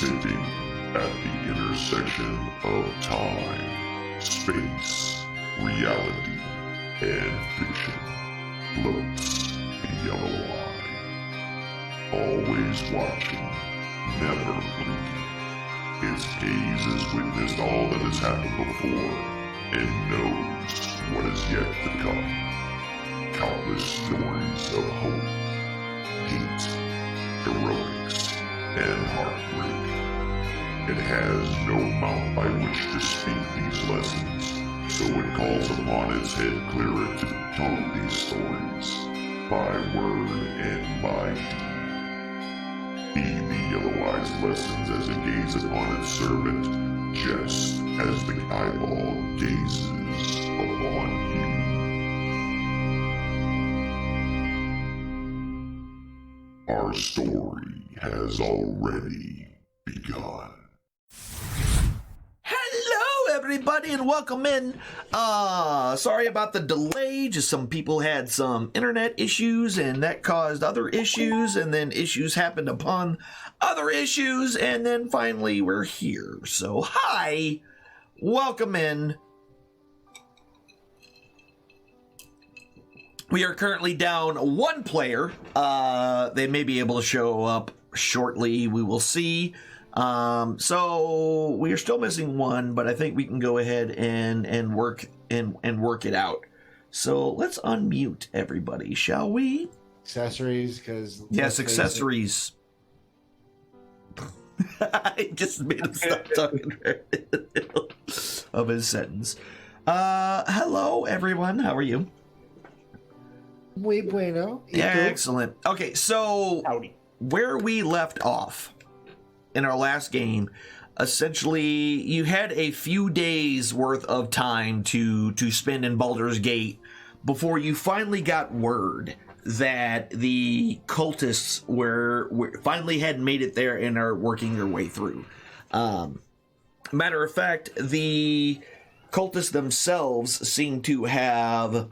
sitting at the intersection of time, space, reality, and fiction, floats a yellow eye. Always watching, never blinking. His gaze has witnessed all that has happened before, and knows what is yet to come. Countless stories of hope, hate, heroics, and heartbreak. It has no mouth by which to speak these lessons, so it calls upon its head clearer to tell these stories, by word and by deed. Heed the yellow eye's lessons as it gazes upon its servant, just as the eyeball gazes upon you. Our story has already begun. Hello, everybody, and welcome in. Sorry about the delay. Just some people had some internet issues, and that caused other issues, and then issues happened upon other issues, and then finally we're here. So, hi, welcome in. We are currently down one player. They may be able to show up shortly. We will see. So we are still missing one, but I think we can go ahead and work it out. So let's unmute everybody, shall we? Accessories, because yes, accessories. I just made him stop talking of his sentence. Hello everyone. How are you? Muy bueno. Yeah, excellent. Okay, so Howdy. Where we left off in our last game, essentially you had a few days worth of time to spend in Baldur's Gate before you finally got word that the cultists were finally had made it there and are working their way through. Matter of fact, the cultists themselves seem to have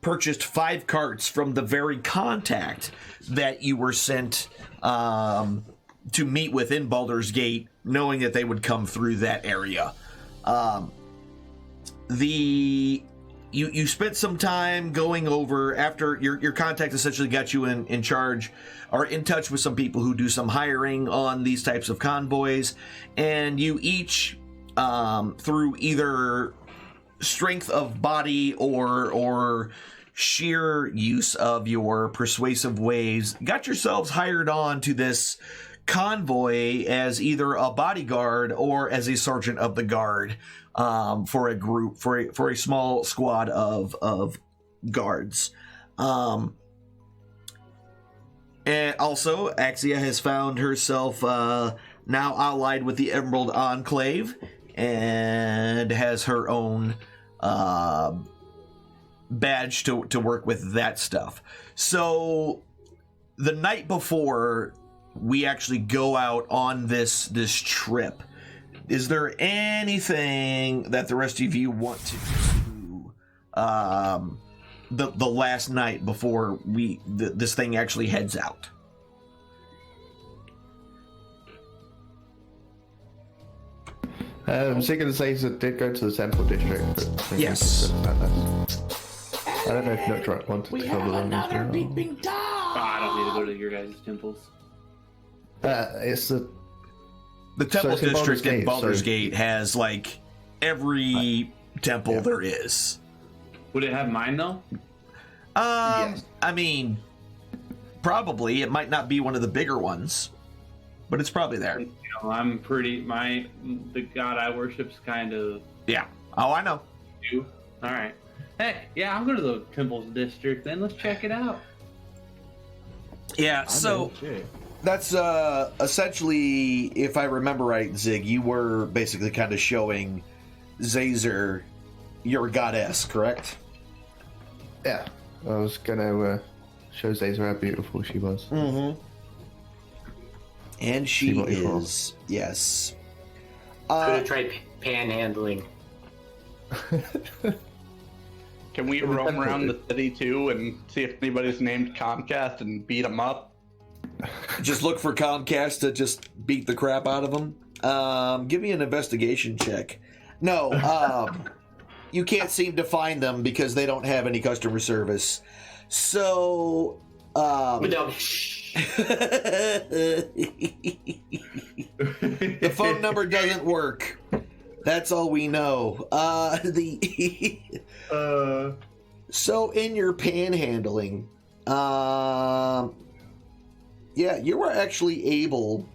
purchased 5 carts from the very contact that you were sent to meet with in Baldur's Gate, knowing that they would come through that area. You spent some time going over after your contact essentially got you in charge or in touch with some people who do some hiring on these types of convoys, and you each through either strength of body or sheer use of your persuasive ways got yourselves hired on to this convoy as either a bodyguard or as a sergeant of the guard for a group, for a small squad of guards. And also Axia has found herself now allied with the Emerald Enclave and has her own badge to work with that stuff. So the night before we actually go out on this trip, is there anything that the rest of you want to do the last night before this thing actually heads out? Second says it did go to the temple district, but yes. I don't know if Nook wanted to cover them. I don't need to go to your guys' temples. It's the temple district in Baldur's so Gate has like every temple there is. Would it have mine though? Yes. I mean, probably. It might not be one of the bigger ones, but it's probably there. You know, I'm pretty. The god I worship's kind of. Yeah. Oh, I know. You. All right. Heck, yeah, I'll go to the temples district then. Let's check it out. Yeah. So that's essentially, if I remember right, Zig, you were basically kind of showing Zazer your goddess, correct? Yeah. I was gonna show Zazer how beautiful she was. Mm-hmm. And she is, yes. Could have tried panhandling. Can we roam around the city too and see if anybody's named Comcast and beat them up? Just look for Comcast to just beat the crap out of them. Give me an investigation check. No, you can't seem to find them because they don't have any customer service. So, the phone number doesn't work. That's all we know. So in your panhandling, yeah, you were actually able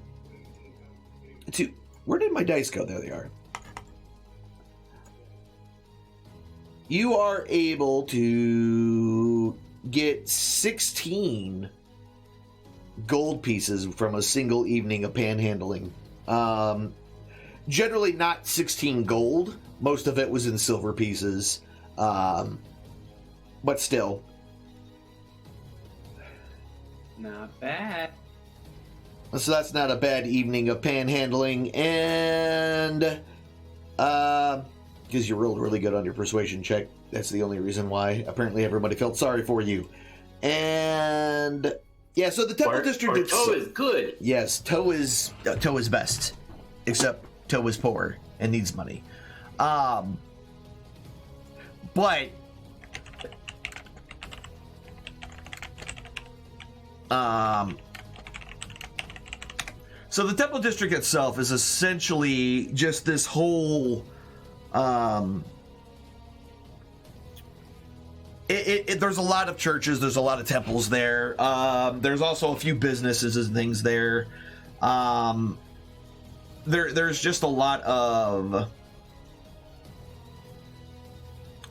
to. Where did my dice go? There they are. You are able to get 16 gold pieces from a single evening of panhandling. Generally not 16 gold. Most of it was in silver pieces. But still. Not bad. So that's not a bad evening of panhandling. And because you rolled really good on your persuasion check. That's the only reason why. Apparently everybody felt sorry for you. And yeah, so the Temple District... Toe is good. Yes, Toe is best. Except Toe is poor and needs money. But so the Temple District itself is essentially just this whole there's a lot of churches, there's a lot of temples there. There's also a few businesses and things there. There's just a lot of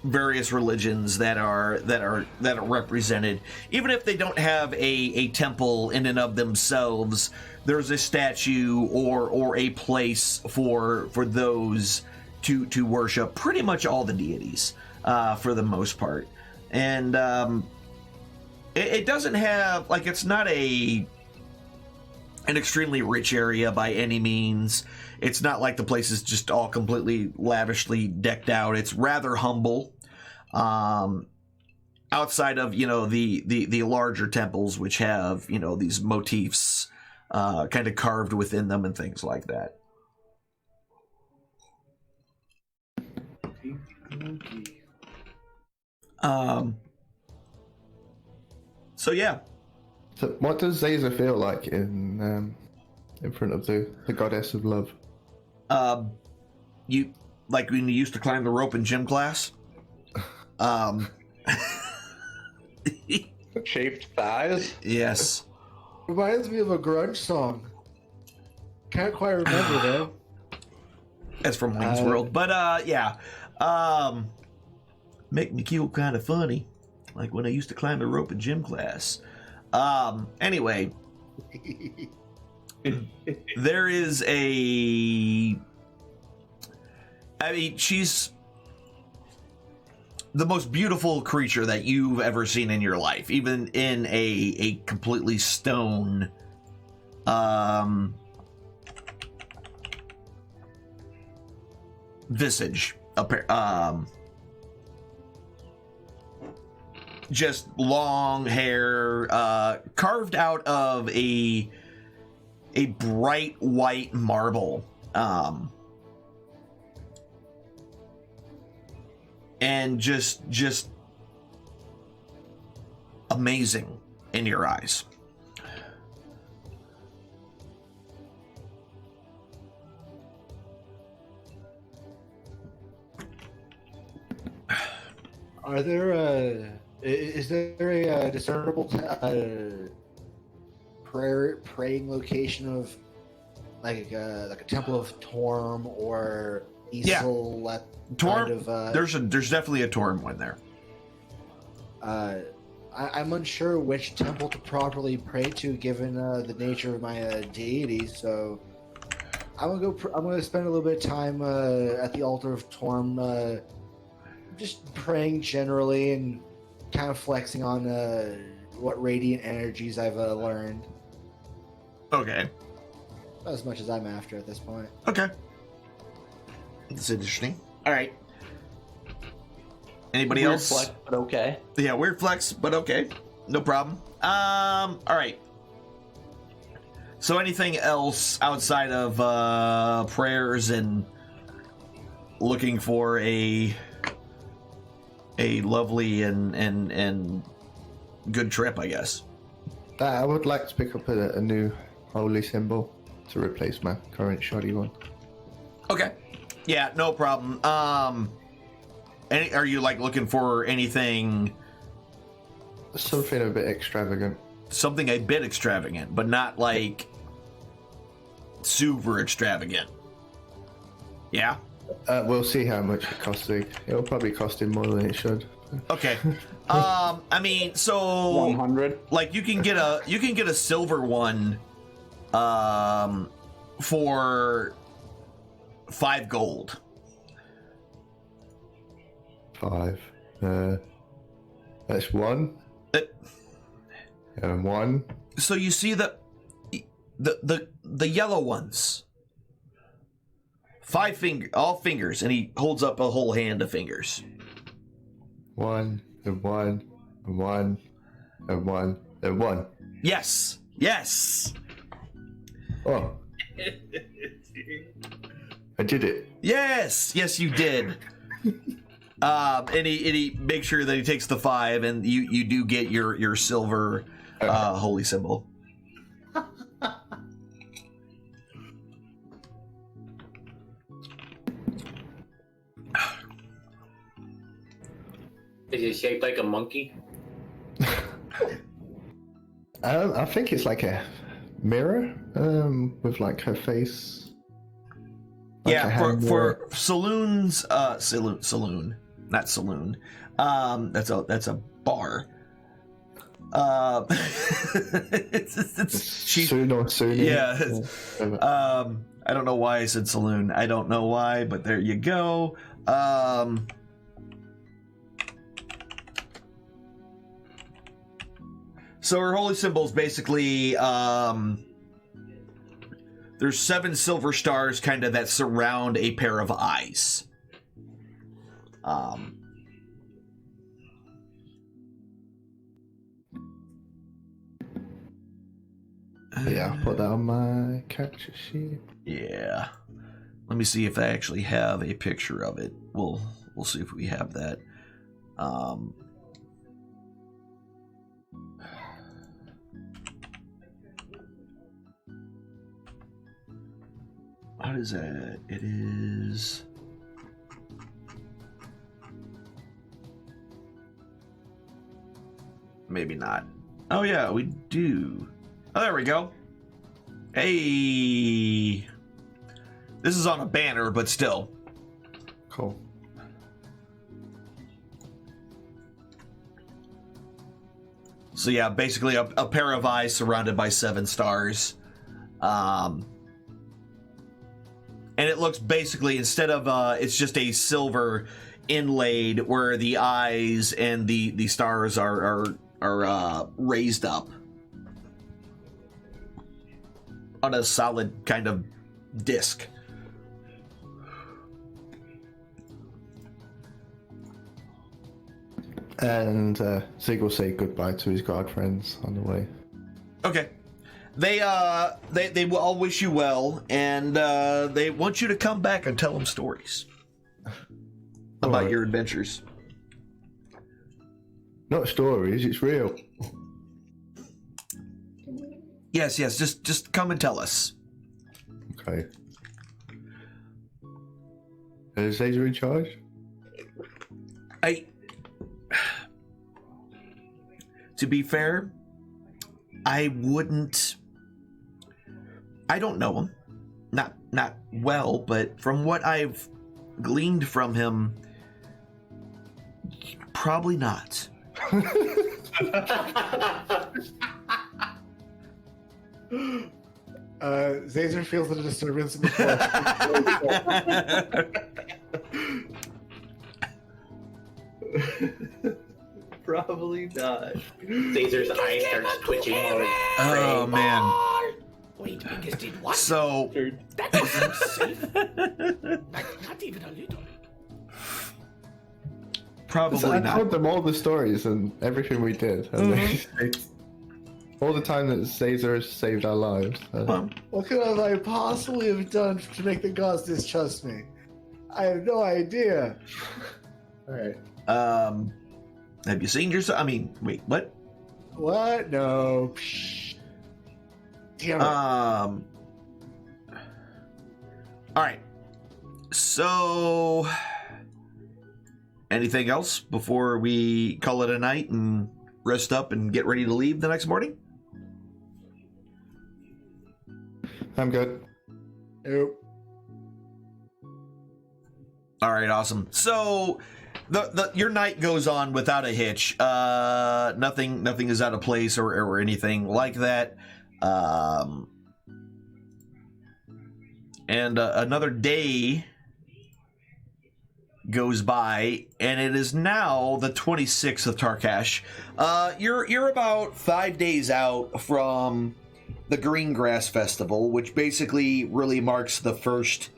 various religions that are represented. Even if they don't have a temple in and of themselves, there's a statue or a place for those to worship pretty much all the deities for the most part. And it doesn't have, like, it's not an extremely rich area by any means. It's not like the place is just all completely lavishly decked out. It's rather humble. Outside of, the larger temples, which have, these motifs kind of carved within them and things like that. So yeah. So what does Zaza feel like in front of the goddess of love? You like when you used to climb the rope in gym class? Shaved thighs? Yes. Reminds me of a grunge song. Can't quite remember though. That's from Wayne's World. But yeah. Make me feel kind of funny. Like when I used to climb the rope in gym class. Anyway. There is she's the most beautiful creature that you've ever seen in your life, even in a completely stone visage. Just long hair, carved out of a bright white marble. And just amazing in your eyes. Are there is there a discernible praying location of like a temple of Torm or Isel? Yeah. Torm. There's definitely a Torm one there. I'm unsure which temple to properly pray to, given the nature of my deity. So I'm gonna spend a little bit of time at the altar of Torm, just praying generally and kind of flexing on what radiant energies I've learned. Okay. Not as much as I'm after at this point. Okay. That's interesting. All right. Anybody Weird else? flex, but okay. Yeah, weird flex, but okay. No problem. All right. So anything else outside of prayers and looking for a lovely and good trip, I guess. I would like to pick up a new holy symbol to replace my current shoddy one. Okay. Yeah, no problem. Are you like looking for anything? Something a bit extravagant. Something a bit extravagant, but not like super extravagant. Yeah. We'll see how much it costs. It'll probably cost him more than it should. Okay. I mean, so 100. like you can get a silver one, for 5 gold. 5. That's 1. And 1. So you see the yellow ones. 5 all fingers, and he holds up a whole hand of fingers. 1 and 1 and 1 and 1 and 1. Yes. Oh, I did it. Yes, you did. And he makes sure that he takes the 5, and you do get your silver holy symbol. Is it shaped like a monkey? I think it's like a mirror with like her face. Like a Yeah, hand for mirror. saloons, saloon, not saloon. That's a bar. She's Soon or soon. yeah. I don't know why I said saloon. I don't know why, but there you go. So her holy symbol is basically there's 7 silver stars kind of that surround a pair of eyes. Yeah, I'll put that on my character sheet. Yeah. Let me see if I actually have a picture of it. We'll see if we have that. What is that? It is... Maybe not. Oh yeah, we do. Oh, there we go. Hey. This is on a banner, but still. Cool. So yeah, basically a pair of eyes surrounded by 7 stars. And it looks basically, instead of it's just a silver inlaid where the eyes and the stars are raised up on a solid kind of disc. And Zig will say goodbye to his guard friends on the way. Okay. They will all wish you well, and they want you to come back and tell them stories about your adventures. Not stories, it's real. Yes, just come and tell us. Okay. Is Zazer in charge? To be fair, I don't know him. Not well, but from what I've gleaned from him, probably not. Zazer feels a disturbance in the floor. Probably not. Caesar's eye starts twitching more. Oh man. Wait, Mingus did what? So That isn't safe. Not even a little. probably So I not. told them all the stories and everything we did. And they said, all the time that Caesar has saved our lives. What could I possibly have done to make the gods distrust me? I have no idea. All right. Have you seen yourself? I mean, wait, what? What? No. Psh. Damn it. All right. So, anything else before we call it a night and rest up and get ready to leave the next morning? I'm good. Nope. All right, awesome. So, your night goes on without a hitch. Nothing is out of place or anything like that. And another day goes by, and it is now the 26th of Tarkash. You're about 5 days out from the Green Grass Festival, which basically really marks the first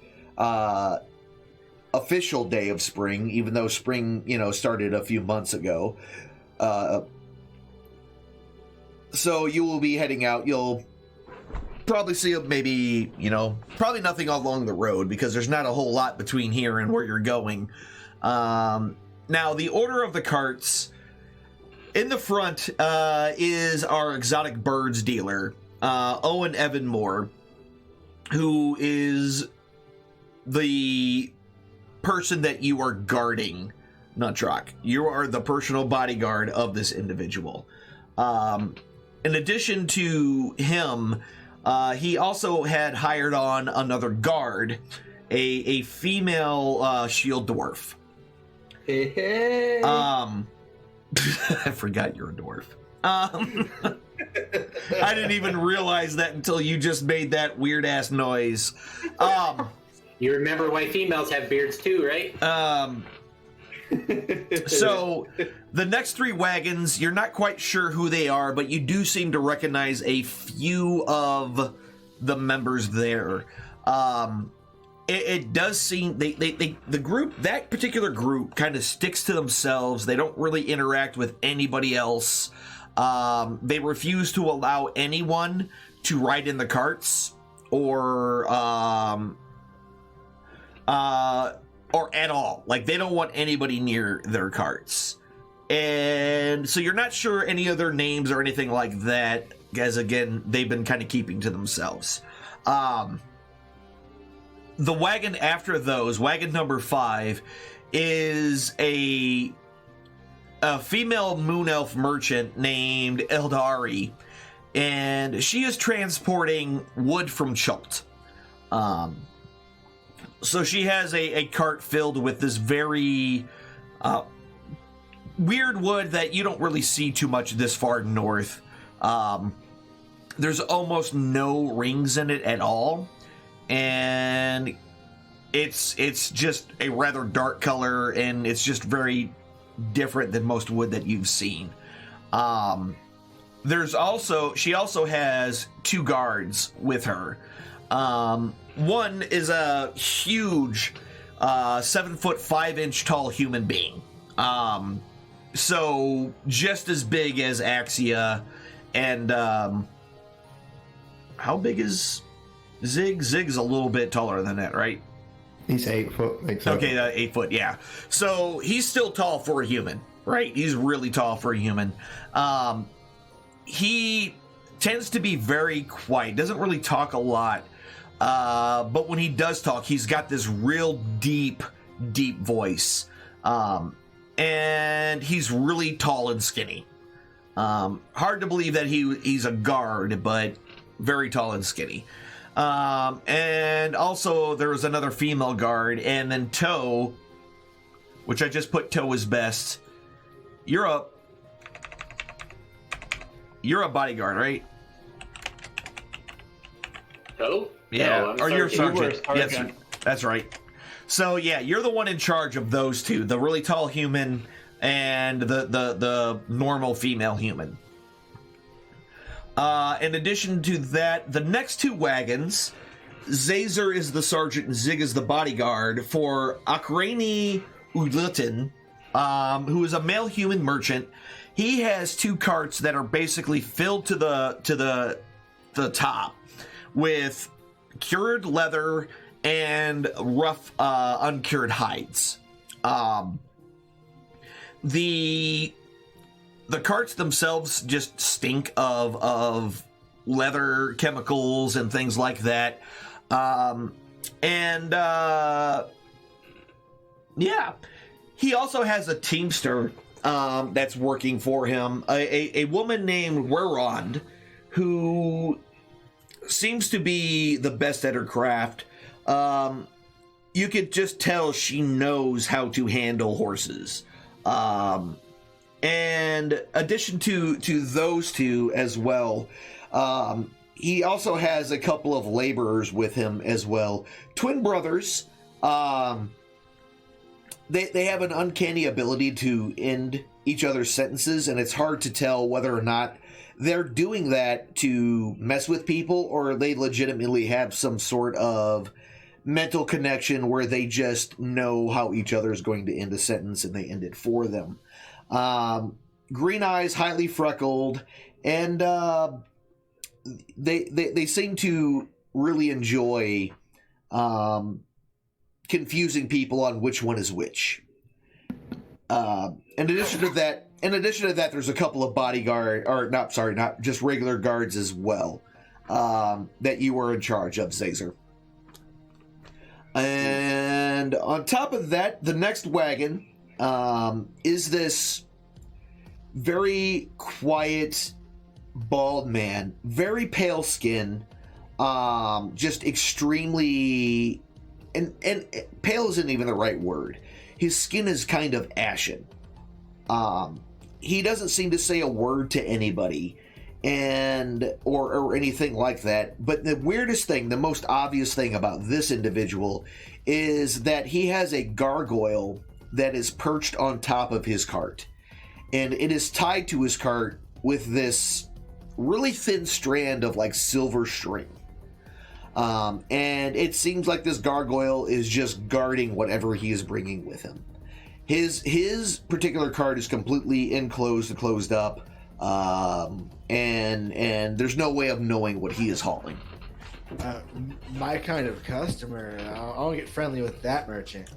official day of spring, even though spring, started a few months ago. So you will be heading out. You'll probably see maybe, probably nothing along the road because there's not a whole lot between here and where you're going. Now, the order of the carts in the front is our exotic birds dealer, Owen Evan Moore, who is the person that you are guarding, Nutrock. You are the personal bodyguard of this individual. In addition to him, he also had hired on another guard, a female shield dwarf. Hey. I forgot you're a dwarf. I didn't even realize that until you just made that weird ass noise. You remember why females have beards too, right? So the next three wagons, you're not quite sure who they are, but you do seem to recognize a few of the members there. It does seem the group, that particular group, kind of sticks to themselves. They don't really interact with anybody else. They refuse to allow anyone to ride in the carts or at all. Like, they don't want anybody near their carts. And so you're not sure any of their names or anything like that, as again, they've been kind of keeping to themselves. The wagon after those, wagon number 5, is a female moon elf merchant named Eldari, and she is transporting wood from Chult. So she has a cart filled with this very weird wood that you don't really see too much this far north. There's almost no rings in it at all, and it's just a rather dark color, and it's just very different than most wood that you've seen. She also has 2 guards with her. One is a huge 7 foot 5 inch tall human being. So just as big as Axia. And how big is Zig? Zig's a little bit taller than that, right? He's 8 foot. Exactly. Okay, 8 foot, yeah. So he's still tall for a human, right? He's really tall for a human. He tends to be very quiet, doesn't really talk a lot. But when he does talk, he's got this real deep voice. And he's really tall and skinny. Hard to believe that he's a guard, but very tall and skinny. And also there was another female guard, and then Toe, which I just put Toe as best. You're a bodyguard, right? Oh? Yeah, No, I'm or you're sergeant. sergeant. Yes, that's right. So yeah, you're the one in charge of those two, the really tall human and the normal female human. In addition to that, the next 2 wagons, Zazer is the sergeant and Zig is the bodyguard for Akrani Ulutin, who is a male human merchant. he has 2 carts that are basically filled to the top with cured leather and rough uncured hides. The carts themselves just stink of leather chemicals and things like that. Yeah, he also has a teamster that's working for him, a woman named Werond, who seems to be the best at her craft. You could just tell she knows how to handle horses. And addition to those 2 as well, he also has a couple of laborers with him as well. Twin brothers. They have an uncanny ability to end each other's sentences, and it's hard to tell whether or not they're doing that to mess with people or they legitimately have some sort of mental connection where they just know how each other is going to end a sentence and they end it for them. Green eyes, highly freckled, and they seem to really enjoy confusing people on which one is which. In addition to that, there's a couple of not just regular guards as well, that you were in charge of, Zazer. And on top of that, the next wagon is this very quiet, bald man, very pale skin, just extremely, and pale isn't even the right word. His skin is kind of ashen. He doesn't seem to say a word to anybody, or anything like that. But the weirdest thing, the most obvious thing about this individual is that he has a gargoyle that is perched on top of his cart, and it is tied to his cart with this really thin strand of like silver string. And it seems like this gargoyle is just guarding whatever he is bringing with him. His particular cart is completely enclosed and closed up, and there's no way of knowing what he is hauling. My kind of customer. I'll get friendly with that merchant.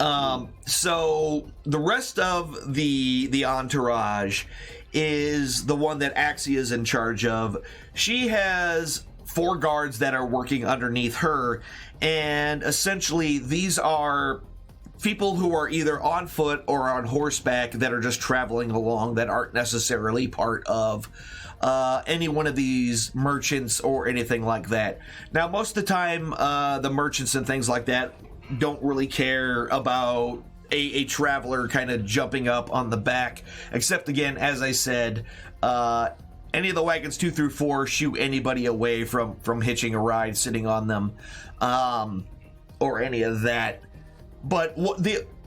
So the rest of the entourage is the one that Axie is in charge of. She has 4 guards that are working underneath her, and essentially these are people who are either on foot or on horseback that are just traveling along, that aren't necessarily part of any one of these merchants or anything like that. Now, most of the time, the merchants and things like that don't really care about a traveler kind of jumping up on the back, except, again, as I said, any of the wagons 2 through 4 shoot anybody away from hitching a ride, sitting on them, or any of that. But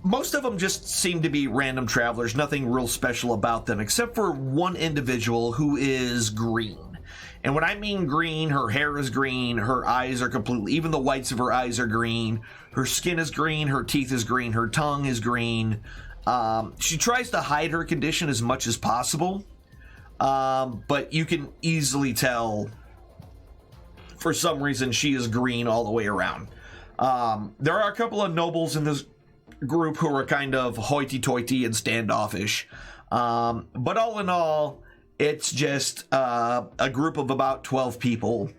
most of them just seem to be random travelers, nothing real special about them, except for one individual who is green. And when I mean green, her hair is green, her eyes are completely, even the whites of her eyes are green, her skin is green, her teeth is green, her tongue is green. She tries to hide her condition as much as possible, but you can easily tell, for some reason, she is green all the way around. There are a couple of nobles in this group who are kind of hoity-toity and standoffish, but all in all, it's just a group of about 12 people,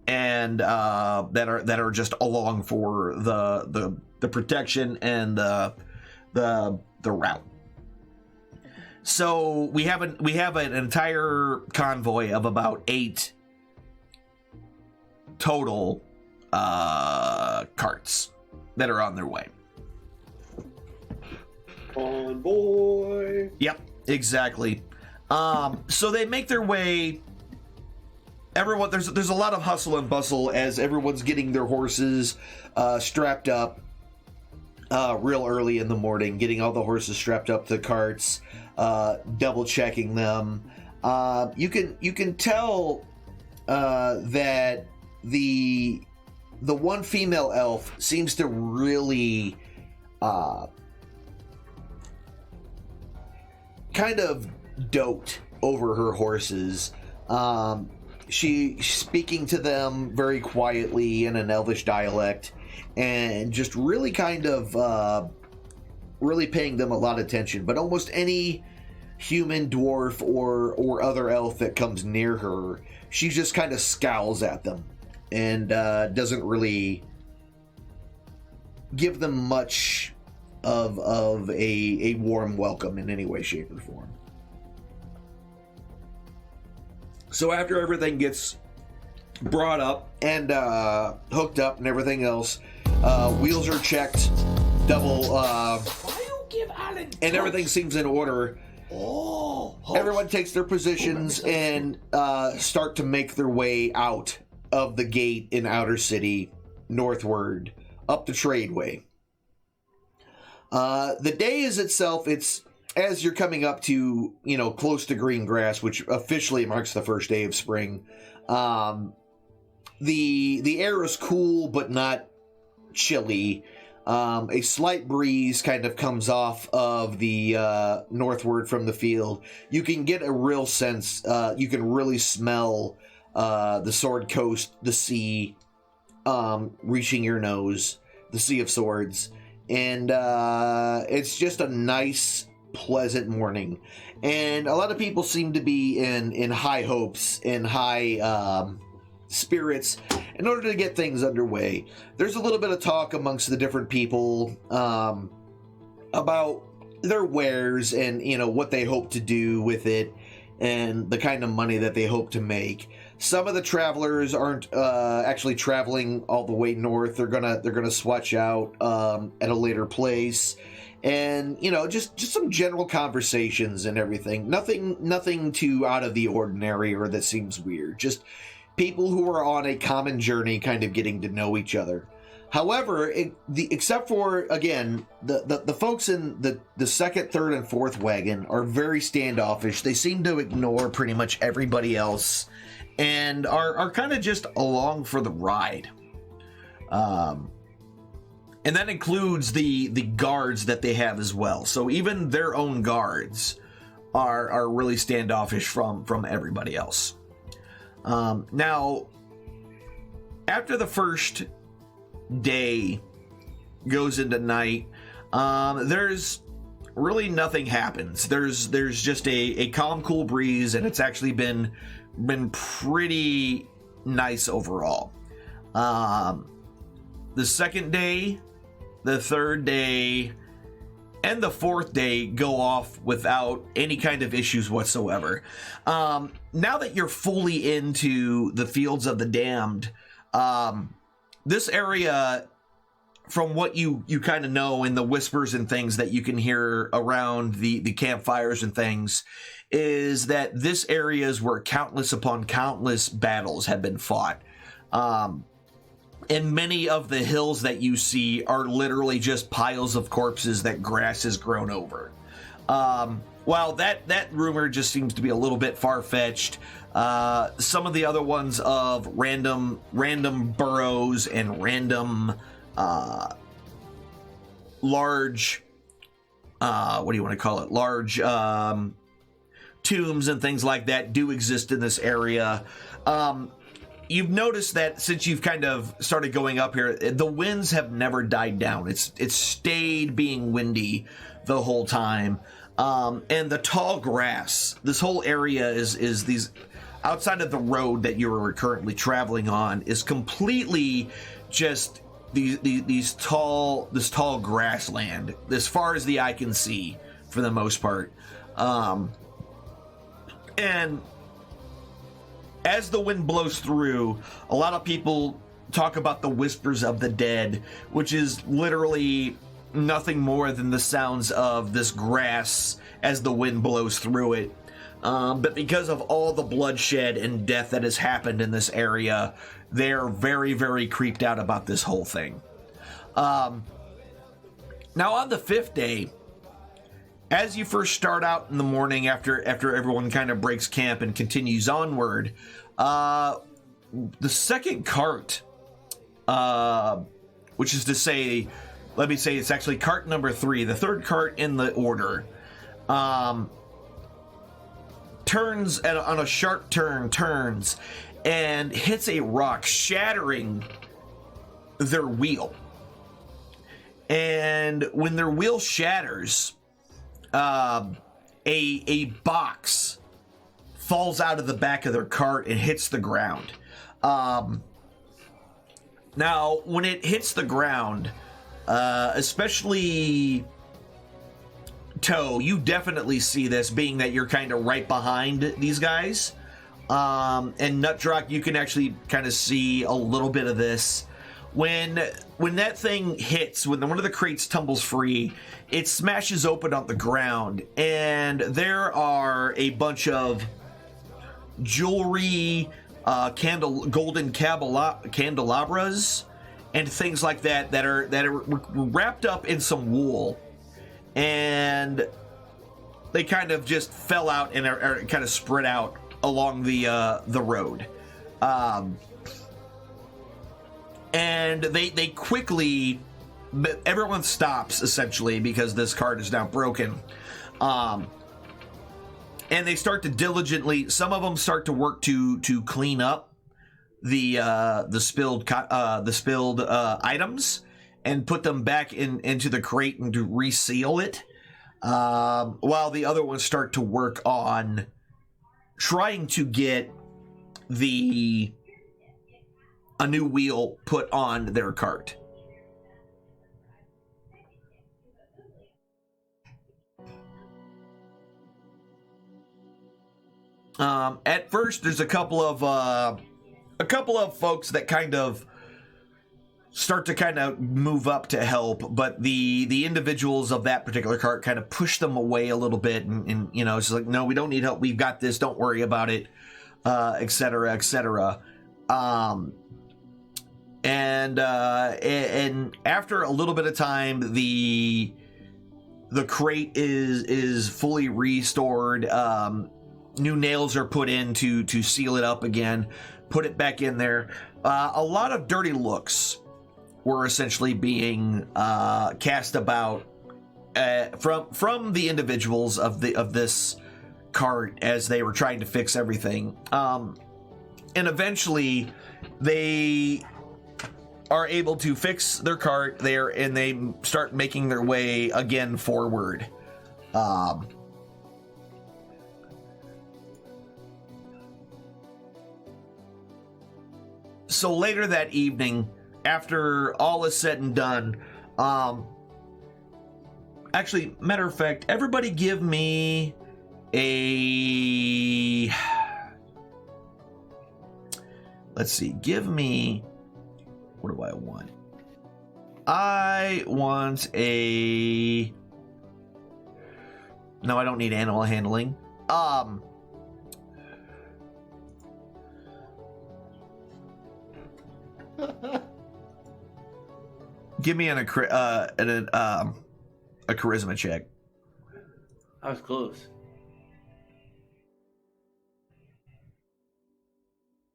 and that are just along for the protection and the route. So we have an entire convoy of about 8 total carts that are on their way. Convoy. Yep, exactly. So they make their way. Everyone, there's a lot of hustle and bustle as everyone's getting their horses strapped up real early in the morning, getting all the horses strapped up to the carts, double checking them. You can tell that the one female elf seems to really kind of dote over her horses. She's speaking to them very quietly in an Elvish dialect, and just really kind of really paying them a lot of attention. But almost any human, dwarf, or other elf that comes near her, she just kind of scowls at them and doesn't really give them much of a warm welcome in any way, shape, or form. So after everything gets brought up and hooked up and everything else, wheels are checked, double, Why you give Alan and everything seems in order. Everyone takes their positions and start to make their way out of the gate in Outer City, northward, up the Tradeway. The day is itself, it's as you're coming up to, close to green grass, which officially marks the first day of spring. The air is cool, but not chilly. A slight breeze kind of comes off of the northward from the field. You can get a real sense, you can really smell the Sword Coast, the sea, reaching your nose, the Sea of Swords. And it's just a nice, pleasant morning. And a lot of people seem to be in high hopes and high spirits in order to get things underway. There's a little bit of talk amongst the different people about their wares and what they hope to do with it and the kind of money that they hope to make. Some of the travelers aren't actually traveling all the way north. They're gonna swatch out at a later place, and just some general conversations and everything. Nothing too out of the ordinary or that seems weird. Just people who are on a common journey, kind of getting to know each other. However, except for, again, the folks in the second, third, and fourth wagon are very standoffish. They seem to ignore pretty much everybody else and are kind of just along for the ride. And that includes the guards that they have as well. So even their own guards are really standoffish from everybody else. Now, after the first day goes into night, there's really nothing happens. There's just a calm, cool breeze, and it's actually been pretty nice overall. The second day, the third day, and the fourth day go off without any kind of issues whatsoever. Now that you're fully into the Fields of the Damned, this area, from what you kind of know in the whispers and things that you can hear around the campfires and things, is that this area is where countless upon countless battles have been fought. And many of the hills that you see are literally just piles of corpses that grass has grown over. While that rumor just seems to be a little bit far-fetched, some of the other ones of random burrows and random large, what do you want to call it? Large tombs and things like that do exist in this area. You've noticed that since you've kind of started going up here, the winds have never died down. It's stayed being windy the whole time. And the tall grass, this whole area is these, outside of the road that you're currently traveling on, is completely just this tall grassland as far as the eye can see for the most part. And as the wind blows through, a lot of people talk about the whispers of the dead, which is literally nothing more than the sounds of this grass as the wind blows through it. But because of all the bloodshed and death that has happened in this area, they're very, very creeped out about this whole thing. Now, on the fifth day, as you first start out in the morning after everyone kind of breaks camp and continues onward, the second cart, which is to say, let me say it's actually cart number 3, the third cart in the order, turns on a sharp turns and hits a rock, shattering their wheel. And when their wheel shatters, a box falls out of the back of their cart and hits the ground. Now, when it hits the ground, especially Toe, you definitely see this, being that you're kind of right behind these guys. And Nutdrock, you can actually kind of see a little bit of this. When that thing hits, when one of the crates tumbles free, it smashes open on the ground, and there are a bunch of jewelry, golden candelabras, and things like that that are wrapped up in some wool, and they kind of just fell out and are kind of spread out along the road. And they quickly, everyone stops essentially because this cart is now broken. And they start to diligently, some of them start to work to clean up the spilled items and put them back into the crate and to reseal it, while the other ones start to work on trying to get a new wheel put on their cart. At first, there's a couple of folks that kind of start to kind of move up to help, but the individuals of that particular cart kind of push them away a little bit, and you know, it's like, no, we don't need help. We've got this. Don't worry about it, etc., etc. And after a little bit of time, the crate is fully restored. New nails are put in to seal it up again, put it back in there. A lot of dirty looks were essentially being cast about from the individuals of this cart as they were trying to fix everything. And eventually they are able to fix their cart there, and they start making their way again forward. So later that evening, after all is said and done, actually, matter of fact, everybody give me a... Let's see, give me... What do I want? I want a... No, I don't need animal handling. Give me a charisma check. I was close.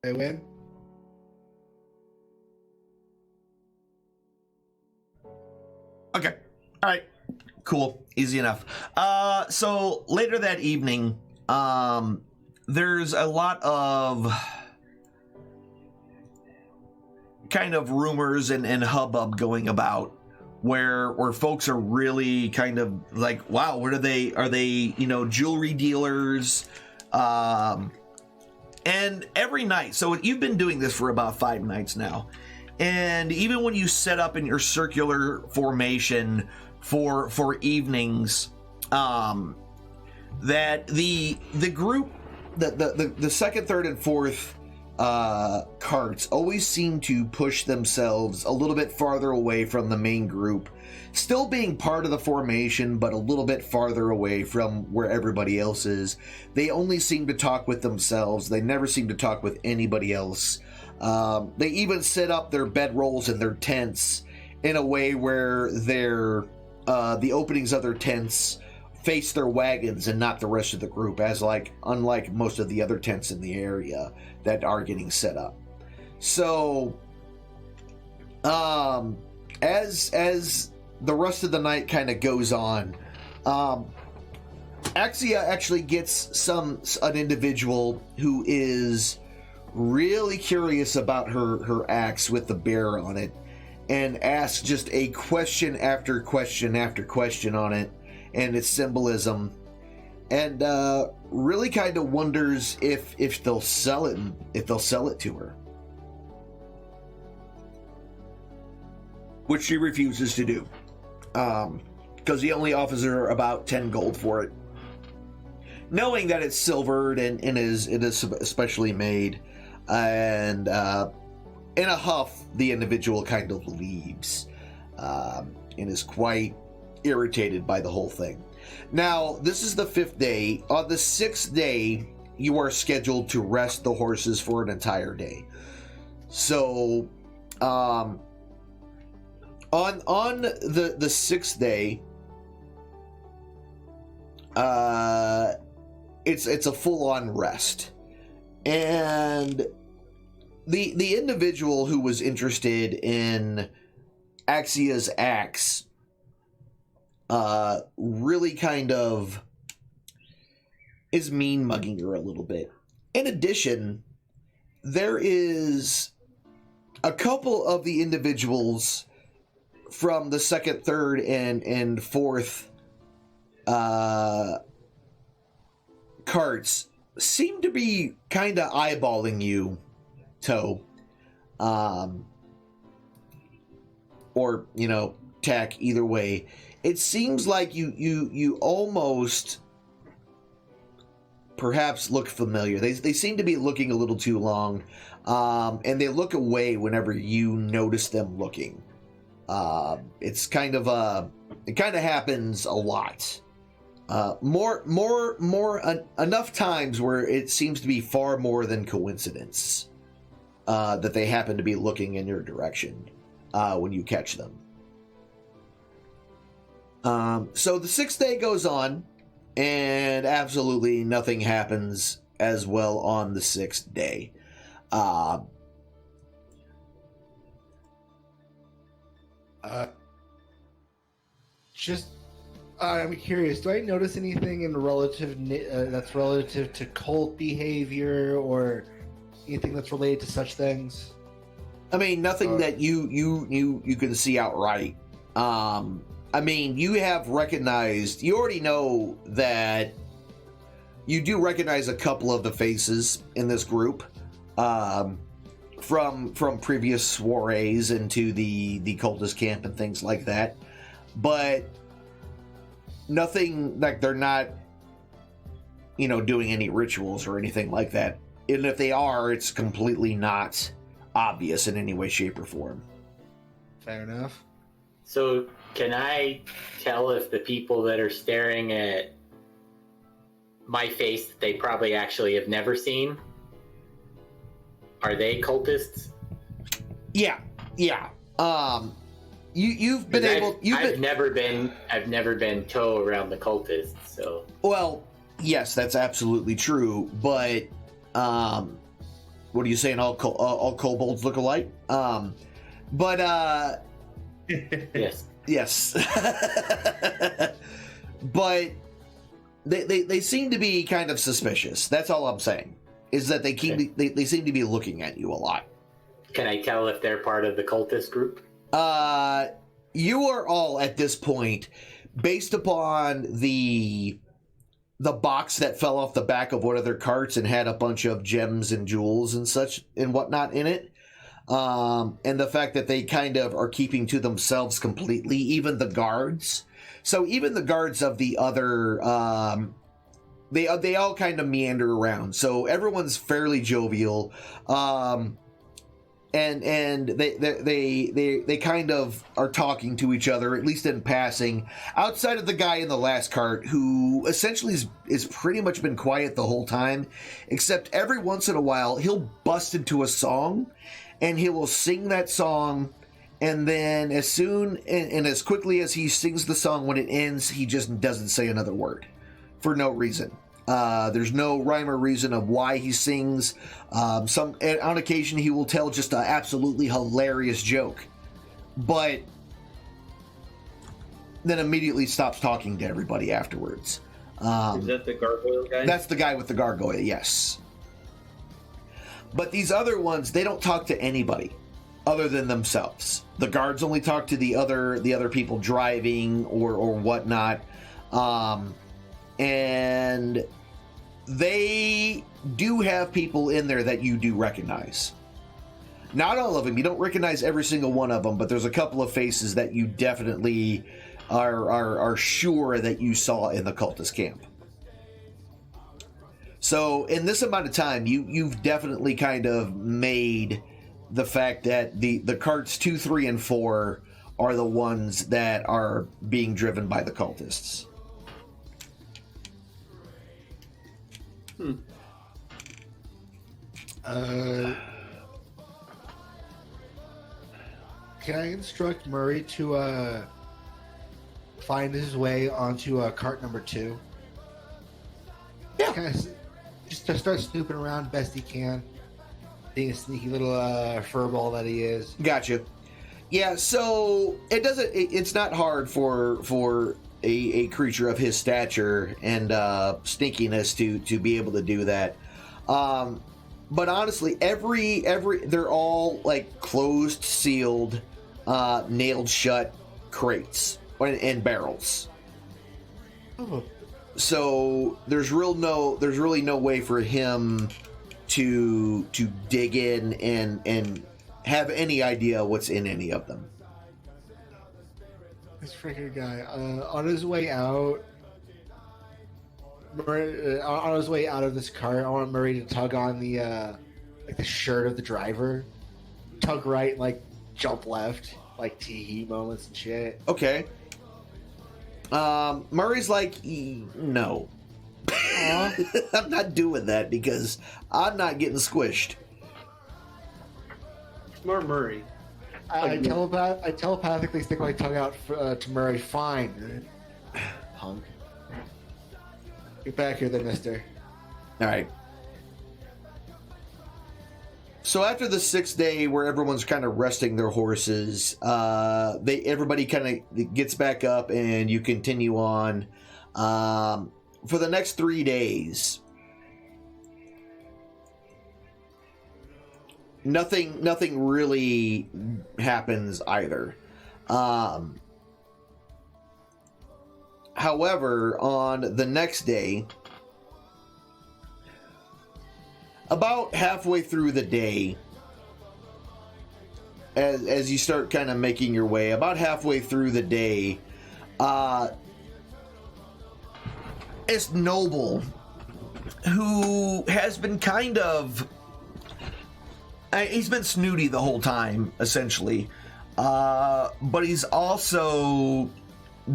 They win. Okay. All right. Cool. Easy enough. So later that evening, there's a lot of kind of rumors and hubbub going about where folks are really kind of like, wow, what are they, you know, jewelry dealers? And every night, so you've been doing this for about 5 nights now. And even when you set up in your circular formation for evenings, that the group, the second, third, and fourth carts always seem to push themselves a little bit farther away from the main group, still being part of the formation, but a little bit farther away from where everybody else is. They only seem to talk with themselves. They never seem to talk with anybody else. They even set up their bedrolls and their tents in a way where the openings of their tents face their wagons and not the rest of the group, as unlike most of the other tents in the area that are getting set up. So as the rest of the night kind of goes on, Axia actually gets an individual who is really curious about her axe with the bear on it, and asks just a question after question after question on it and its symbolism, and really kind of wonders if they'll sell it to her, which she refuses to do, because he only offers her about 10 gold for it, knowing that it's silvered and it is especially made. And in a huff, the individual kind of leaves, and is quite irritated by the whole thing. Now, this is the 5th day. On the 6th day, you are scheduled to rest the horses for an entire day. So, on the 6th day, it's a full-on rest. And the individual who was interested in Axia's axe really kind of is mean mugging her a little bit. In addition, there is a couple of the individuals from the 2nd, 3rd, and 4th carts seem to be kind of eyeballing you, Toe. Or, Tack, either way. It seems like you almost perhaps look familiar. They seem to be looking a little too long, and they look away whenever you notice them looking. It's kind of it kind of happens a lot. Enough times where it seems to be far more than coincidence that they happen to be looking in your direction when you catch them. So the 6th day goes on, and absolutely nothing happens as well on the 6th day. I'm curious. Do I notice anything in that's relative to cult behavior or anything that's related to such things? I mean, nothing that you can see outright. I mean, you have recognized. You already know that you do recognize a couple of the faces in this group from previous soirees into the cultist camp and things like that, but nothing like they're not, doing any rituals or anything like that. And if they are, it's completely not obvious in any way, shape, or form. Fair enough. So, can I tell if the people that are staring at my face that they probably actually have never seen, are they cultists? Yeah. You've been able. I've never been toe around the cultists. So. Well, yes, that's absolutely true. But what are you saying? All kobolds look alike? Yes. But they seem to be kind of suspicious. That's all I'm saying. Is that they seem to be looking at you a lot. Can I tell if they're part of the cultist group? You are all at this point, based upon the box that fell off the back of one of their carts and had a bunch of gems and jewels and such and whatnot in it, and the fact that they kind of are keeping to themselves completely, even the guards. So even the guards of the other, they all kind of meander around. So everyone's fairly jovial. And they kind of are talking to each other, at least in passing, outside of the guy in the last cart, who essentially is pretty much been quiet the whole time, except every once in a while he'll bust into a song, and he will sing that song, and then as soon and as quickly as he sings the song, when it ends, he just doesn't say another word for no reason. There's no rhyme or reason of why he sings. On occasion, he will tell just an absolutely hilarious joke, but then immediately stops talking to everybody afterwards. Is that the gargoyle guy? That's the guy with the gargoyle, yes. But these other ones, they don't talk to anybody other than themselves. The guards only talk to the other people driving or whatnot. And they do have people in there that you do recognize. Not all of them. You don't recognize every single one of them, but there's a couple of faces that you definitely are sure that you saw in the cultist camp. So in this amount of time, you've definitely kind of made the fact that the carts 2, 3, and 4 are the ones that are being driven by the cultists. Can I instruct Murray to find his way onto cart number 2? Yeah. Just to start snooping around best he can, being a sneaky little furball that he is. Gotcha. Yeah, so it's not hard for a creature of his stature and sneakiness to be able to do that. But honestly, they're all like closed, sealed, nailed shut crates and barrels. Oh. So there's really no way for him to dig in and have any idea what's in any of them. This freaking guy on his way out. On his way out of this cart, I want Murray to tug on the shirt of the driver, tug right, like jump left, like tee moments and shit. Okay. Murray's like, no. I'm not doing that because I'm not getting squished. Smart Murray. I telepathically stick my tongue out to Murray. Fine, punk. Get back here, then, mister. All right. So after the 6th day, where everyone's kind of resting their horses, everybody kind of gets back up, and you continue on. For the next 3 days, nothing really happens either. However, on the next day, about halfway through the day, as you start kind of making your way, about halfway through the day, it's Noble, who has been kind of... he's been snooty the whole time, essentially. But he's also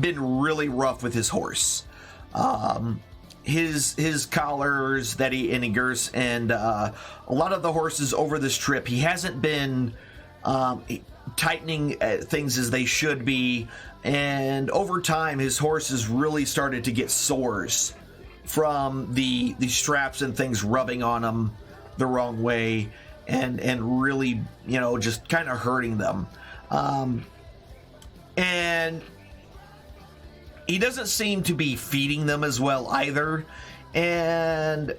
been really rough with his horse. His collars that he girths, and a lot of the horses over this trip, he hasn't been tightening things as they should be, and over time his horse has really started to get sores from the straps and things rubbing on him the wrong way, and really, just kind of hurting them. And he doesn't seem to be feeding them as well either. And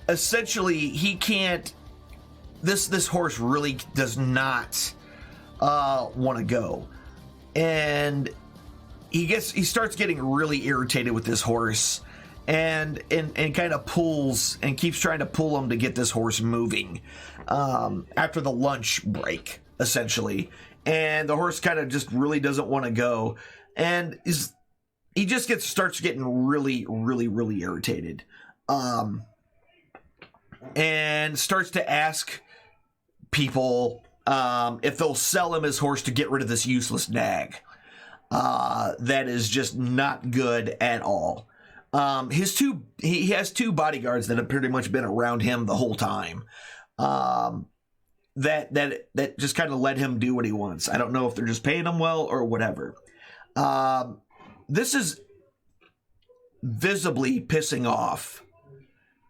essentially, he can't... This horse really does not want to go. And he starts getting really irritated with this horse, and kind of pulls and keeps trying to pull him to get this horse moving after the lunch break, essentially. And the horse kind of just really doesn't want to go, and he just starts getting really, really, really irritated, and starts to ask people if they'll sell him his horse to get rid of this useless nag that is just not good at all. He has 2 bodyguards that have pretty much been around him the whole time. That just kind of let him do what he wants. I don't know if they're just paying him well or whatever. This is visibly pissing off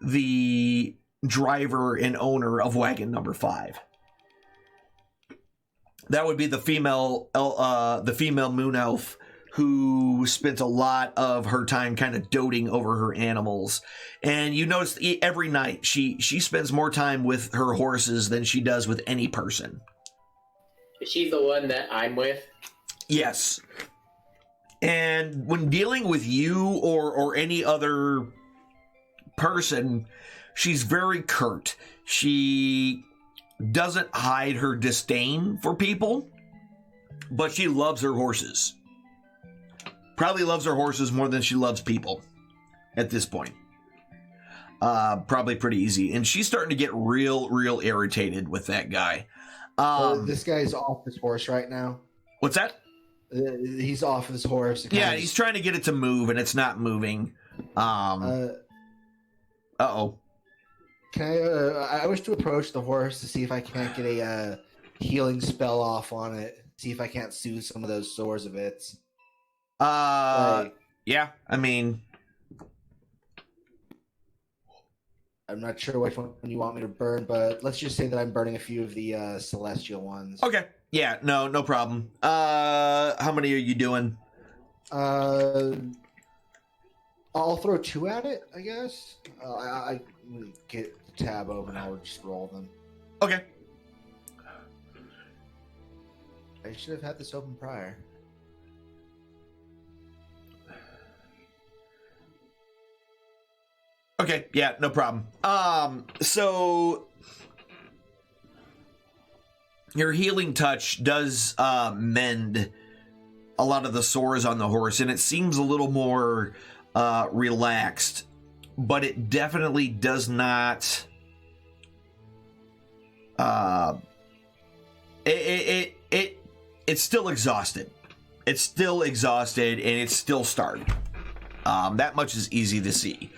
the driver and owner of wagon number 5. That would be the female moon elf who spent a lot of her time kind of doting over her animals. And you notice every night she spends more time with her horses than she does with any person. She's the one that I'm with. Yes. And when dealing with you or any other person, she's very curt. She doesn't hide her disdain for people, but she loves her horses. Probably loves her horses more than she loves people at this point. Probably pretty easy. And she's starting to get real irritated with that guy. This guy's off his horse right now. What's that? He's off his horse. Yeah, he's trying to get it to move, and it's not moving. Uh-oh. Can I wish to approach the horse to see if I can't get a healing spell off on it. See if I can't soothe some of those sores of its. Yeah, I mean... I'm not sure which one you want me to burn, but let's just say that I'm burning a few of the celestial ones. Okay. Yeah, no problem. How many are you doing? I'll throw 2 at it, I guess. I get the tab open. I'll just roll them. Okay. I should have had this open prior. Okay, yeah, no problem. So your healing touch does mend a lot of the sores on the horse, and it seems a little more relaxed, but it definitely does not. It's still exhausted. It's still exhausted, and it's still starved. That much is easy to see.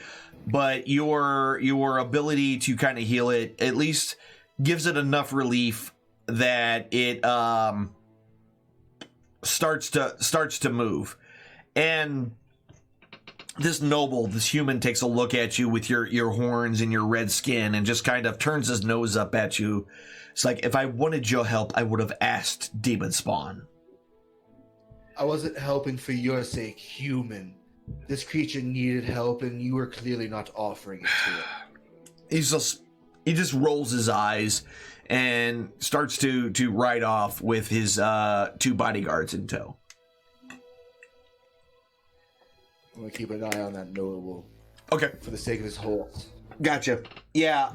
But your ability to kind of heal it at least gives it enough relief that it starts to move. And this noble, this human, takes a look at you with your horns and your red skin and just kind of turns his nose up at you. It's like, if I wanted your help, I would have asked Demon Spawn. I wasn't helping for your sake, human. This creature needed help, and you were clearly not offering it to it. He just rolls his eyes and starts to ride off with his 2 bodyguards in tow. I'm gonna keep an eye on that noble. Okay. For the sake of his horse. Gotcha. Yeah,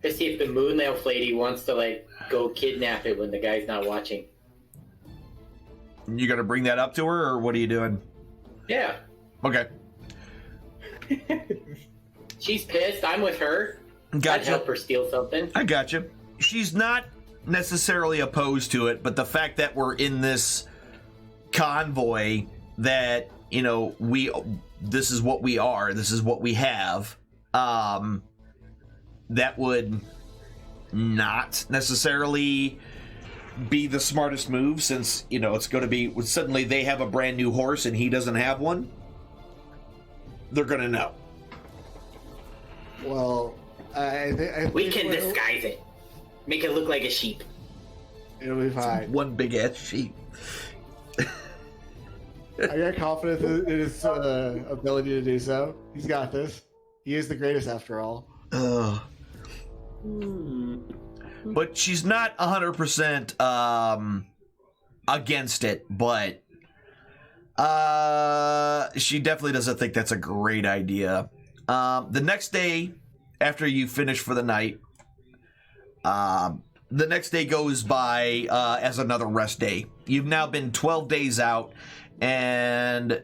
Let's see if the moon elf lady wants to, go kidnap it when the guy's not watching. You gonna bring that up to her, or what are you doing? Yeah. Okay. She's pissed. I'm with her. Gotcha. I'd help her steal something. I gotcha. She's not necessarily opposed to it, but the fact that we're in this convoy, that, this is what we are, this is what we have, that would not necessarily be the smartest move, since it's going to be suddenly they have a brand new horse and he doesn't have one. They're going to know. Well, I we can disguise it, make it look like a sheep. It'll be fine. One big ass sheep. I got confidence in his ability to do so. He's got this. He is the greatest after all. But she's not 100% against it, but she definitely doesn't think that's a great idea. The next day, after you finish for the night, the next day goes by as another rest day. You've now been 12 days out, and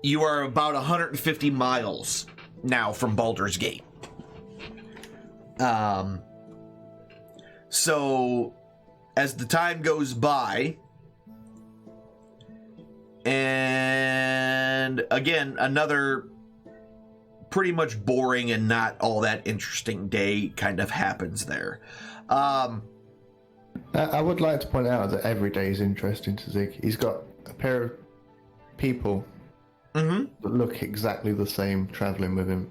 you are about 150 miles now from Baldur's Gate. So as the time goes by, and again, another pretty much boring and not all that interesting day kind of happens there. I would like to point out that every day is interesting to Zig. He's got a pair of people that look exactly the same traveling with him.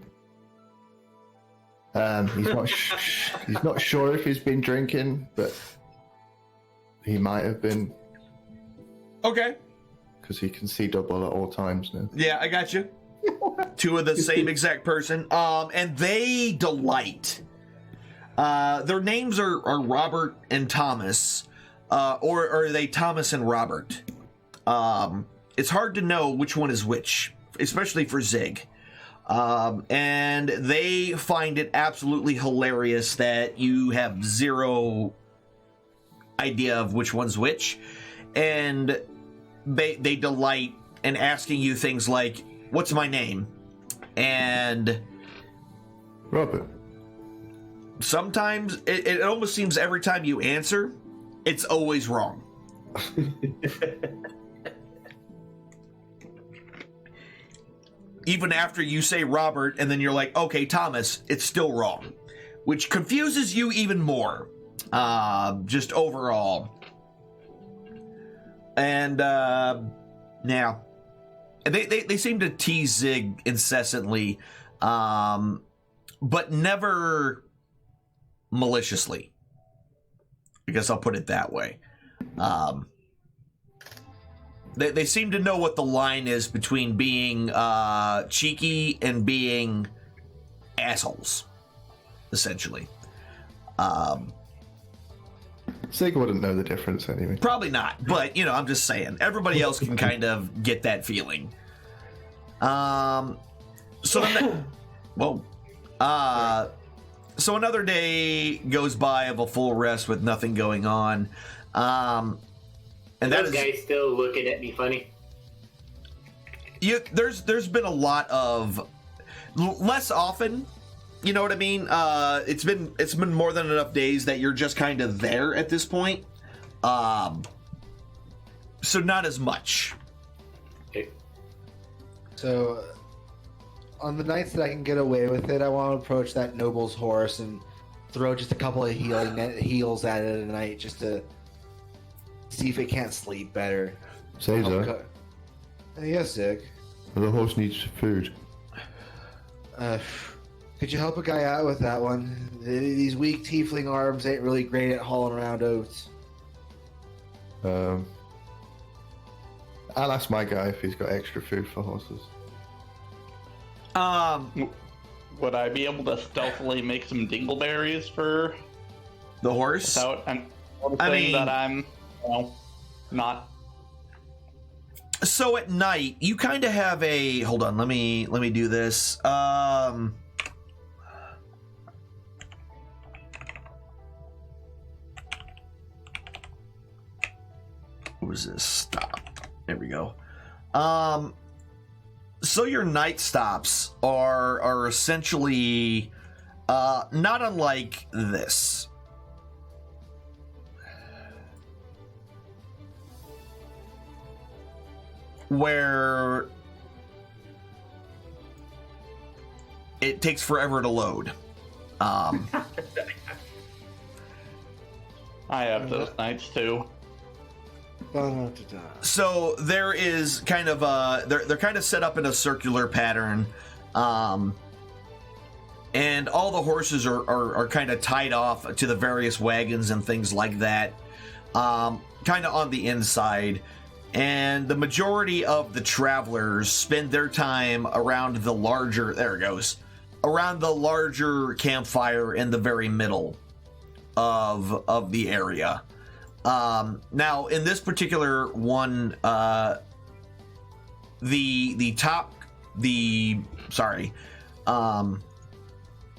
He's not sure if he's been drinking, but he might have been, Okay. because he can see double at all times now. Yeah, I got you. Two of the same exact person. And they delight. Their names are Robert and Thomas. Or are they Thomas and Robert? It's hard to know which one is which, especially for Zig. And they find it absolutely hilarious that you have zero idea of which one's which. And they delight in asking you things like, what's my name? And Robert. sometimes it almost seems every time you answer, it's always wrong. Even after you say Robert and then you're like, okay, Thomas, it's still wrong, which confuses you even more, just overall. And now they seem to tease Zig incessantly, but never maliciously. I guess I'll put it that way. They seem to know what the line is between being cheeky and being assholes, essentially. Zig wouldn't know the difference anyway. Probably not, but, you know, I'm just saying. Everybody else can kind of get that feeling. So another day goes by of a full rest with nothing going on. And that Those guys still looking at me funny. There's been a lot of less often, you know what I mean? It's been more than enough days that you're just kind of there at this point. So not as much. Okay. So, on the nights that I can get away with it, I want to approach that noble's horse and throw just a couple of heals at it at night just to see if it can't sleep better. Caesar, Yes, Zig. the horse needs food. Could you help a guy out with that one? These weak tiefling arms ain't really great at hauling around oats. I'll ask my guy if he's got extra food for horses. Would I be able to stealthily make some dingleberries for The horse? without I mean- that I'm, not? So at night, you kind of have a... Hold on, let me do this. What was this? Stop. There we go. So your night stops are essentially not unlike this. Where it takes forever to load. I have those nights too. So there is kind of they're kind of set up in a circular pattern, and all the horses are kind of tied off to the various wagons and things like that, kind of on the inside. And the majority of the travelers spend their time around the larger, around the larger campfire in the very middle of the area. Now, in this particular one,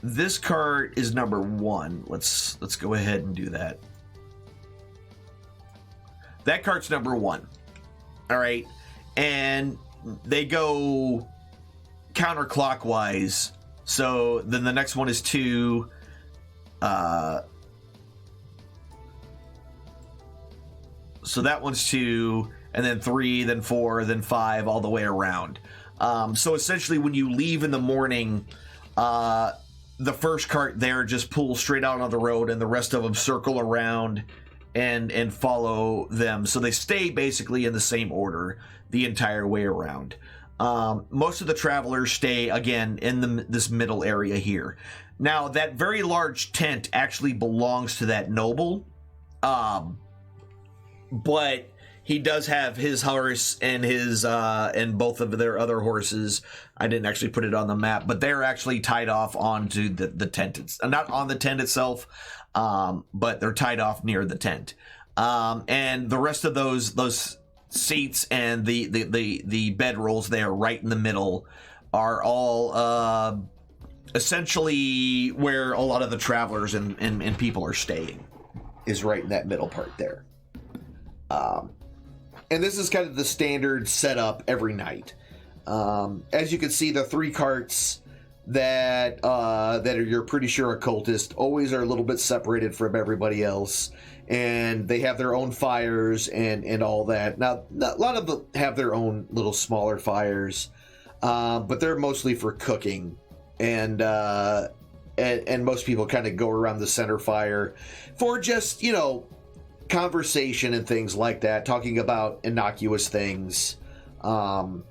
this cart is number 1. Let's go ahead and do that. That cart's number 1. All right, and they go counterclockwise. So then the next one is 2. So that one's 2, and then 3, then 4, then 5, all the way around. So essentially, when you leave in the morning, the first cart there just pulls straight out on the road, and the rest of them circle around and follow them. So they stay basically in the same order the entire way around. Most of the travelers stay, again, in this middle area here. Now, that very large tent actually belongs to that noble. but he does have his horse and his and both of their other horses. I didn't actually put it on the map, but they're actually tied off onto the tent. It's not on the tent itself, but they're tied off near the tent. And the rest of those seats and the bedrolls there, right in the middle, are all essentially where a lot of the travelers and people are staying. Is right in that middle part there. And this is kind of the standard setup every night. As you can see, the 3 carts that you're pretty sure are cultists always are a little bit separated from everybody else, and they have their own fires and all that. Now, a lot of them have their own little smaller fires, but they're mostly for cooking, and most people kind of go around the center fire for just, conversation and things like that, talking about innocuous things. And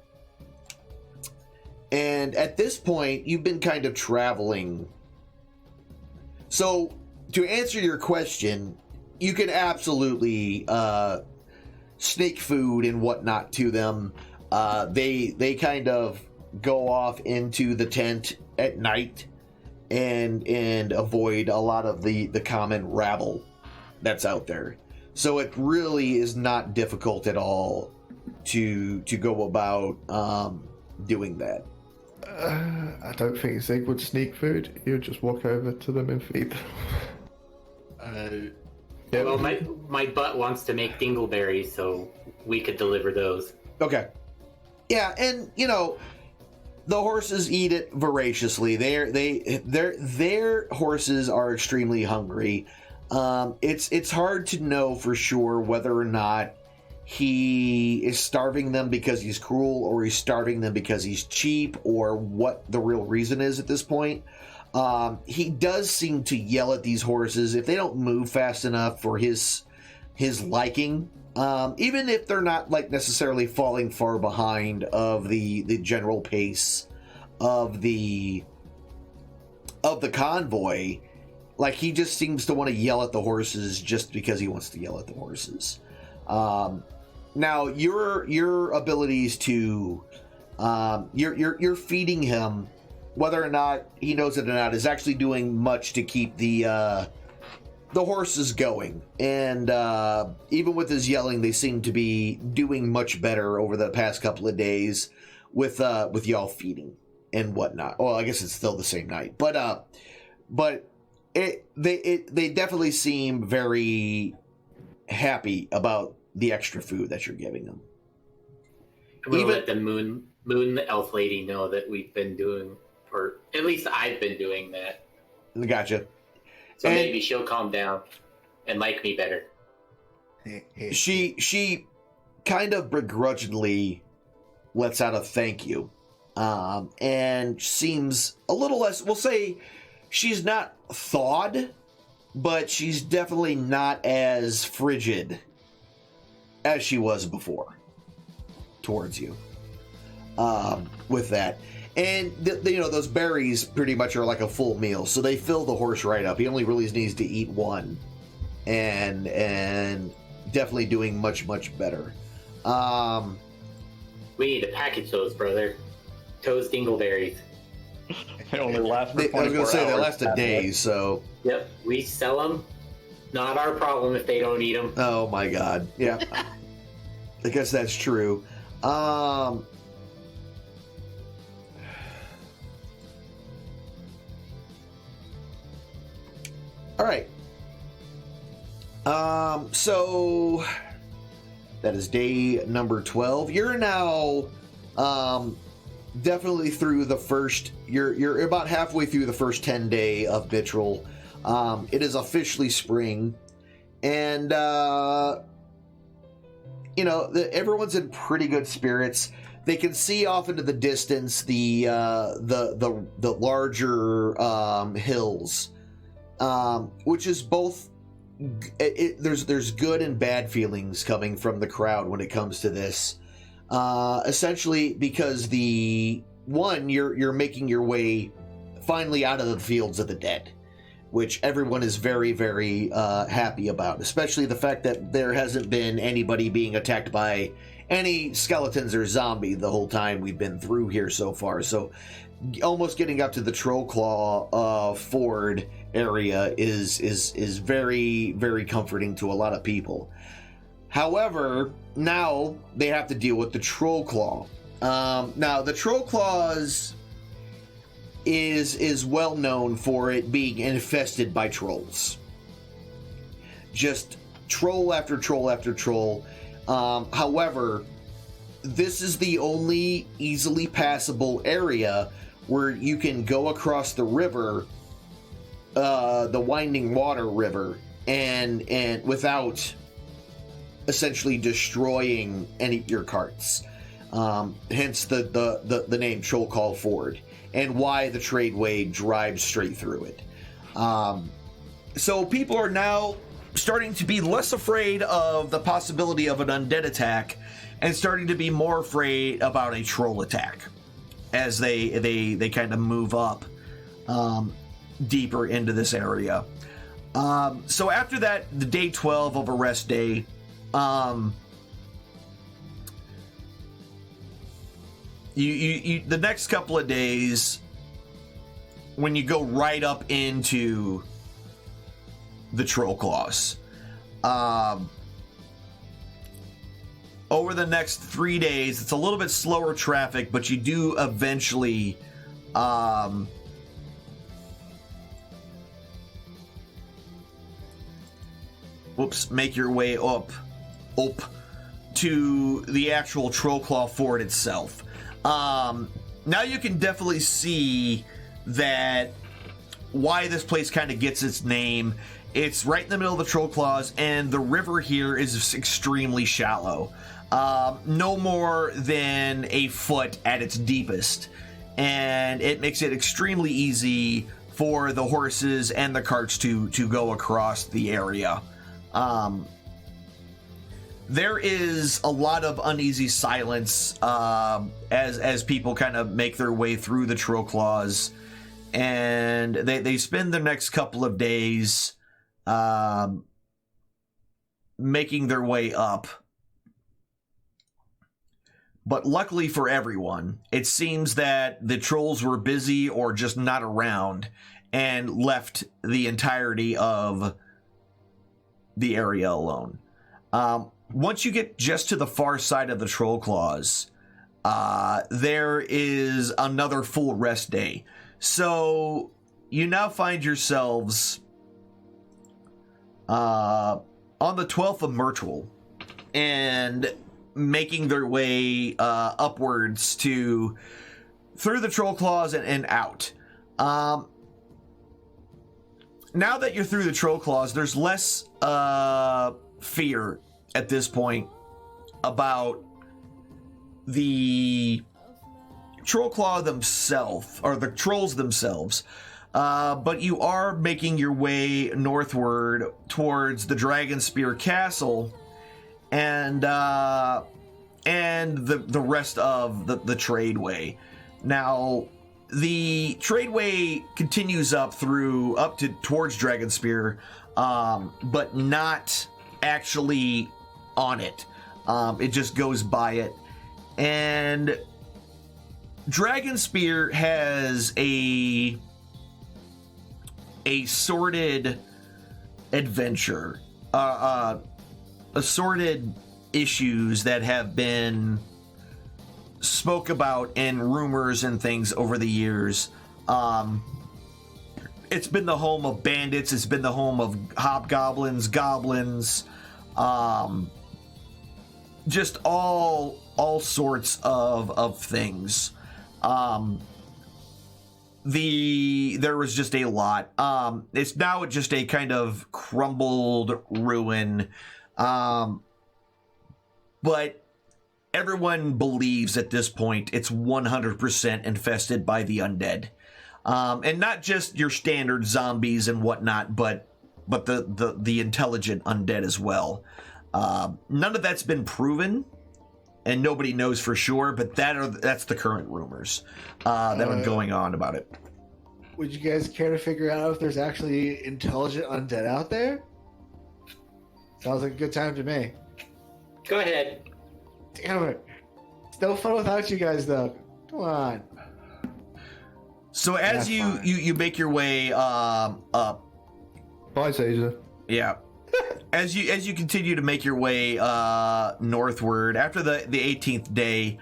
at this point, you've been kind of traveling. So, to answer your question, you can absolutely sneak food and whatnot to them. They kind of go off into the tent at night and avoid a lot of the common rabble that's out there. So it really is not difficult at all to go about doing that. I don't think Zig would sneak food. He would just walk over to them and feed them. Yeah. Well, my butt wants to make dingleberries, so we could deliver those. Okay. Yeah, and the horses eat it voraciously. Their horses are extremely hungry. It's hard to know for sure whether or not he is starving them because he's cruel, or he's starving them because he's cheap, or what the real reason is at this point. He does seem to yell at these horses if they don't move fast enough for his liking, even if they're not necessarily falling far behind of the general pace of the convoy. He just seems to want to yell at the horses just because he wants to yell at the horses. Now, your abilities to you're feeding him, whether or not he knows it or not, is actually doing much to keep the horses going. And even with his yelling, they seem to be doing much better over the past couple of days with y'all feeding and whatnot. Well, I guess it's still the same night, but they definitely seem very happy about the extra food that you're giving them. I'm gonna let the moon elf lady know that we've been doing, or at least I've been doing that. Gotcha. So maybe she'll calm down and like me better. She kind of begrudgingly lets out a thank you, and seems a little less. We'll say she's not thawed, but she's definitely not as frigid as she was before towards you. With that, and those berries pretty much are like a full meal, so they fill the horse right up. He only really needs to eat one, and definitely doing much better. We need to package those, brother. Toes dingleberries. They only last for 24 I was going to say hours. they last a day, so... Yep, we sell them. Not our problem if they don't eat them. Oh my god. Yeah. I guess that's true. All right. So that is day number 12. You're now definitely through the first. You're about halfway through the first 10 day of Bitrel. It is officially spring, and everyone's in pretty good spirits. They can see off into the distance the larger hills, which is both. There's good and bad feelings coming from the crowd when it comes to this. Essentially, because you're making your way finally out of the fields of the dead, which everyone is very, very happy about, especially the fact that there hasn't been anybody being attacked by any skeletons or zombie the whole time we've been through here so far. So almost getting up to the Trollclaw Ford area is very, very comforting to a lot of people. However, now they have to deal with the Trollclaw. Now, the Trollclaws is well known for it being infested by trolls. Just troll after troll after troll. However, this is the only easily passable area where you can go across the river, the Winding Water River, and without essentially destroying any of your carts. Hence the name Trollclaw Ford, and why the tradeway drives straight through it. So people are now starting to be less afraid of the possibility of an undead attack, and starting to be more afraid about a troll attack as they kind of move up deeper into this area. So after that, the day 12 of a rest day, you the next couple of days, when you go right up into the Trollclaws, over the next 3 days, it's a little bit slower traffic, but you do eventually make your way up to the actual Trollclaw Fort itself. Now you can definitely see that why this place kind of gets its name. It's right in the middle of the Trollclaws, and the river here is extremely shallow. No more than a foot at its deepest, and it makes it extremely easy for the horses and the carts to go across the area. There is a lot of uneasy silence as people kind of make their way through the Trollclaws, and they spend the next couple of days making their way up. But luckily for everyone, it seems that the trolls were busy or just not around and left the entirety of the area alone. Once you get just to the far side of the Trollclaws, there is another full rest day. So you now find yourselves on the 12th of Myrtle, and making their way upwards through the Trollclaws and out. Now that you're through the Trollclaws, there's less fear at this point about the Trollclaw themselves, or the trolls themselves. But you are making your way northward towards the Dragonspear Castle and the rest of the tradeway. Now, the tradeway continues towards Dragonspear, but not actually on it. It just goes by it. And Dragonspear has a sordid adventure, assorted issues that have been spoke about in rumors and things over the years. It's been the home of bandits, it's been the home of hobgoblins, goblins, just all sorts of things. There was just a lot. It's now just a kind of crumbled ruin. But everyone believes at this point it's 100% infested by the undead. And not just your standard zombies and whatnot, but the intelligent undead as well. None of that's been proven, and nobody knows for sure, but that's the current rumors that are going on about it. Would you guys care to figure out if there's actually intelligent undead out there? Sounds like a good time to me. Go ahead. Damn it. It's no fun without you guys, though. Come on. So as you make your way up, Bye, Caesar. yeah, as you continue to make your way northward after the 18th day,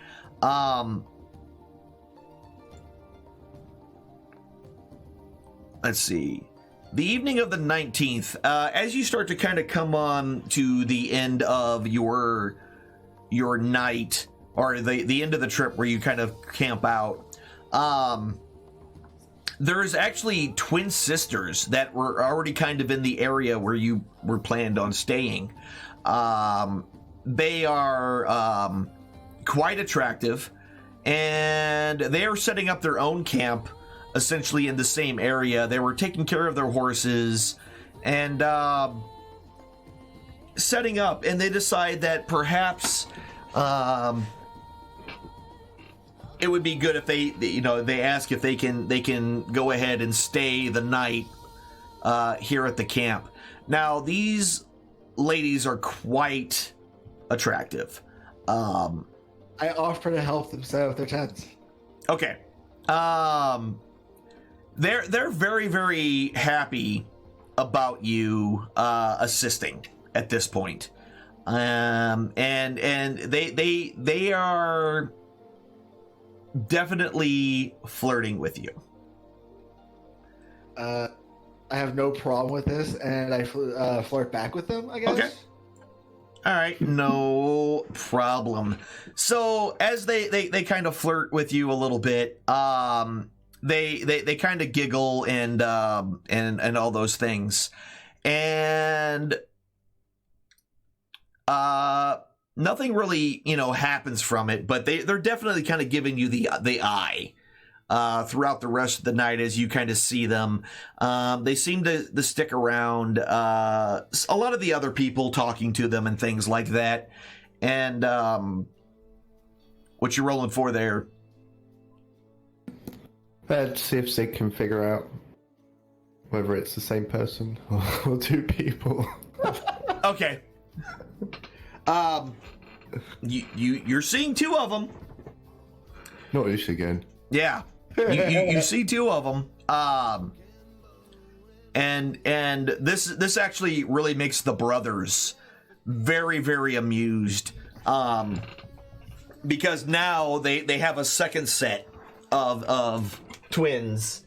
let's see. The evening of the 19th, as you start to kind of come on to the end of your night, or the end of the trip where you kind of camp out, there's actually twin sisters that were already kind of in the area where you were planned on staying. They are quite attractive, and they are setting up their own camp essentially in the same area. They were taking care of their horses and setting up, and they decide that perhaps it would be good if they ask if they can go ahead and stay the night here at the camp. Now, these ladies are quite attractive. I offer to help them set up their tents. Okay. They're very, very happy about you assisting at this point. And they are definitely flirting with you. I have no problem with this, and I flirt back with them, I guess. Okay. All right, no problem. So as they kind of flirt with you a little bit, they kind of giggle and all those things, and nothing really happens from it. But they're definitely kind of giving you the eye throughout the rest of the night as you kind of see them. They seem to stick around. A lot of the other people talking to them and things like that. And what you rolling for there? Let's see if Zig can figure out whether it's the same person or two people. Okay. You're seeing two of them. Not this again. Yeah. You see two of them. And this actually really makes the brothers very, very amused. Because now they have a second set of twins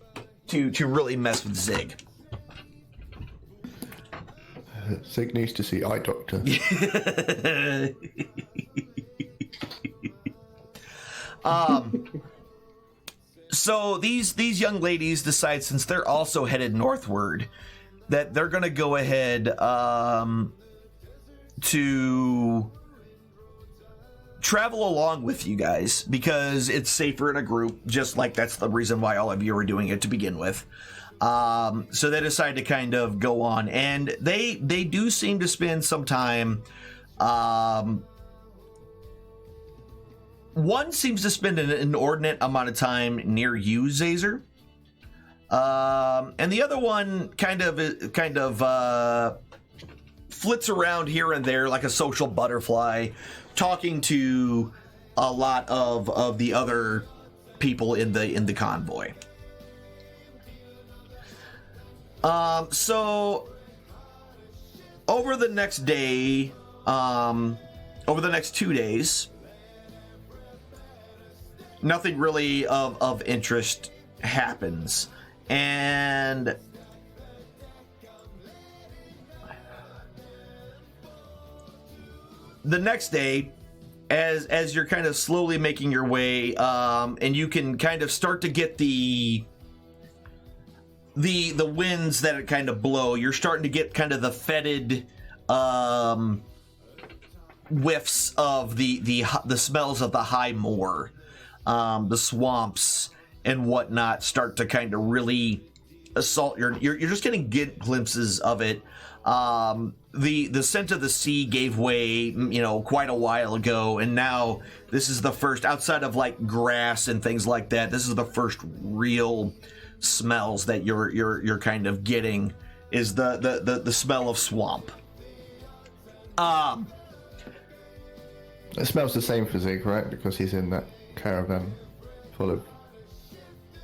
to really mess with Zig. Zig needs to see eye doctor. So these young ladies decide, since they're also headed northward, that they're going to go ahead to travel along with you guys because it's safer in a group, just like that's the reason why all of you are doing it to begin with. So they decide to kind of go on, and they do seem to spend some time. One seems to spend an inordinate amount of time near you, Zazer. And the other one kind of flits around here and there like a social butterfly, talking to a lot of the other people in the convoy. So over the next day, over the next 2 days, nothing really of interest happens. And the next day, as you're kind of slowly making your way, and you can kind of start to get the winds that it kind of blow, you're starting to get kind of the fetid whiffs of the smells of the high moor. The swamps and whatnot start to kind of really assault you're just getting good glimpses of it. The scent of the sea gave way, quite a while ago, and now this is the first, outside of like grass and things like that, this is the first real smells that you're kind of getting is the smell of swamp. It smells the same for Zeke, right? Because he's in that caravan full of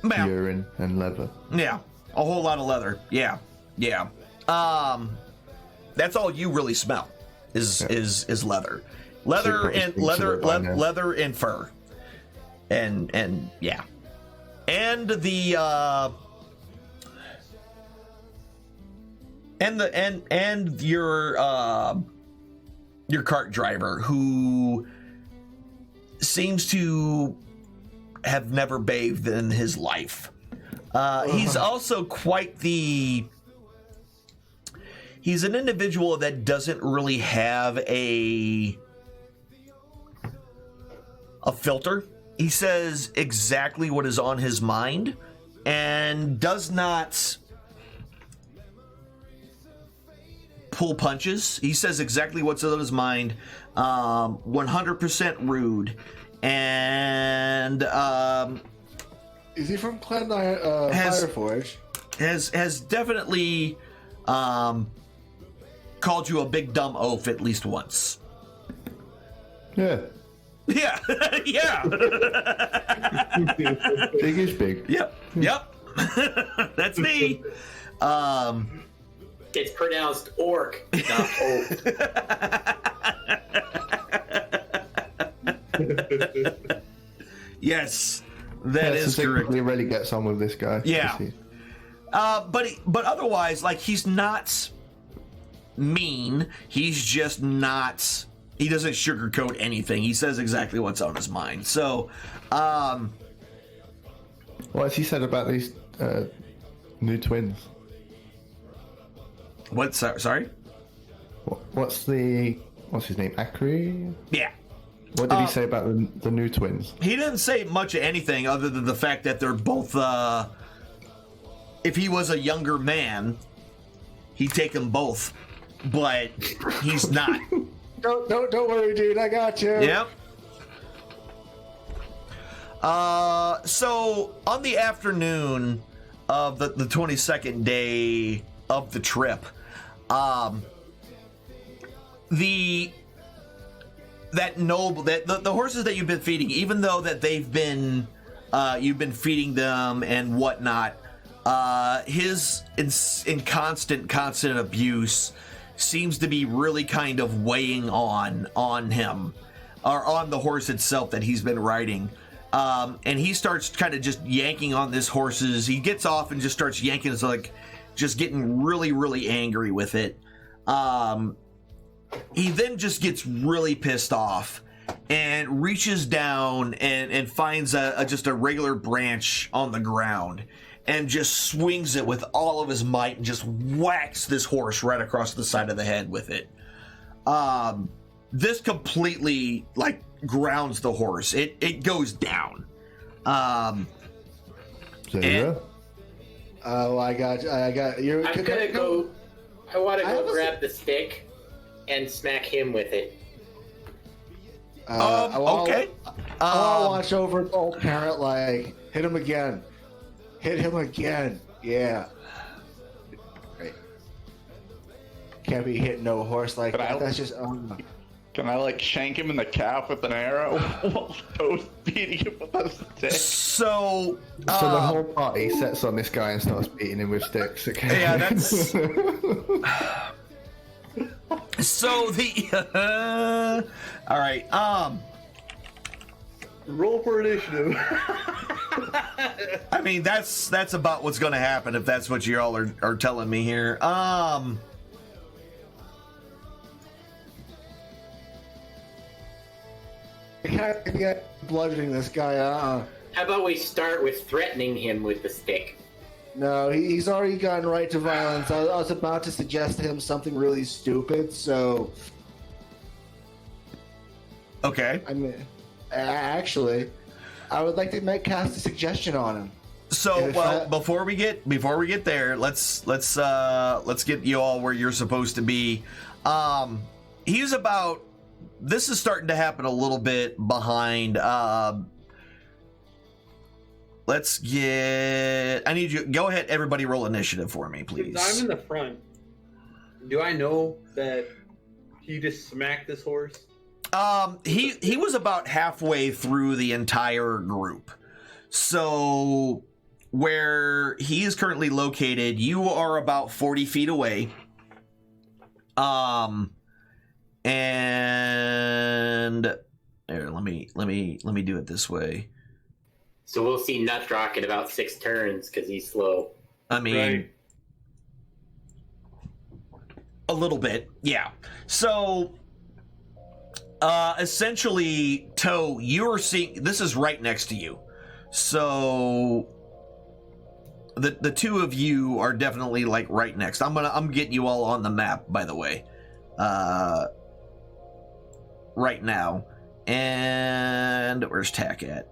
urine and leather. Yeah, a whole lot of leather. Yeah. That's all you really smell is leather, leather and fur, and yeah, and the and your cart driver, who seems to have never bathed in his life. He's also quite he's an individual that doesn't really have a filter. He says exactly what is on his mind and does not pull punches. He says exactly what's on his mind. 100% rude. And is he from Clan Fireforge? Has definitely called you a big dumb oaf at least once. Yeah. Yeah. Yeah. Big is big. Yep. That's me. It's pronounced orc, not oaf. Yes, that is correct. He really gets on with this guy. Yeah. But otherwise, like, he's not mean. He's just not. He doesn't sugarcoat anything. He says exactly what's on his mind. So, what has he said about these new twins? What? Sorry. What's his name? Akri? Yeah. What did he say about the new twins? He didn't say much of anything other than the fact that they're both. If he was a younger man, he'd take them both, but he's not. Don't worry, dude. I got you. Yep. So on the afternoon of the 22nd day of the trip, the horses that you've been feeding, even though that they've been you've been feeding them and whatnot, his in constant abuse seems to be really kind of weighing on him, or on the horse itself that he's been riding. And he starts kind of just yanking on this horse's. He gets off and just starts yanking. It's like just getting really, really angry with it. He then just gets really pissed off and reaches down and finds just a regular branch on the ground and just swings it with all of his might and just whacks this horse right across the side of the head with it. This completely, like, grounds the horse. It goes down. Oh, I got you. I'm gonna go. I want to go grab the stick and smack him with it. Okay. I'll watch over old parent. Like, hit him again. Hit him again. Yeah. Great. Can't be hitting no horse like that. That's just. Can I, like, shank him in the calf with an arrow while beating him with a stick? So the whole party sets on this guy and starts beating him with sticks. Okay? Yeah, that's. So the. All right. Roll for initiative. I mean, that's about what's going to happen if that's what you all are telling me here. I can't get bludgeoning this guy. How about we start with threatening him with the stick? No, he's already gotten right to violence. I was about to suggest to him something really stupid, so. Okay. I mean, actually, I would like to cast a suggestion on him. So, before we get there, let's get you all where you're supposed to be. He's about. This is starting to happen a little bit behind. let's get. I need you. Go ahead, everybody. Roll initiative for me, please. Since I'm in the front, do I know that he just smacked this horse? He was about halfway through the entire group. So where he is currently located, you are about 40 feet away. And there, let me do it this way. So we'll see Nutrock in about 6 turns because he's slow. I mean, Right. a little bit, yeah. So, essentially, Toe, you're seeing this is right next to you. So, the two of you are definitely like right next. I'm getting you all on the map, by the way, right now. And where's Tack at?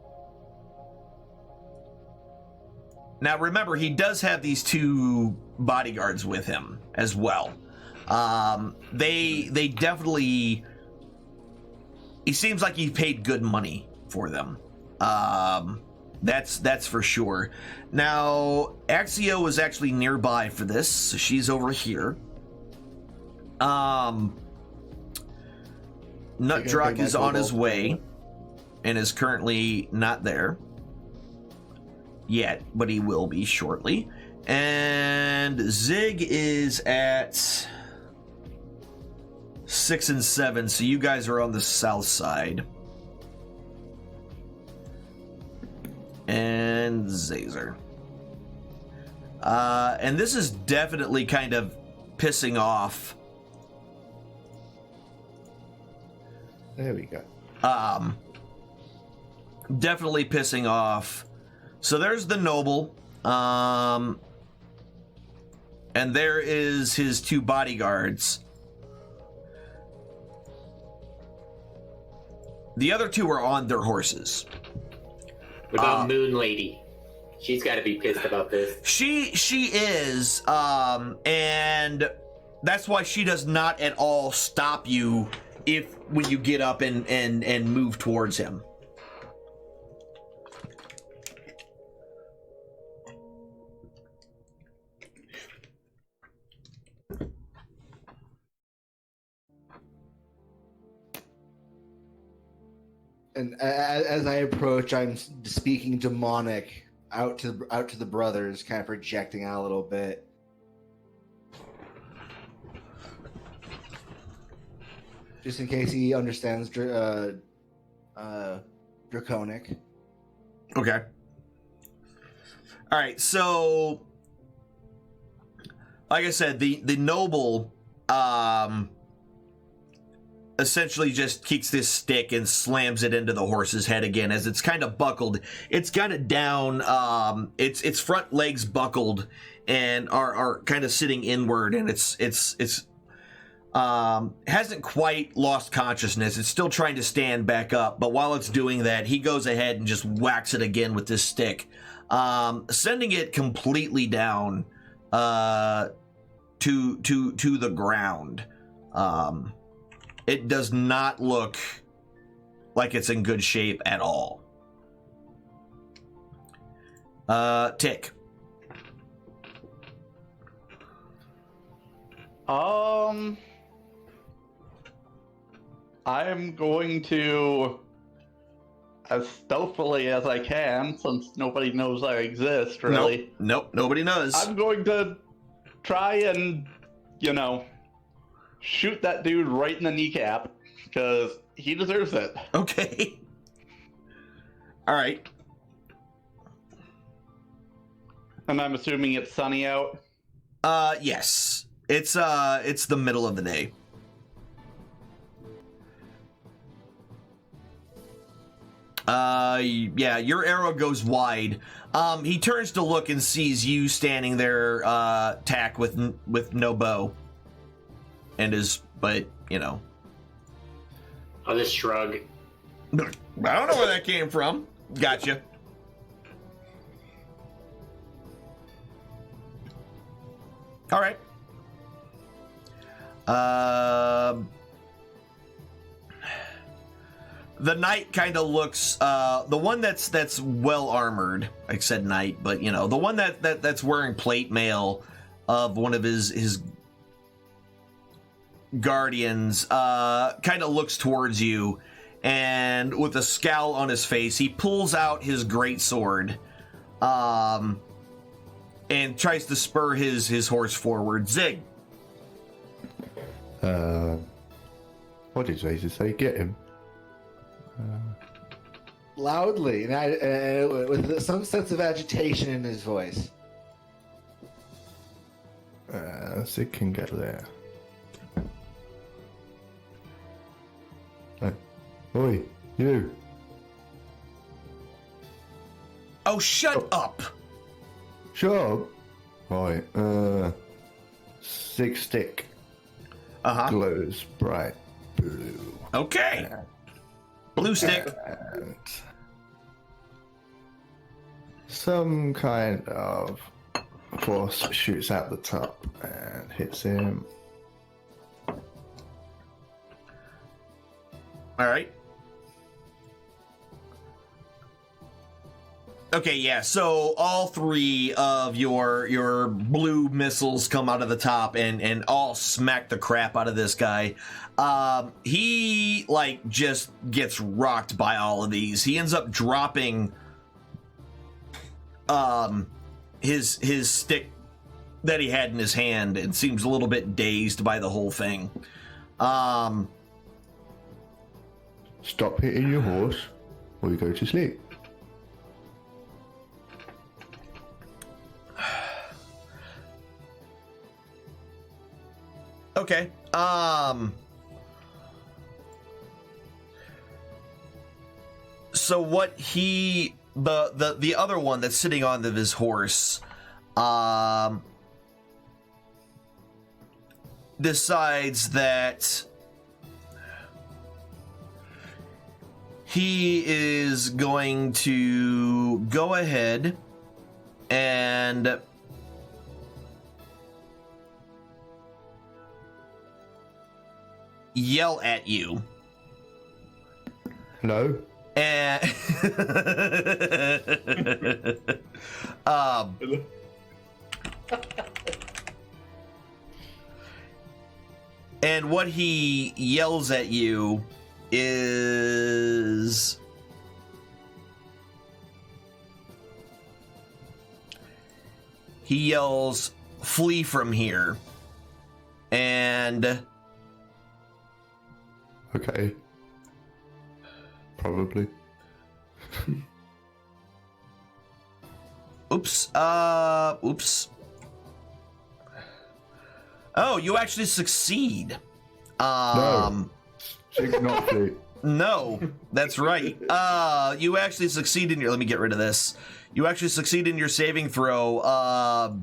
Now, remember, he does have these 2 bodyguards with him as well. They definitely. He seems like he paid good money for them. That's for sure. Now, Axio is actually nearby for this. So she's over here. Nutdrock is on his way and is currently not there yet, but he will be shortly. And Zig is at 6 and 7, so you guys are on the south side. And Zazer. And this is definitely kind of pissing off. There we go. Definitely pissing off. So there's the noble. And there is his 2 bodyguards. The other 2 are on their horses. What about Moon Lady? She's got to be pissed about this. She is, and that's why she does not at all stop you when you get up and move towards him. And as I approach, I'm speaking demonic out to the brothers, kind of projecting out a little bit. Just in case he understands Draconic. Okay. All right. So, like I said, the noble essentially just kicks this stick and slams it into the horse's head again as it's kind of buckled. It's got it down. Its front legs buckled and are kind of sitting inward, and it's hasn't quite lost consciousness. It's still trying to stand back up, but while it's doing that, he goes ahead and just whacks it again with this stick, sending it completely down to the ground. It does not look like it's in good shape at all. Tick. I'm going to, as stealthily as I can, since nobody knows I exist, really. Nope, nobody knows. I'm going to try and, shoot that dude right in the kneecap, because he deserves it. Okay. All right. And I'm assuming it's sunny out? Yes. It's the middle of the day. Yeah, your arrow goes wide. He turns to look and sees you standing there, Tack, with no bow. And but, I'll just shrug. I don't know where that came from. Gotcha. All right. the knight kind of looks, the one that's well armored. I said knight, but you know, the one that's wearing plate mail of one of his guardians, kind of looks towards you, and with a scowl on his face, he pulls out his greatsword, and tries to spur his horse forward. Zig. What did Zazer say? Get him. Loudly, and with some sense of agitation in his voice. Zig can get there. Oi, you. Oh, shut up. Sure. Right. 6 stick. Glows bright blue. Okay. Blue stick. And some kind of force shoots out the top and hits him. All right. Okay, yeah, so all 3 of your blue missiles come out of the top and all smack the crap out of this guy. He, like, just gets rocked by all of these. He ends up dropping his stick that he had in his hand and seems a little bit dazed by the whole thing. Stop hitting your horse or you go to sleep. Okay. So what he the other one that's sitting on his horse decides that he is going to go ahead and yell at you. Hello? And and what he yells at you is he yells, "Flee from here." And okay. Probably. Oops. Oops. Oh, you actually succeed. No. Not flee. No, that's right. You actually succeed in your... Let me get rid of this. You actually succeed in your saving throw.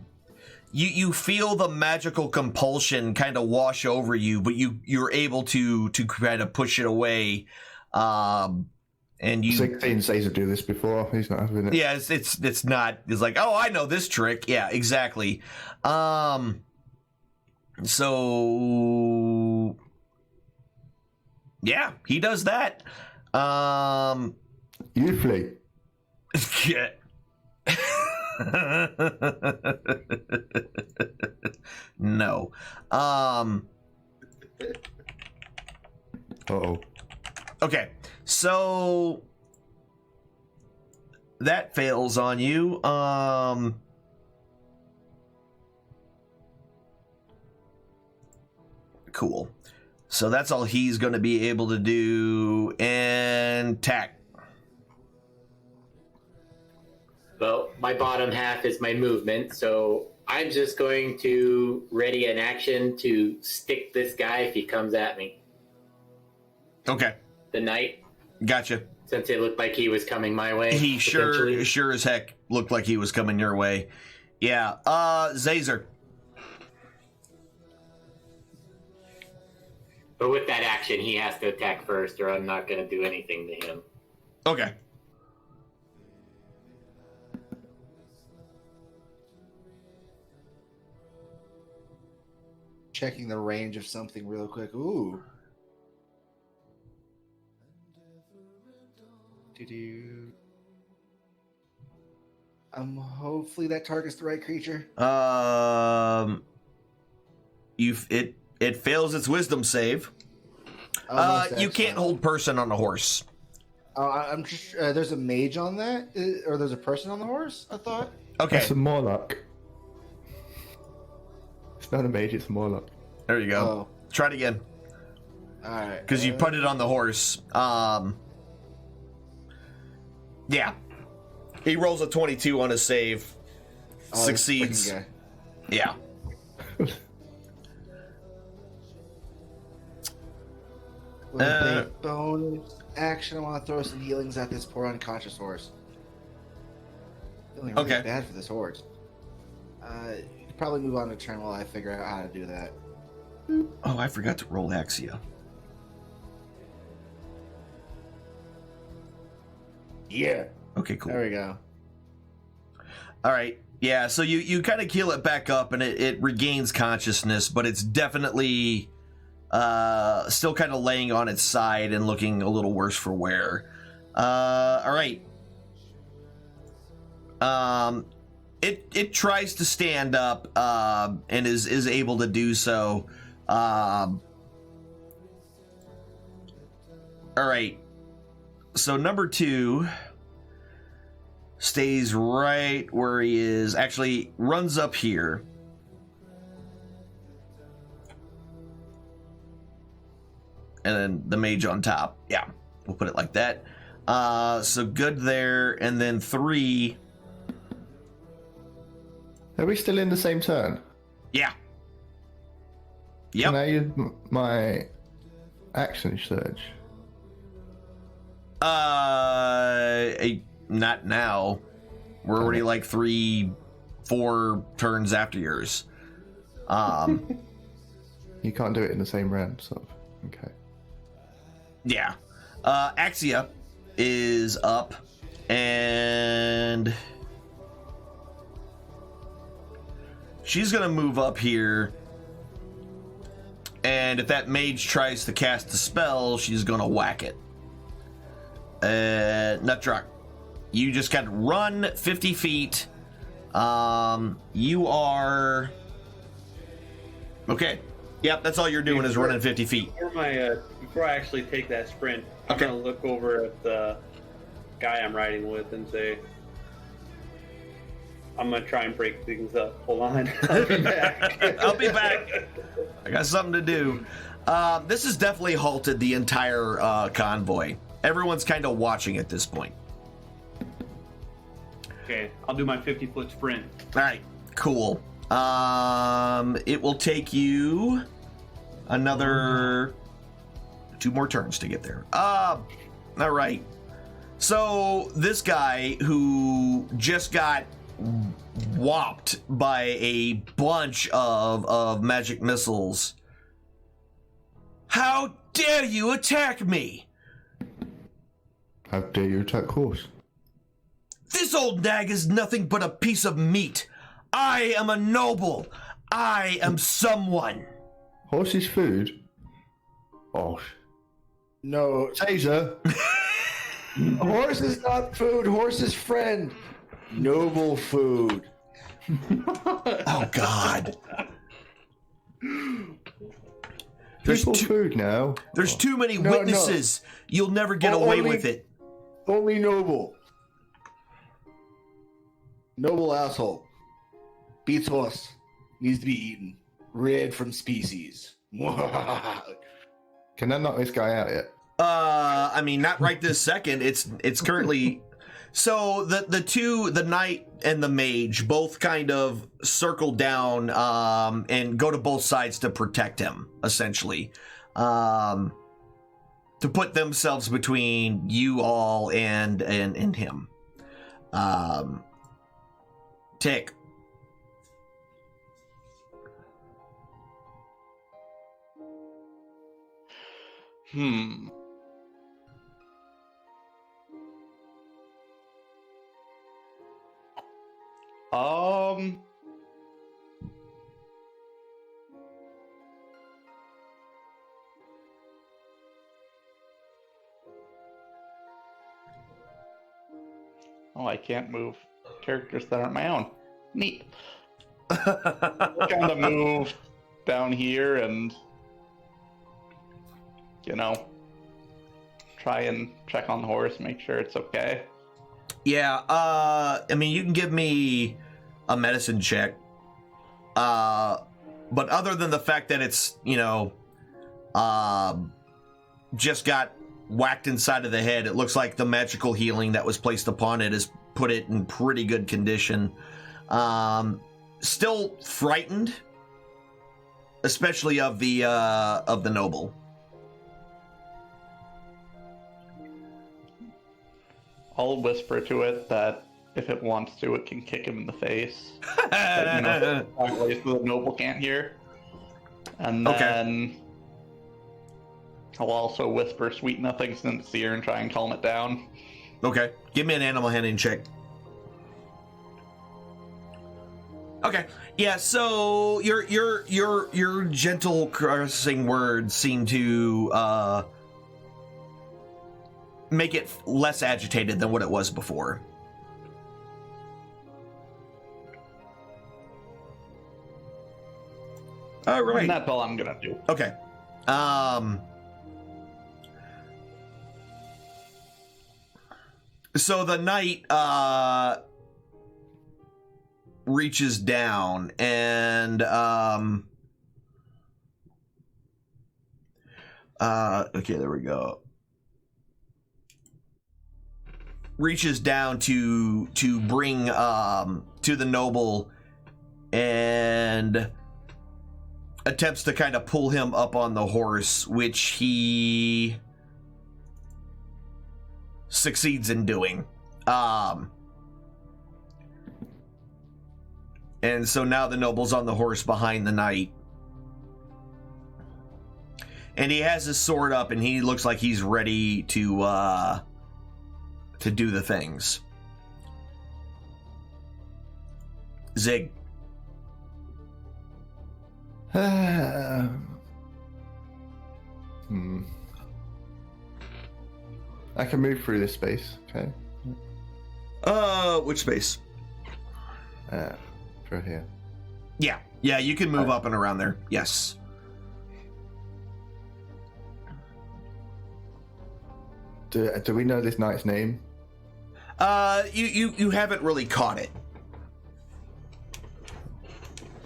You feel the magical compulsion kind of wash over you, but you're able to kind of push it away. And you 16 says to do this before. He's not having it. Yeah, it's not. It's like, oh, I know this trick. Yeah, exactly. So yeah, he does that. You flee. Yeah. No. Uh-oh. Okay, so that fails on you. Cool. So that's all he's going to be able to do. And tack. Well, my bottom half is my movement, so I'm just going to ready an action to stick this guy if he comes at me. Okay. The knight. Gotcha. Since it looked like he was coming my way. He sure as heck looked like he was coming your way. Yeah. Zazer. But with that action, he has to attack first, or I'm not going to do anything to him. Okay. Checking the range of something real quick. Ooh. Do-do. Hopefully that targets the right creature. It fails its wisdom save. You can't hold person on a horse. I'm just. There's a mage on that, or there's a person on the horse. I thought. Okay, That's a Warlock. It's not a mage, it's a Warlock. there you go. Oh. Try it again. All right. Because you put it on the horse. Yeah. He rolls a 22 on his save. Succeeds. This freaking guy. Yeah. With a bonus action, I want to throw some healings at this poor unconscious horse. Feeling really Okay. bad for this horse. You could probably move on to turn while I figure out how to do that. Oh, I forgot to roll Axia. Yeah. Okay, cool. There we go. All right. Yeah, so you kind of keel it back up and it regains consciousness, but it's definitely still kind of laying on its side and looking a little worse for wear. All right. It tries to stand up and is able to do so. All right. So number 2 stays right where he is. Actually, runs up here. And then the mage on top. Yeah, we'll put it like that. So good there. And then 3. Are we still in the same turn? Yeah. Yep. Can I use my action surge? Not now. We're already like 3-4 turns after yours. You can't do it in the same round, sort of. Okay. Yeah. Axia is up, and she's gonna move up here. And if that mage tries to cast a spell, she's gonna whack it. Nutdruck, you just got to run 50 feet. You are... Okay. Yep, that's all you're doing is running 50 feet. Before I actually take that sprint, I'm Okay. gonna look over at the guy I'm riding with and say, I'm gonna try and break things up. Hold on. I'll be back. I'll be back. I got something to do. This has definitely halted the entire convoy. Everyone's kind of watching at this point. Okay, I'll do my 50-foot sprint. All right, cool. It will take you another 2 more turns to get there. All right. So this guy who just got whopped by a bunch of magic missiles. How dare you attack me? How dare you attack horse? This old nag is nothing but a piece of meat. I am a noble. I am someone. Horse is food? Oh. No, Taser! horse is not food. Horse is friend. Noble food. Oh, God. There's People too, food now. there's too many No, witnesses. You'll never get away Only- with it. Only noble. Noble asshole. Beats horse. Needs to be eaten. Red from species. Can I knock this guy out yet? I mean, not right this second. It's currently. So the knight and the mage both kind of circle down and go to both sides to protect him, essentially. To put themselves between you all and him. Tick. Hmm. Um. Oh, I can't move characters that aren't my own. Neat. Kind of move down here and, try and check on the horse, make sure it's okay. Yeah, I mean, you can give me a medicine check. But other than the fact that it's, just got whacked inside of the head, it looks like the magical healing that was placed upon it has put it in pretty good condition. Still frightened, especially of the noble. I'll whisper to it that if it wants to, it can kick him in the face. But, so the noble can't hear. And then I'll also whisper sweet nothings in its ear and try and calm it down. Okay, give me an animal handling check. Okay, yeah. So your gentle caressing words seem to make it less agitated than what it was before. All right. And that's all I'm gonna do. Okay. So the knight reaches down and okay, there we go. Reaches down to bring to the noble and attempts to kind of pull him up on the horse, which he succeeds in doing. And so now the noble's on the horse behind the knight. And he has his sword up and he looks like he's ready to do the things. Zig. I can move through this space, okay? Which space? Through here. Yeah, you can move up and around there. Yes. Do we know this knight's name? You haven't really caught it.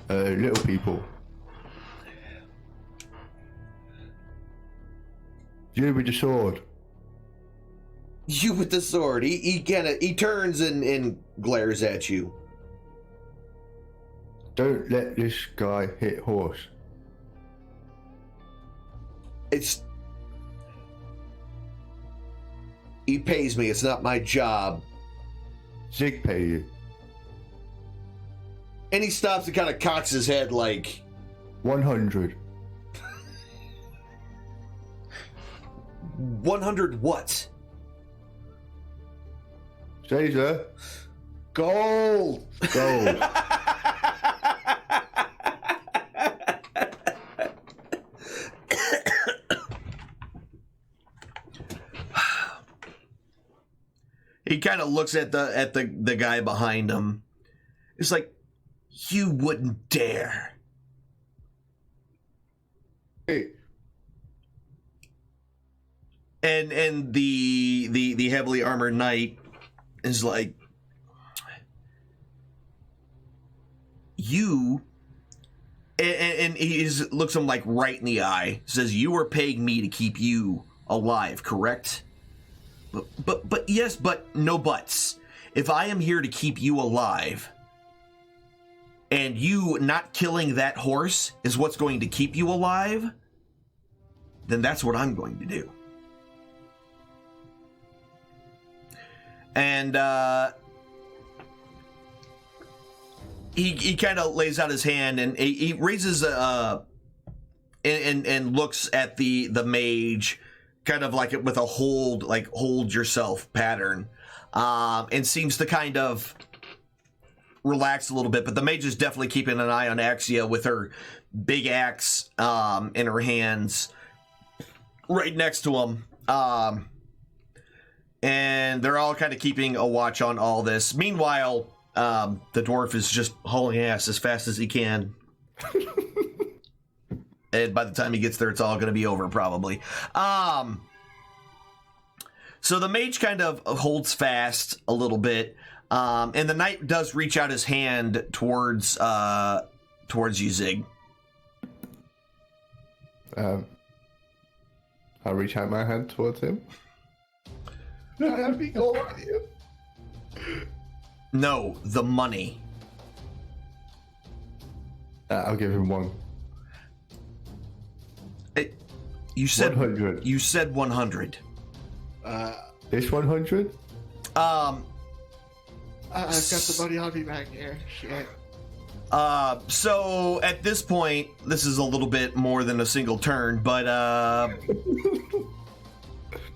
Little people. You with the sword. You with the sword. He turns and glares at you. Don't let this guy hit horse. He pays me. It's not my job. Zig pay you. And he stops and kind of cocks his head like 100. 100 what? Caesar. Gold. Gold. He kind of looks at the guy behind him. It's like, you wouldn't dare. Hey. And the heavily armored knight is like, you, and he looks him like right in the eye. Says, you are paying me to keep you alive, correct? But yes, but no buts. If I am here to keep you alive, and you not killing that horse is what's going to keep you alive, then that's what I'm going to do. And he kind of lays out his hand and he raises and looks at the mage, kind of like it with a hold yourself pattern, and seems to kind of relax a little bit. But the mage is definitely keeping an eye on Axia with her big axe in her hands, right next to him. and they're all kind of keeping a watch on all this. Meanwhile, the dwarf is just hauling ass as fast as he can. And by the time he gets there, it's all going to be over, probably. So the mage kind of holds fast a little bit, and the knight does reach out his hand towards you, Zig. I'll reach out my hand towards him. I'd be going with you. No, the money. I'll give him one. You said 100. You said 100. This 100? I've got the money on me back here. Shit. So at this point, this is a little bit more than a single turn, but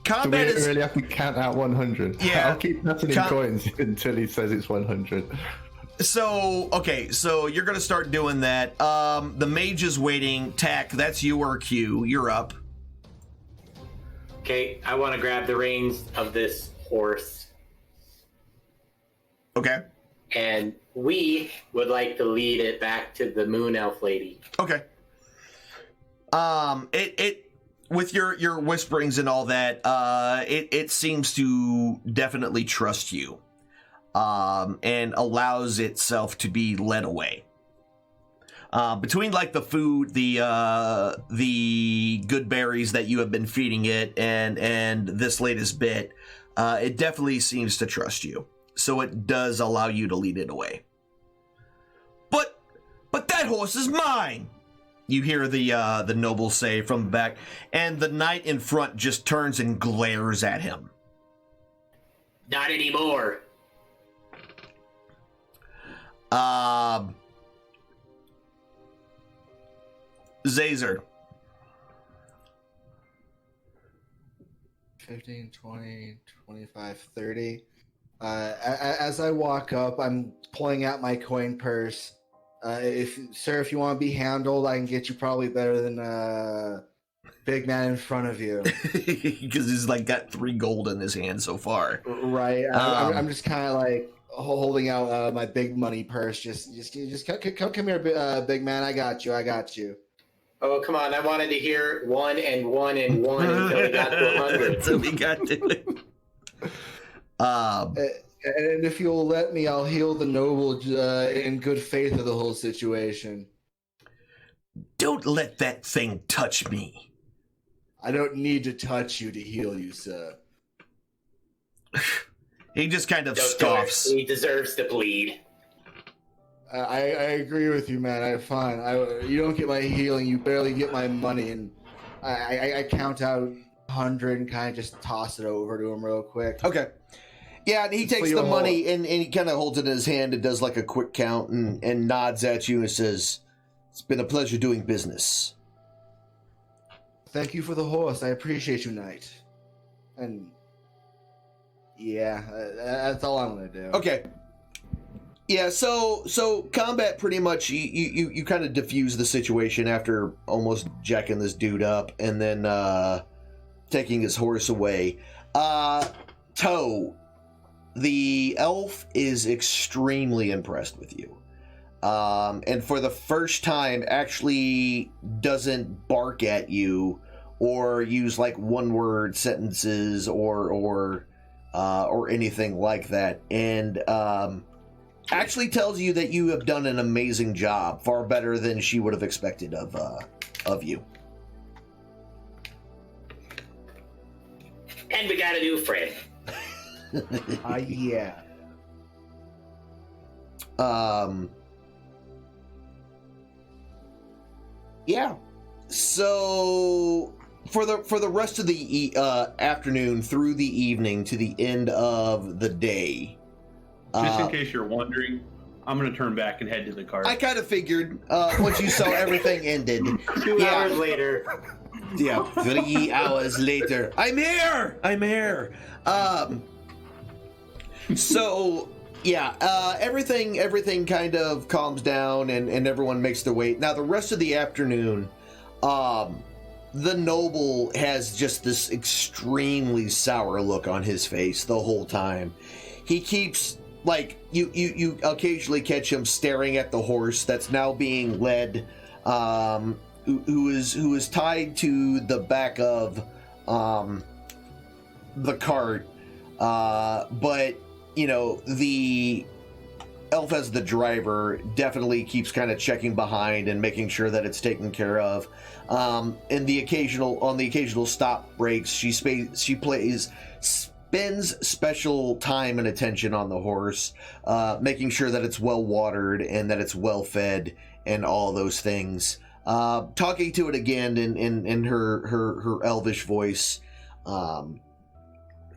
combat Do we is really have to count out 100? Yeah. I'll keep nothing in coins until he says it's 100. so okay. So you're gonna start doing that. The mage is waiting. Tack, that's you or Q. You're up. Okay, I want to grab the reins of this horse, Okay. and we would like to lead it back to the moon elf lady. Okay. It with your whisperings and all that, it seems to definitely trust you, and allows itself to be led away. Between like the food, the good berries that you have been feeding it, and this latest bit, it definitely seems to trust you. So it does allow you to lead it away. But that horse is mine. You hear the noble say from the back, and the knight in front just turns and glares at him. Not anymore. Zazer. 15, 20, 25, 30. As I walk up, I'm pulling out my coin purse. If you want to be handled, I can get you probably better than big man in front of you. Because he's like got 3 gold in his hand so far. Right. I'm just kind of like holding out my big money purse. Just come here, big man. I got you. Oh, come on. I wanted to hear 1 and 1 and 1 until we got to 100. Until we got to it. And if you'll let me, I'll heal the noble in good faith of the whole situation. Don't let that thing touch me. I don't need to touch you to heal you, sir. He just kind of Don't scoffs. do it. He deserves to bleed. I agree with you, man. Fine. You don't get my healing. You barely get my money, and I count out 100 and kind of just toss it over to him real quick. Okay. Yeah, and he takes the money and he kind of holds it in his hand and does like a quick count and nods at you and says, "It's been a pleasure doing business." Thank you for the horse. I appreciate you, knight. And yeah, that's all I'm gonna do. Okay. Yeah, so combat pretty much you kind of diffuse the situation after almost jacking this dude up and then taking his horse away. Toe, the elf is extremely impressed with you. And for the first time actually doesn't bark at you or use like one-word sentences or anything like that. And actually tells you that you have done an amazing job, far better than she would have expected of you. And we got a new friend. Yeah. Yeah. So for the rest of the afternoon through the evening to the end of the day. Just in case you're wondering, I'm going to turn back and head to the car. I kind of figured once you saw everything ended. 2 hours later. Yeah, 3 hours later. I'm here. So yeah, everything kind of calms down and everyone makes their way. Now the rest of the afternoon, the noble has just this extremely sour look on his face the whole time. He keeps, like, you occasionally catch him staring at the horse that's now being led, who is tied to the back of the cart, but you know, the elf as the driver definitely keeps kind of checking behind and making sure that it's taken care of. On the occasional stop breaks, she spends special time and attention on the horse, making sure that it's well watered and that it's well fed and all those things. Talking to it again in her elvish voice.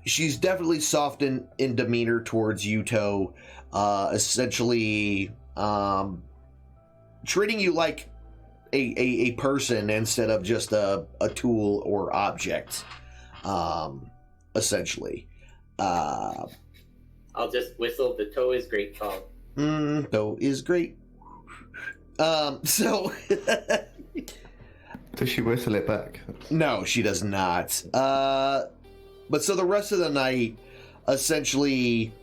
She's definitely soft in demeanor towards Yuto, essentially treating you like a person instead of just a tool or object, essentially. I'll just whistle the toe is great song. Toe is great. So... Does she whistle it back? No, she does not. But so the rest of the night, essentially,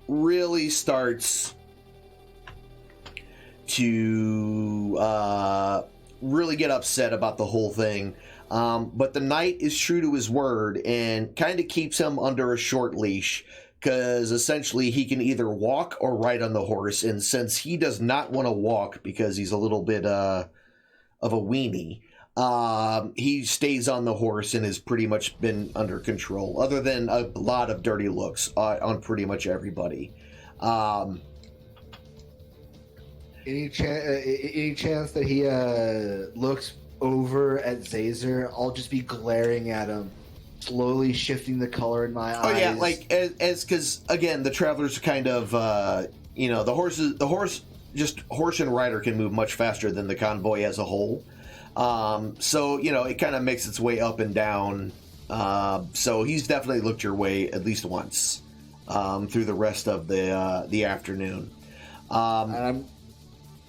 really starts to really get upset about the whole thing. But the knight is true to his word and kind of keeps him under a short leash, because essentially he can either walk or ride on the horse. And since he does not want to walk because he's a little bit of a weenie, he stays on the horse and has pretty much been under control, other than a lot of dirty looks on pretty much everybody. Any chance that he looks over at Zazer? I'll just be glaring at him, slowly shifting the color in my eyes. Oh yeah, like as because again, the travelers kind of the horse and rider can move much faster than the convoy as a whole. So it kind of makes its way up and down. So he's definitely looked your way at least once through the rest of the afternoon. And I'm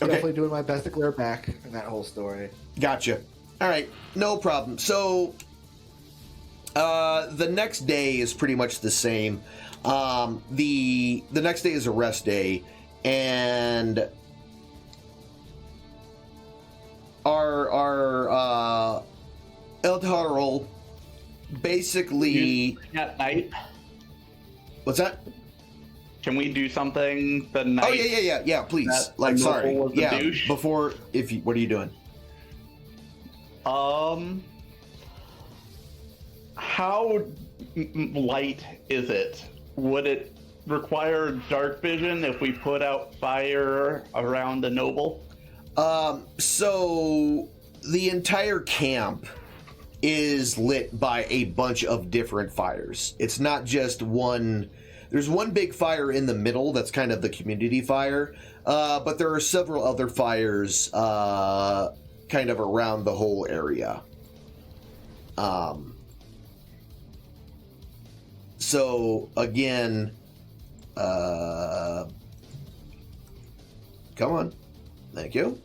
definitely doing my best to clear back in that whole story. Gotcha. All right, no problem. So the next day is pretty much the same. The next day is a rest day, and our Eldharl basically at night. What's that? Can we do something the night? Oh yeah. Please, like, sorry, yeah. Before, what are you doing? How light is it? Would it require dark vision if we put out fire around the noble? So the entire camp is lit by a bunch of different fires. It's not just one. There's one big fire in the middle that's kind of the community fire, but there are several other fires kind of around the whole area. So again, come on. Thank you.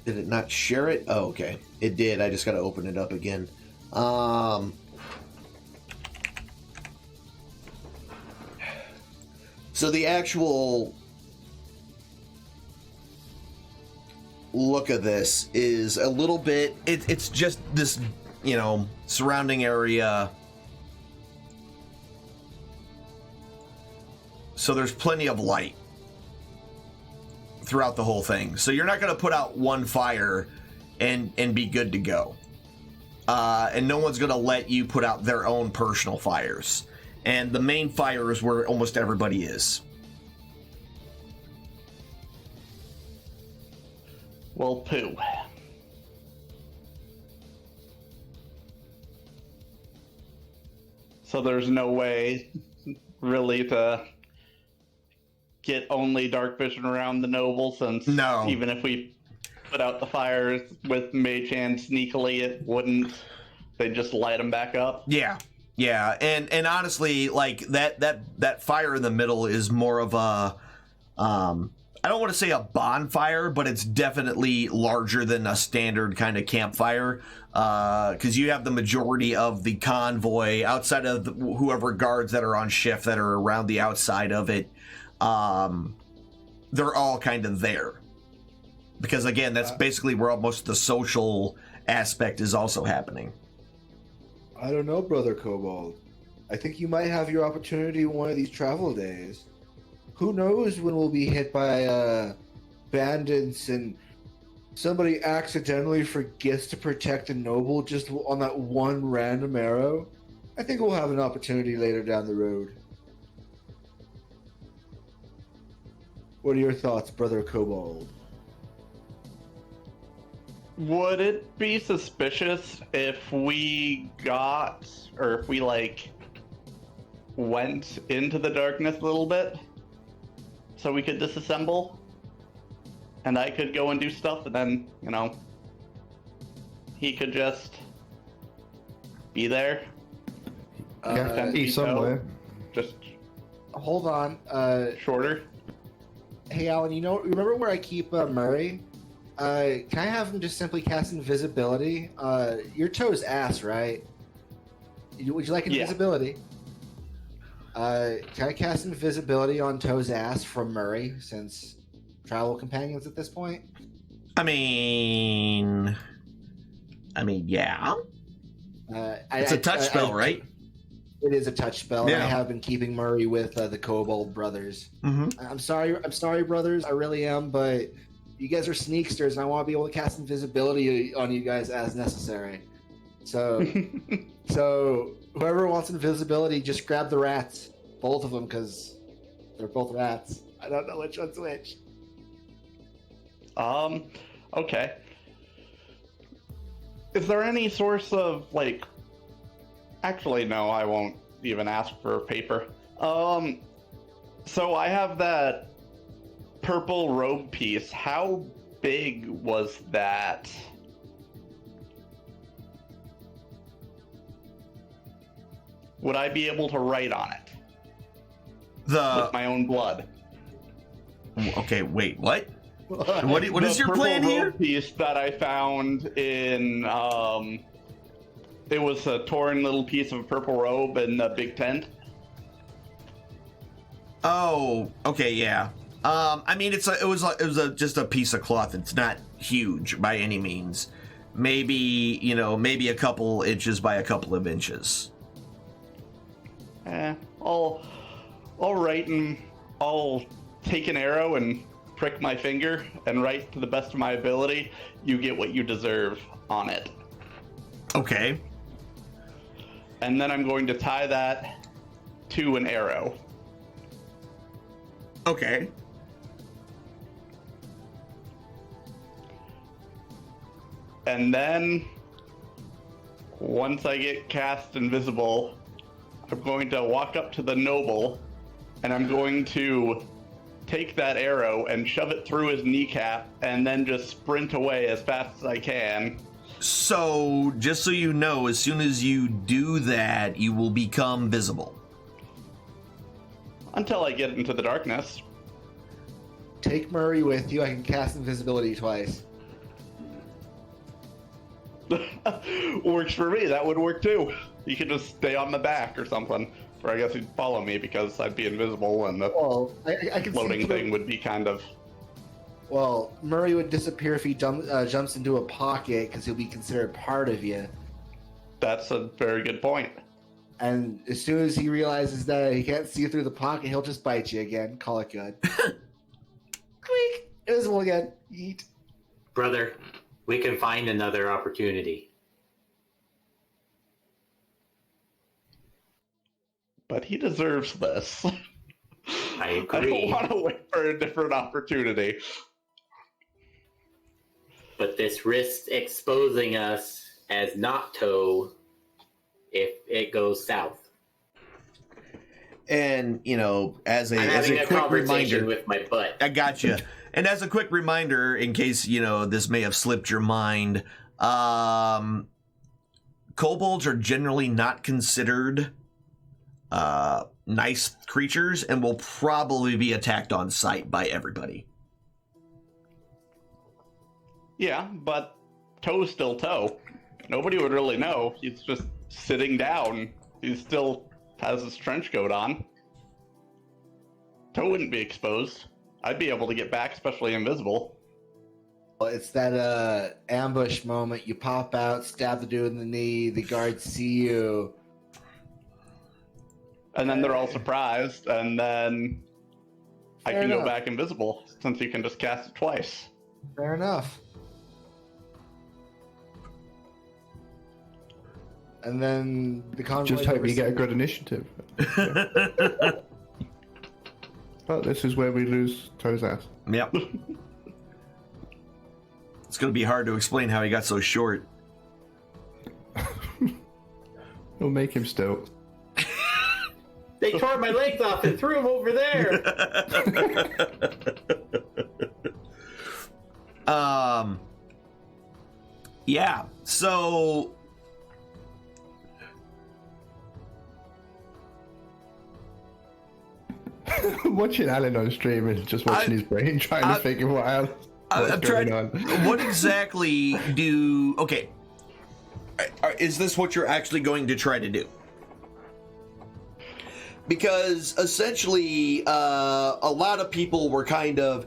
Did it not share it? Oh, okay. It did. I just got to open it up again. So the actual look of this is a little bit... It's just this, surrounding area. So there's plenty of light throughout the whole thing. So you're not going to put out one fire and be good to go. And no one's going to let you put out their own personal fires. And the main fire is where almost everybody is. Well, poo. So there's no way really to get only dark vision around the noble, since even if we put out the fires with Mage Hand sneakily, it wouldn't. They'd just light them back up. Yeah, and honestly, like that fire in the middle is more of a I don't want to say a bonfire, but it's definitely larger than a standard kind of campfire, because you have the majority of the convoy outside of whoever guards that are on shift that are around the outside of it. They're all kind of there, because again, that's basically where almost the social aspect is also happening. I don't know, Brother Kobold. I think you might have your opportunity one of these travel days. Who knows when we'll be hit by bandits and somebody accidentally forgets to protect a noble just on that one random arrow? I think we'll have an opportunity later down the road. What are your thoughts, Brother Kobold? Would it be suspicious if we went into the darkness a little bit so we could disassemble and I could go and do stuff, and then, he could just be there? Be somewhere. Just Hold on. shorter? Hey, Alan, remember where I keep Murray? Can I have him just simply cast invisibility? Your toe's ass, right? Would you like invisibility? Can I cast invisibility on Toe's ass from Murray, since travel companions at this point? I mean, yeah. It's a touch spell, right? It is a touch spell. Yeah. And I have been keeping Murray with the Kobold brothers. Mm-hmm. I'm sorry, brothers. I really am, but you guys are sneaksters, and I want to be able to cast invisibility on you guys as necessary. So, whoever wants invisibility, just grab the rats, both of them, because they're both rats. I don't know which one's which. Okay. Is there any source of, actually, no, I won't even ask for paper. So I have that purple robe piece. How big was that? Would I be able to write on it? With my own blood? Okay, wait, what? What is your plan here? The purple robe piece that I found in, it was a torn little piece of a purple robe in the big tent. Oh, okay, yeah. I mean, it was just a piece of cloth. It's not huge by any means. Maybe a couple inches by a couple of inches. I'll write, and I'll take an arrow and prick my finger and write to the best of my ability, "You get what you deserve" on it. Okay. And then I'm going to tie that to an arrow. Okay. And then, once I get cast invisible, I'm going to walk up to the noble, and I'm going to take that arrow and shove it through his kneecap, and then just sprint away as fast as I can. So, just so you know, as soon as you do that, you will become visible. Until I get into the darkness. Take Murray with you. I can cast invisibility twice. Works for me. That would work too. You could just stay on the back or something. Or I guess he'd follow me because I'd be invisible, and the I can floating see thing would be kind of... Well, Murray would disappear if he jumps into a pocket, because he'll be considered part of you. That's a very good point. And as soon as he realizes that he can't see through the pocket, he'll just bite you again. Call it good. Squeak! Invisible again. Yeet. Brother, we can find another opportunity. But he deserves this. I agree. I don't want to wait for a different opportunity. But this risks exposing us as not Toe if it goes south. And, as I'm a having a quick conversation reminder, with my butt. I gotcha. And as a quick reminder, in case, this may have slipped your mind, kobolds are generally not considered nice creatures and will probably be attacked on sight by everybody. Yeah, but Toe's still Toe. Nobody would really know. He's just sitting down. He still has his trench coat on. Toe wouldn't be exposed. I'd be able to get back, especially invisible. It's that ambush moment. You pop out, stab the dude in the knee, the guards see you. And then they're all surprised, and then I Fair can enough. go back invisible, since you can just cast it twice. Fair enough. And then the convoy... Just hope you get a good initiative. But this is where we lose Toe's ass. Yep. It's going to be hard to explain how he got so short. We'll make him still. They tore my legs off and threw them over there. Yeah, so Watching Alan on stream and just watching his brain trying to figure what's I'm going trying. on. What exactly do? Okay, is this what you're actually going to try to do? Because essentially, a lot of people were kind of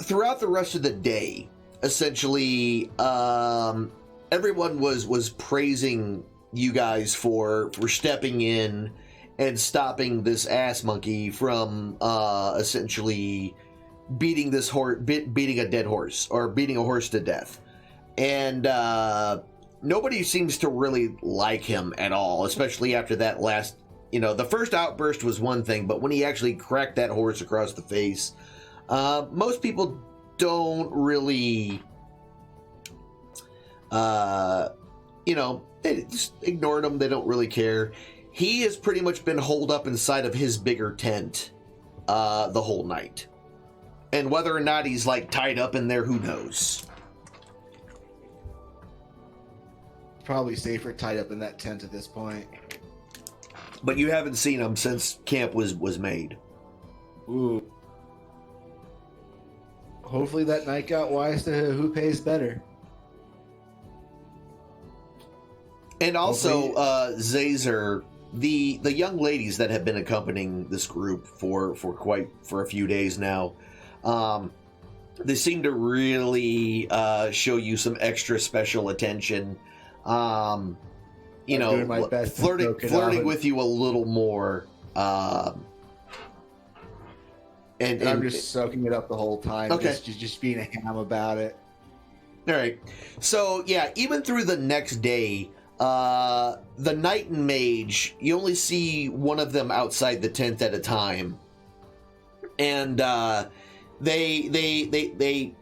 throughout the rest of the day. Essentially, everyone was praising you guys for stepping in and stopping this ass monkey from essentially beating this beating a dead horse, or beating a horse to death. And nobody seems to really like him at all, especially after that last, the first outburst was one thing, but when he actually cracked that horse across the face, most people don't really, they just ignored him. They don't really care. He has pretty much been holed up inside of his bigger tent the whole night. And whether or not he's tied up in there, who knows? Probably safer tied up in that tent at this point. But you haven't seen him since camp was made. Ooh. Hopefully that night got wise to who pays better. And also, Zazer, the young ladies that have been accompanying this group for a few days now, they seem to really show you some extra special attention. Doing my best to soak it flirting up. with you a little more. And I'm just soaking it up the whole time. Okay. Just being a ham about it. All right. So, yeah, even through the next day, the knight and mage, you only see one of them outside the tent at a time. And they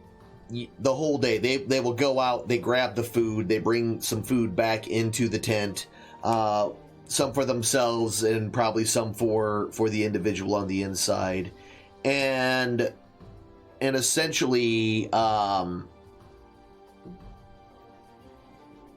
the whole day, they will go out, they grab the food, they bring some food back into the tent, some for themselves and probably some for the individual on the inside. And essentially,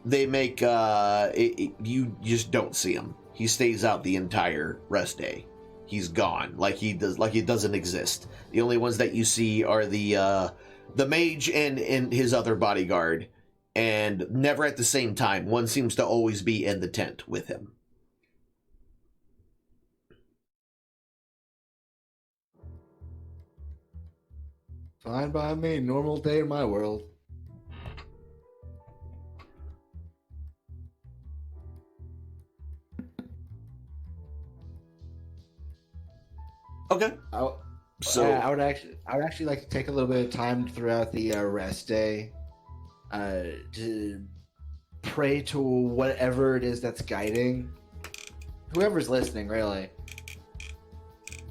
they make you just don't see him. He stays out the entire rest day. He's gone, like he doesn't exist. The only ones that you see are the mage and his other bodyguard, and never at the same time. One seems to always be in the tent with him. Fine by me. Normal day in my world. Okay. So I would actually like to take a little bit of time throughout the rest day to pray to whatever it is that's guiding whoever's listening. Really,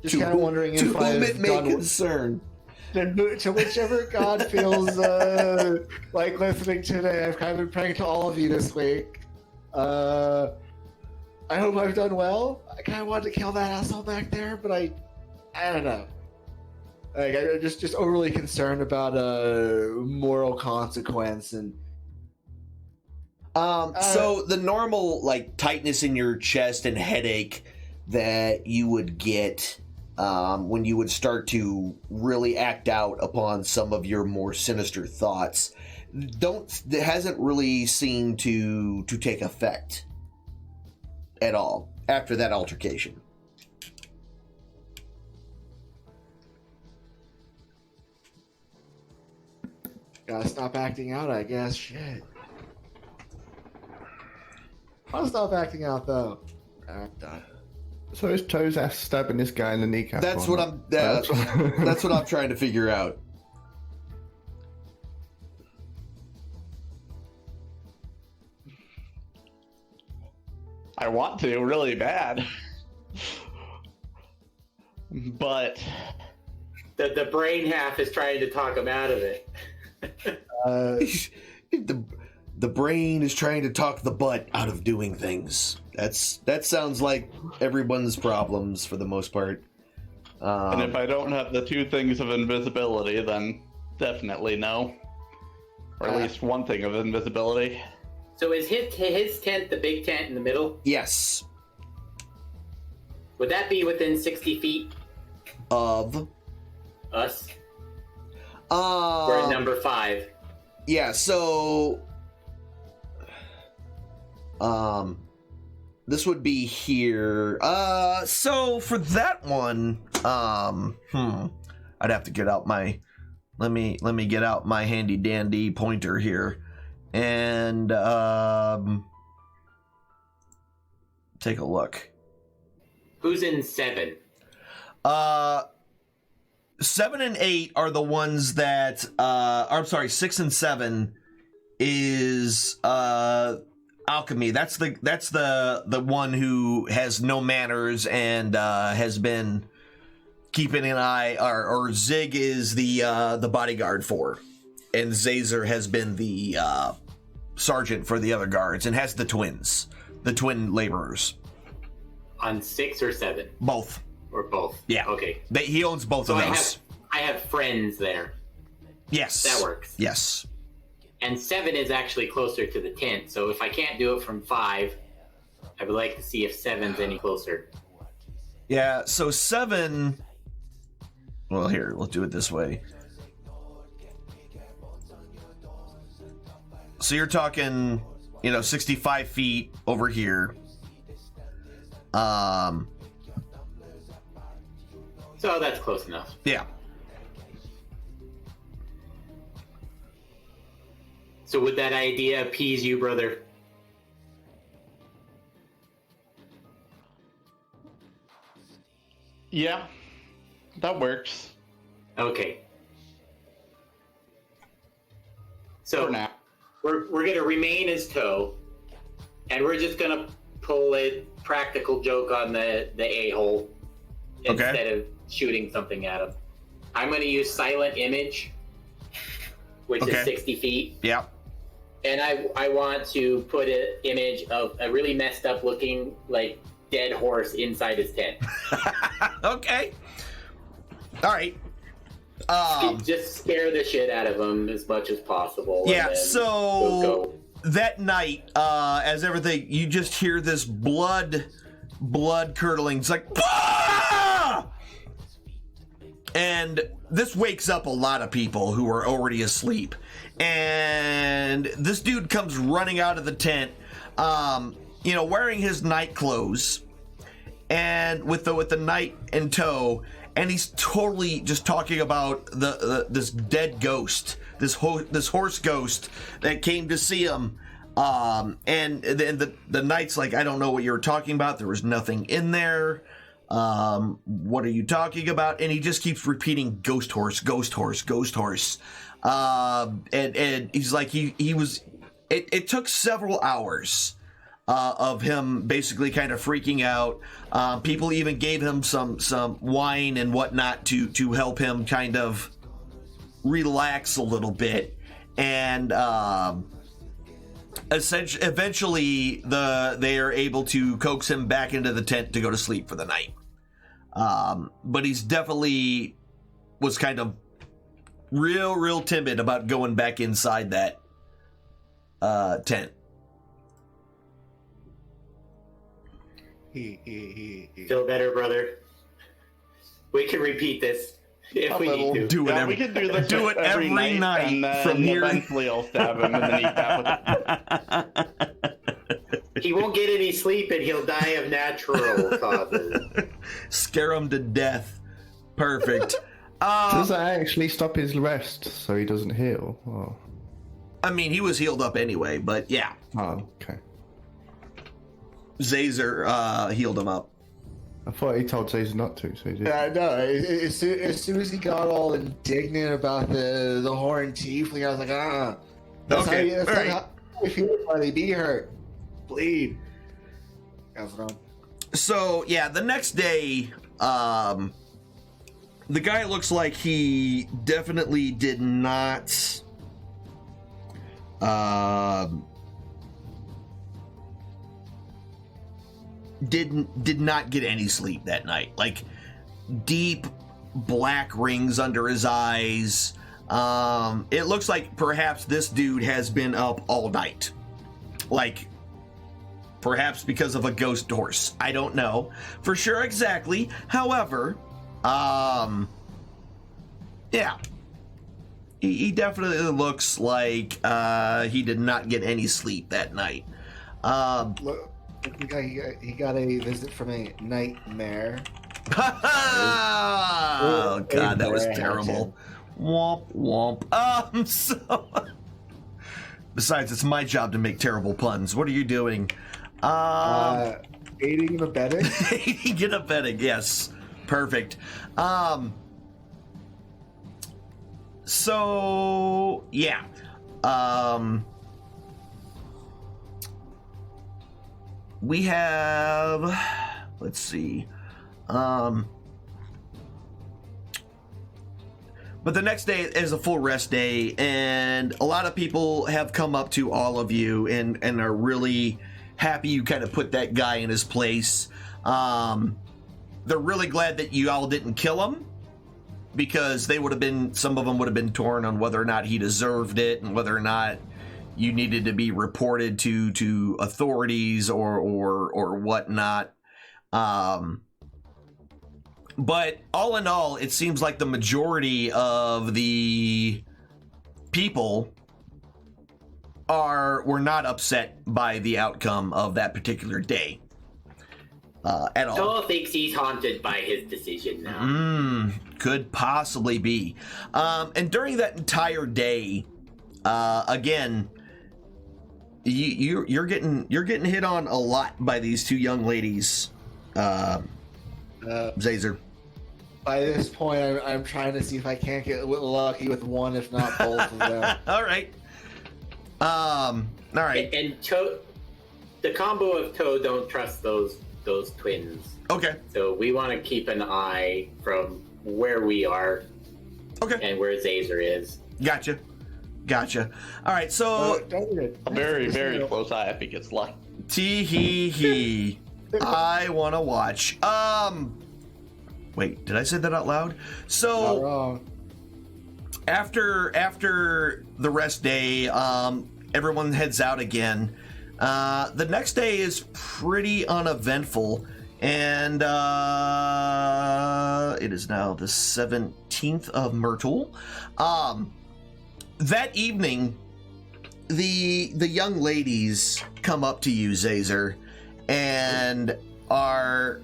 just kind of wondering to if whom I've it may done concern. to whichever God feels like listening today. I've kind of been praying to all of you this week. I hope I've done well. I kind of wanted to kill that asshole back there, but I don't know. Like, I'm just overly concerned about moral consequence and. So the normal tightness in your chest and headache that you would get when you would start to really act out upon some of your more sinister thoughts hasn't really seemed to take effect at all after that altercation. Gotta stop acting out, I guess. Shit. I'll stop acting out, though. I'm done. So is Toes ass stabbing this guy in the kneecap? That's what I'm. That's what I'm trying to figure out. I want to really bad, but The brain half is trying to talk him out of it. The brain is trying to talk the butt out of doing things. That sounds like everyone's problems for the most part. And if I don't have the two things of invisibility, then definitely no. Or at least one thing of invisibility. So is his tent the big tent in the middle? Yes. Would that be within 60 feet Of us? We're at number 5. Yeah, so this would be here. So for that one, I'd have to get out my let me get out my handy dandy pointer here and take a look. Who's in 7? 7 and 8 are the ones that I'm sorry, 6 and 7 is alchemy. That's the one who has no manners and has been keeping an eye, or Zig is the bodyguard for, and Zazer has been the sergeant for the other guards and has the twin laborers. On 6 or 7? Both. Or both? Yeah. Okay. He owns both of those. I have friends there. Yes. That works. Yes. And 7 is actually closer to the tent, so if I can't do it from 5, I would like to see if 7's any closer. Yeah, so 7... Well, here, we'll do it this way. So you're talking, 65 feet over here. So that's close enough. Yeah. So would that idea appease you, brother? Yeah, that works. Okay. So For now. we're gonna remain as Toe, and we're just gonna pull a practical joke on the a-hole instead of shooting something at him. I'm gonna use silent image, which is 60 feet. Yeah. And I want to put an image of a really messed up looking, like, dead horse inside his tent. Okay. All right. Just scare the shit out of him as much as possible. Yeah, so go. that night, as everything, you just hear this blood curdling. It's like, "Bah!" And this wakes up a lot of people who are already asleep. And this dude comes running out of the tent, wearing his night clothes, and with the knight in tow, and he's totally just talking about this dead ghost, this horse ghost that came to see him. And then the knight's like, I don't know what you're talking about. There was nothing in there. What are you talking about? And he just keeps repeating ghost horse, ghost horse, ghost horse. And he's like, he was, it took several hours, of him basically kind of freaking out. People even gave him some wine and whatnot to help him kind of relax a little bit. And, eventually they are able to coax him back into the tent to go to sleep for the night. But he's definitely was kind of real timid about going back inside that tent. Feel better, brother? We can repeat this if we need to. Do it Yeah, every, we can do this do it every night and then from here. eventually I'll stab him and then eat that with He won't get any sleep and he'll die of natural causes. Scare him to death. Perfect. Does that actually stop his rest so he doesn't heal? Oh, I mean, he was healed up anyway, but yeah. oh okay. Zazer healed him up. I thought he told Zazer not to, so he did. Yeah, no. As soon as he got all indignant about the horned tiefling, I was like, That's Okay, how you, that's all right. how you feel, buddy. Be hurt. Bleed. That's what I'm. So yeah, the next day, the guy looks like he definitely did not. Did not get any sleep that night. Like deep black rings under his eyes. It looks like perhaps this dude has been up all night. Like perhaps because of a ghost horse. I don't know for sure exactly. However, yeah. He definitely looks like he did not get any sleep that night. Look, he got a visit from a nightmare. Oh god, that was terrible. Womp womp. So besides, it's my job to make terrible puns. What are you doing? Aiding and abetting. Aiding and abetting, yes. Perfect. So yeah. We have, let's see. But the next day is a full rest day, and a lot of people have come up to all of you and are really happy you kind of put that guy in his place. They're really glad that you all didn't kill him, because they would have been, some of them would have been torn on whether or not he deserved it and whether or not you needed to be reported to authorities or whatnot. But all in all, it seems like the majority of the people were not upset by the outcome of that particular day at all. Joel thinks he's haunted by his decision now. Could possibly be. And during that entire day, again, you're getting hit on a lot by these two young ladies, Zazer. By this point, I'm trying to see if I can't get lucky with one, if not both of them. All right. All right. And Toad, the combo of Toad don't trust those twins. Okay. So we want to keep an eye from where we are. Okay. And where Zazer is. Gotcha. All right. So a very, very close eye if he gets lucky. Tee hee hee. I want to watch. Wait, did I say that out loud? So Not wrong. after the rest day, everyone heads out again. The next day is pretty uneventful, and it is now the 17th of Myrtle. That evening, the young ladies come up to you, Zazer, and are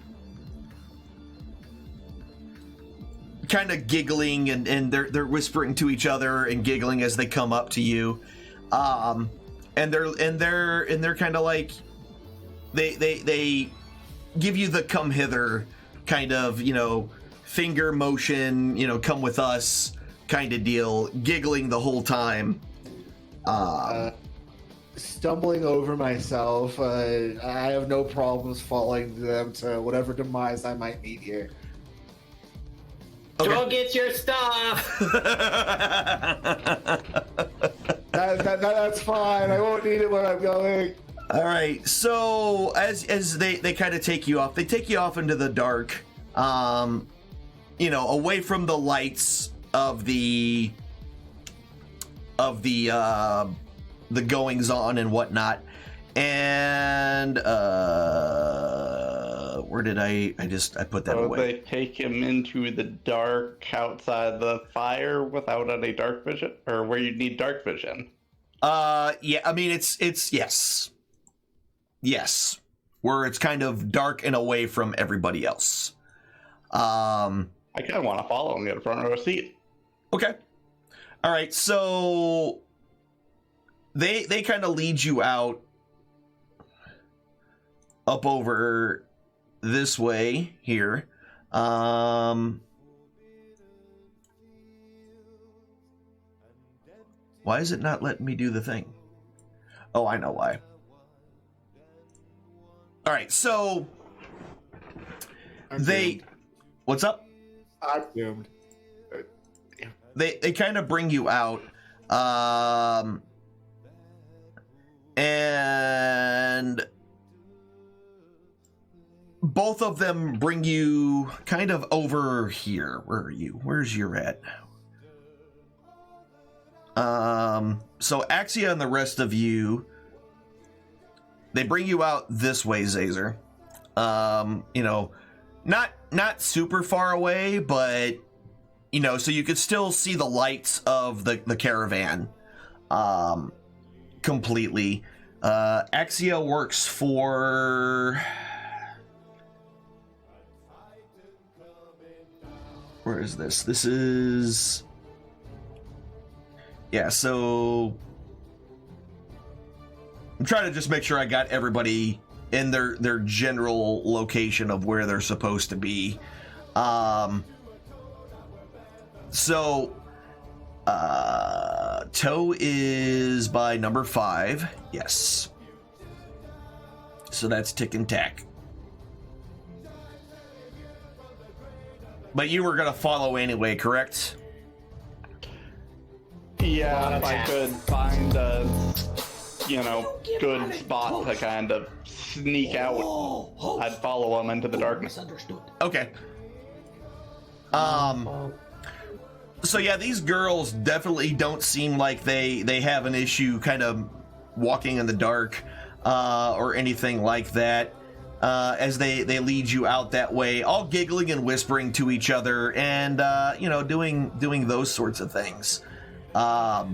kind of giggling, and they're whispering to each other and giggling as they come up to you. And they're kind of like they give you the come hither kind of, finger motion, come with us kind of deal, giggling the whole time. Stumbling over myself, I have no problems following them to whatever demise I might meet here. Okay. Go get your stuff! That's fine. I won't need it when I'm going. All right. So as they kind of take you off, they take you off into the dark, away from the lights of the goings on and whatnot. And where did I put that So away. they take him into the dark outside the fire without any dark vision, or where you need dark vision. Yeah, I mean it's yes, where it's kind of dark and away from everybody else. I kind of want to follow him, get a front row seat. Okay. All right, so they kind of lead you out up over this way here. Why is it not letting me do the thing? Oh, I know why. All right, so what's up? I'm doomed. They kind of bring you out, and both of them bring you kind of over here. Where are you? Where's your at? So Axia and the rest of you, they bring you out this way, Zazer. You know, not super far away, but you know, so you could still see the lights of the caravan completely. Axia works for... Where is this? This is... Yeah, so... I'm trying to just make sure I got everybody in their general location of where they're supposed to be. So, Toe is by number 5. Yes. So that's tick and tack. But you were going to follow anyway, correct? Yeah, if I could find a, good spot to kind of sneak out, I'd follow him into the darkness. Okay. So yeah, these girls definitely don't seem like they have an issue kind of walking in the dark or anything like that as they lead you out that way, all giggling and whispering to each other and doing those sorts of things that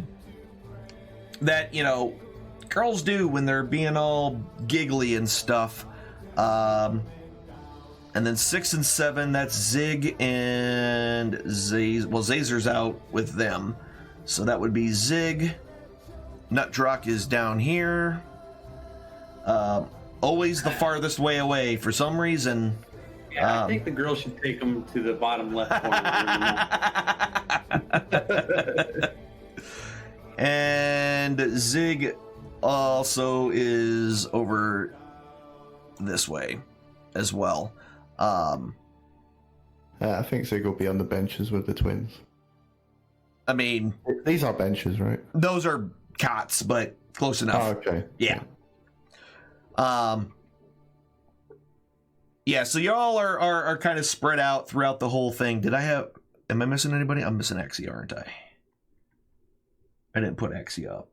girls do when they're being all giggly and stuff. And then 6 and 7, that's Zig and Zazer. Well, Zazer's out with them. So that would be Zig. Nutdrock is down here. Always the farthest way away for some reason. Yeah, I think the girl should take him to the bottom left corner. And Zig also is over this way as well. I think Zig will be on the benches with the twins. I mean, these are benches, right? Those are cots, but close enough. Oh, okay. Yeah. Yeah, so y'all are kind of spread out throughout the whole thing. Am I missing anybody? I'm missing Axia, aren't I? I didn't put Axia up.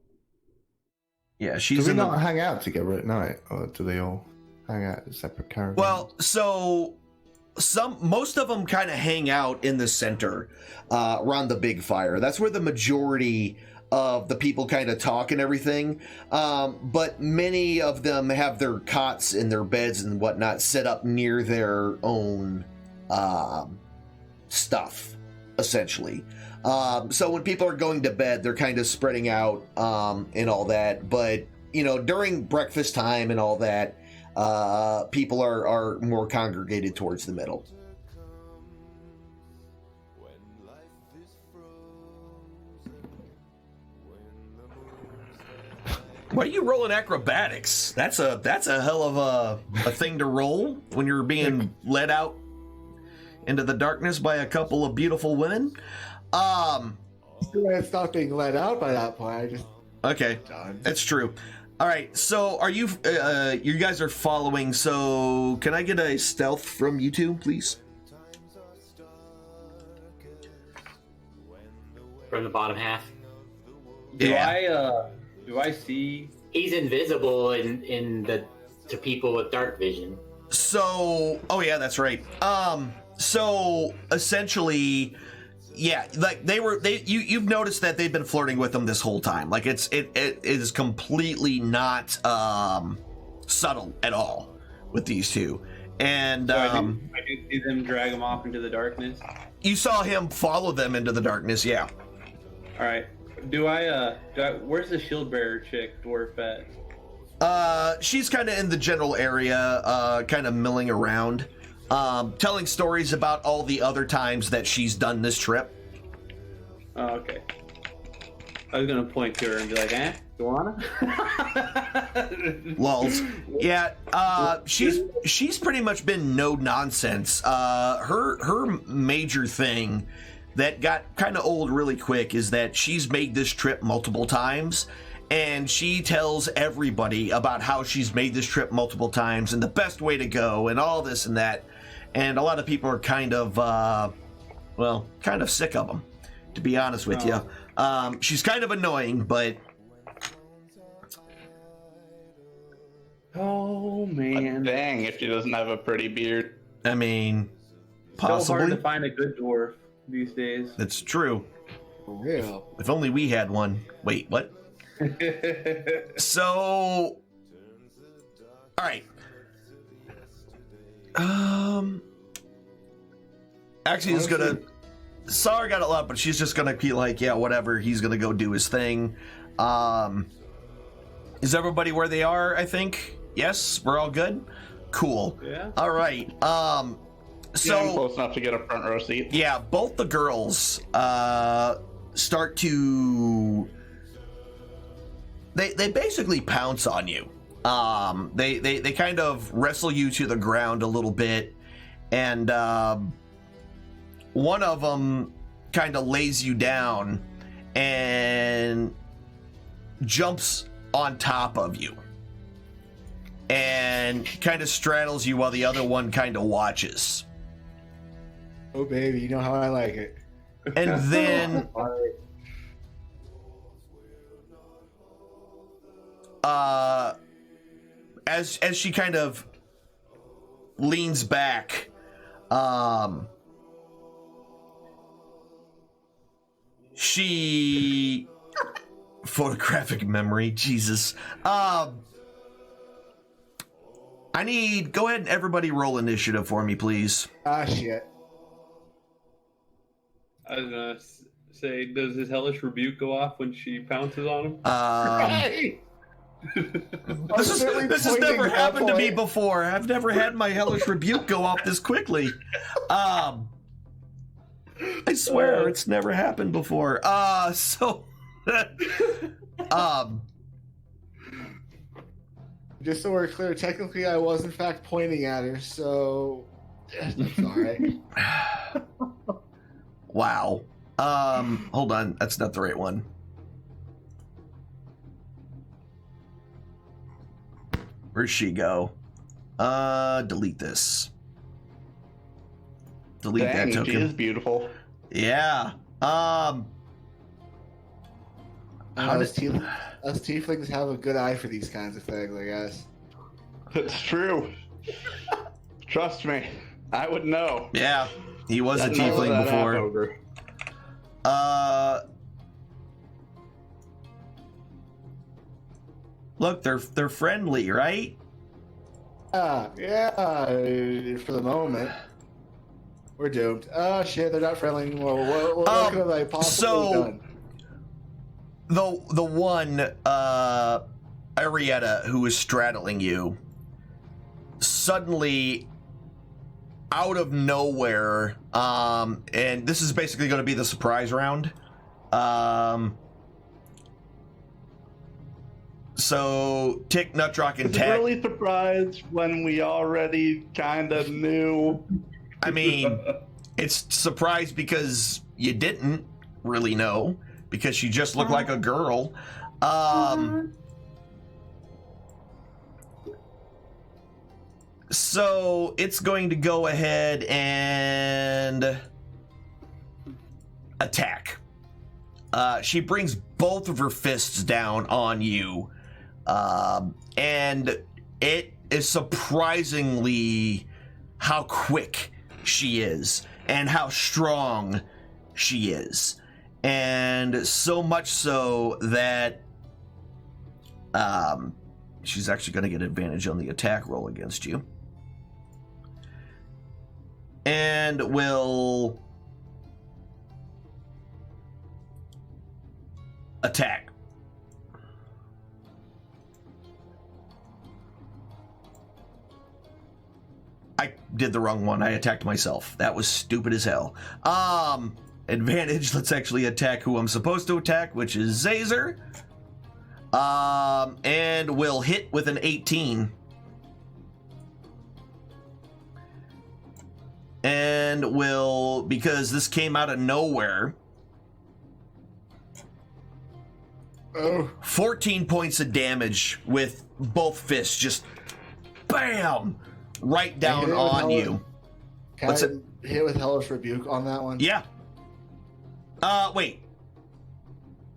Yeah, she's do we not hang out together at night, or do they all hang out in separate caravans? Well, so most of them kind of hang out in the center around the big fire. That's where the majority of the people kind of talk and everything. But many of them have their cots and their beds and whatnot set up near their own stuff, essentially. So when people are going to bed, they're kind of spreading out and all that. But, during breakfast time and all that, people are more congregated towards the middle. Why are you rolling acrobatics? That's a hell of a thing to roll when you're being led out into the darkness by a couple of beautiful women. It's not being let out by that point. Okay, that's true. All right, so are you? You guys are following. So can I get a stealth from you two, please? From the bottom half. Yeah. Do I see? He's invisible to people with dark vision. So, oh yeah, that's right. So essentially, yeah, like you've noticed that they've been flirting with them this whole time. Like it is completely not subtle at all with these two. And so I do see them drag him off into the darkness. You saw him follow them into the darkness, yeah. All right. Do I where's the shield bearer chick dwarf at? She's kind of in the general area, kind of milling around, telling stories about all the other times that she's done this trip. Oh, okay. I was gonna point to her and be like, you wanna? Lulz. Yeah, she's pretty much been no nonsense. Her major thing that got kind of old really quick is that she's made this trip multiple times. And she tells everybody about how she's made this trip multiple times and the best way to go and all this and that. And a lot of people are kind of, kind of sick of them, to be honest with you. She's kind of annoying, but... Oh, man. Dang, if she doesn't have a pretty beard. I mean, possibly. So hard possibly. to find a good dwarf these days. It's true. For real. If only we had one. Wait, what? So, all right. Actually, he's gonna. Sarah got a lot, but she's just gonna be like, yeah, whatever. He's gonna go do his thing. Is everybody where they are? I think. Yes, we're all good. Cool. Yeah. All right. So I'm close enough to get a front row seat. Yeah, both the girls start to. They basically pounce on you. They kind of wrestle you to the ground a little bit, and one of them kind of lays you down and jumps on top of you and kind of straddles you while the other one kind of watches. Oh, baby, you know how I like it. And then as she kind of leans back, she photographic memory, Jesus. Go ahead and everybody roll initiative for me, please. Ah, shit. I was gonna say, does his hellish rebuke go off when she pounces on him? This has never happened to me before. I've never had my hellish rebuke go off this quickly. I swear it's never happened before. Just so we're clear, technically I was in fact pointing at her, so that's alright. Wow. Hold on, that's not the right one. Where'd she go? Delete this. Delete Dang, that token. She is beautiful. Yeah. How Us tieflings have a good eye for these kinds of things, I guess. It's true. Trust me, I would know. Yeah, he was a That knows tiefling that before. ogre. Look, they're friendly, right? Yeah, for the moment. We're doomed. Oh shit, they're not friendly anymore. What could I possibly done? The one Arietta who is straddling you suddenly out of nowhere, and this is basically going to be the surprise round. So Tick, Nutrock, and It's Tet. really surprised when we already kind of knew. I mean, it's surprised because you didn't really know, because she just looked like a girl. So it's going to go ahead and attack. She brings both of her fists down on you, and it is surprisingly how quick she is and how strong she is. And so much so that she's actually going to get advantage on the attack roll against you. And will attack. I did the wrong one. I attacked myself. That was stupid as hell. Advantage. Let's actually attack who I'm supposed to attack, which is Zazer. And will hit with an 18. And will, because this came out of nowhere, 14 points of damage with both fists, just bam, right down on you. Can I hit with Hellish Rebuke on that one? Yeah. Wait.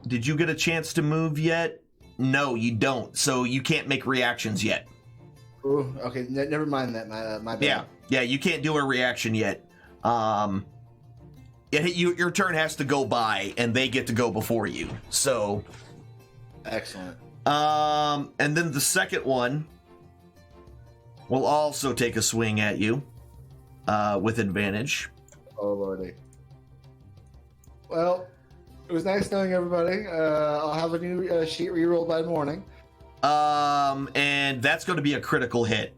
Did you get a chance to move yet? No, you don't. So you can't make reactions yet. Ooh, okay, never mind that. My bad. Yeah, you can't do a reaction yet. Your turn has to go by, and they get to go before you. So, excellent. And then the second one will also take a swing at you, with advantage. Oh lordy. Well, it was nice knowing everybody. I'll have a new sheet rerolled by morning. And that's going to be a critical hit.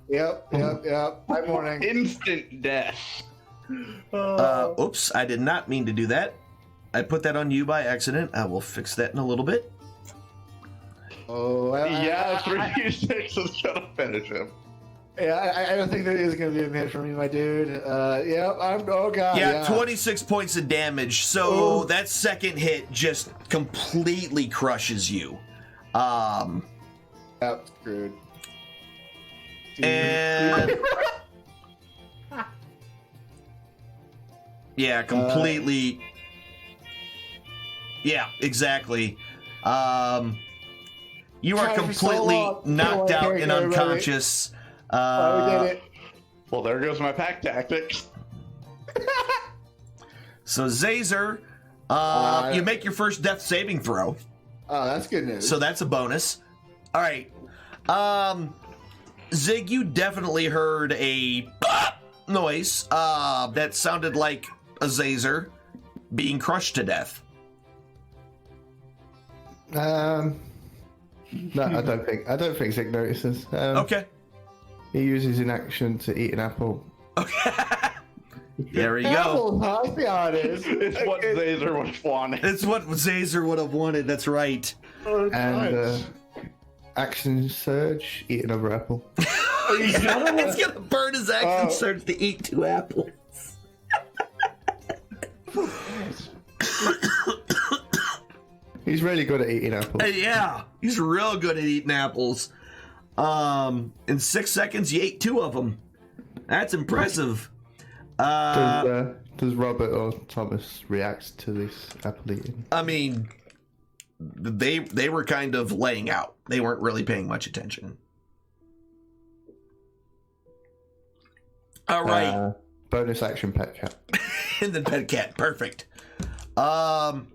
Yep. By morning. Instant death. Oops, I did not mean to do that. I put that on you by accident. I will fix that in a little bit. Oh, yeah, 3d6 is gonna finish him. Yeah, I don't think that is going to be a hit for me, my dude. Yep, oh god. Yeah, 26 points of damage. So that second hit just completely crushes you. Yep, screwed. And yeah, completely. Yeah, exactly. You are completely knocked out and unconscious. We did it. Well, there goes my pack tactics. So Zazer, you make your first death saving throw. Oh, that's good news. So that's a bonus. All right. Zig, you definitely heard a noise that sounded like a Zazer being crushed to death. No, I don't think Zig notices. Okay. He uses an action to eat an apple. Okay. There we go. Apples, huh? Let's be honest. It's what Zazer would have wanted. It's what Zazer would have wanted. That's right. And action surge, eat another apple. He's gonna burn his action surge to eat 2 apples. He's really good at eating apples. Yeah, he's real good at eating apples. In 6 seconds, you ate 2 of them. That's impressive. Does Robert or Thomas react to this apple eating? I mean, they were kind of laying out. They weren't really paying much attention. All right. Bonus action pet cat. And then pet cat. Perfect. Axia.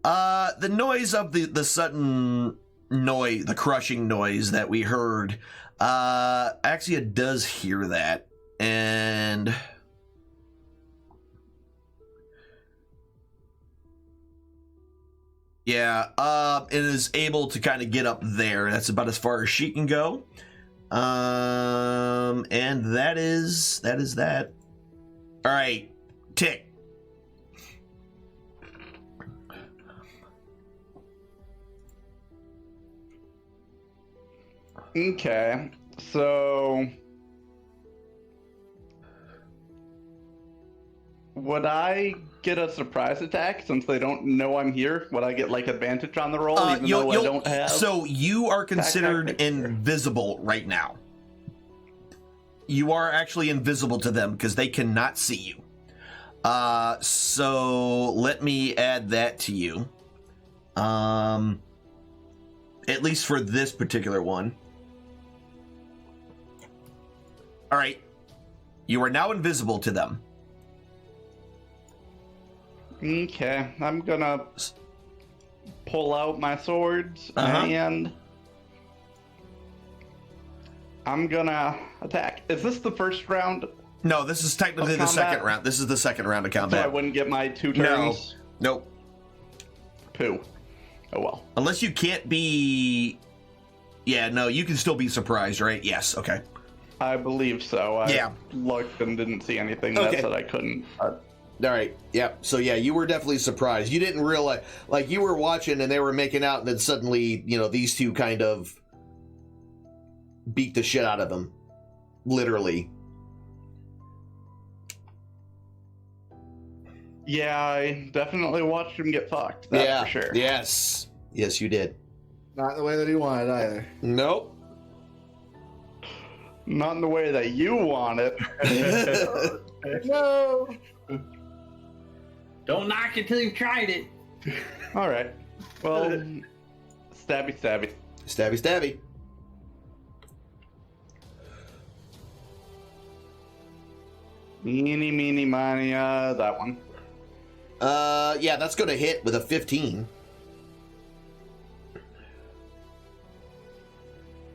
The noise of the sudden noise, the crushing noise that we heard, Axia does hear that, and yeah, it is able to kind of get up there. That's about as far as she can go. And that is that. All right, Tick. Okay, so would I get a surprise attack since they don't know I'm here? Would I get like advantage on the roll even though I don't have? So you are considered invisible right now. You are actually invisible to them because they cannot see you. So let me add that to you. At least for this particular one. All right. You are now invisible to them. Okay, I'm gonna pull out my swords and I'm gonna attack. Is this the first round? No, this is technically the second round. This is the second round of combat. So I wouldn't get my 2 turns? No. Nope. Pooh. Oh well. Unless you can't be... Yeah, no, you can still be surprised, right? Yes, okay. I believe so. I looked and didn't see anything that said I couldn't. All right, yeah. So, yeah, you were definitely surprised. You didn't realize... Like, you were watching and they were making out, and then suddenly, you know, these two kind of beat the shit out of them. Literally. Yeah, I definitely watched him get fucked. That's for sure. Yes. Yes, you did. Not the way that he wanted either. Nope. Not in the way that you want it. No! Don't knock it till you've tried it. All right. Well, stabby, stabby. Stabby, stabby. Meeny, meeny, miny, that one. Yeah, that's going to hit with a 15.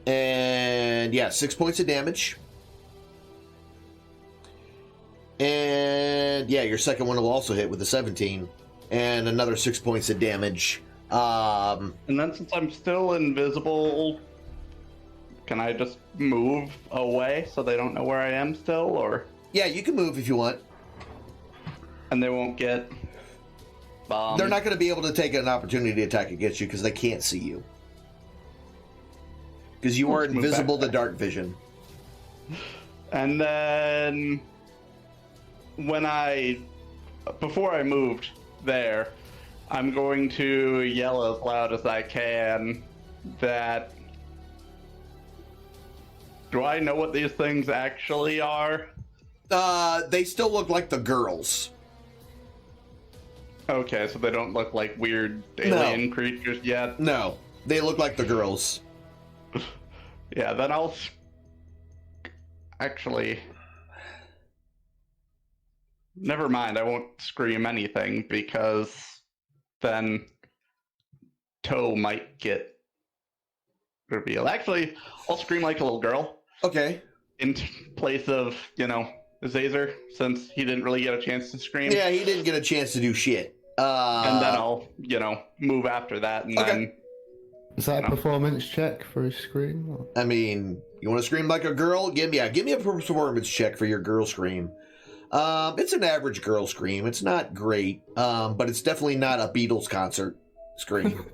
And yeah, 6 points of damage. And yeah, your second one will also hit with a 17. And another 6 points of damage. And then since I'm still invisible, can I just move away so they don't know where I am still, or? Yeah, you can move if you want. And they won't get bombed? They're not going to be able to take an opportunity attack against you because they can't see you. Because you are invisible to dark vision. And then before I moved there, I'm going to yell as loud as I can that... Do I know what these things actually are? They still look like the girls. Okay, so they don't look like weird alien creatures yet? No, they look like the girls. Yeah, then I'll... Actually... Never mind, I won't scream anything, because then Toe might get revealed. Actually, I'll scream like a little girl. Okay. In place of, Zazer, since he didn't really get a chance to scream. Yeah, he didn't get a chance to do shit. And then I'll, move after that, and then... Is that a performance check for his scream? Or? I mean, you want to scream like a girl? Give me a performance check for your girl scream. It's an average girl scream. It's not great, but it's definitely not a Beatles concert scream.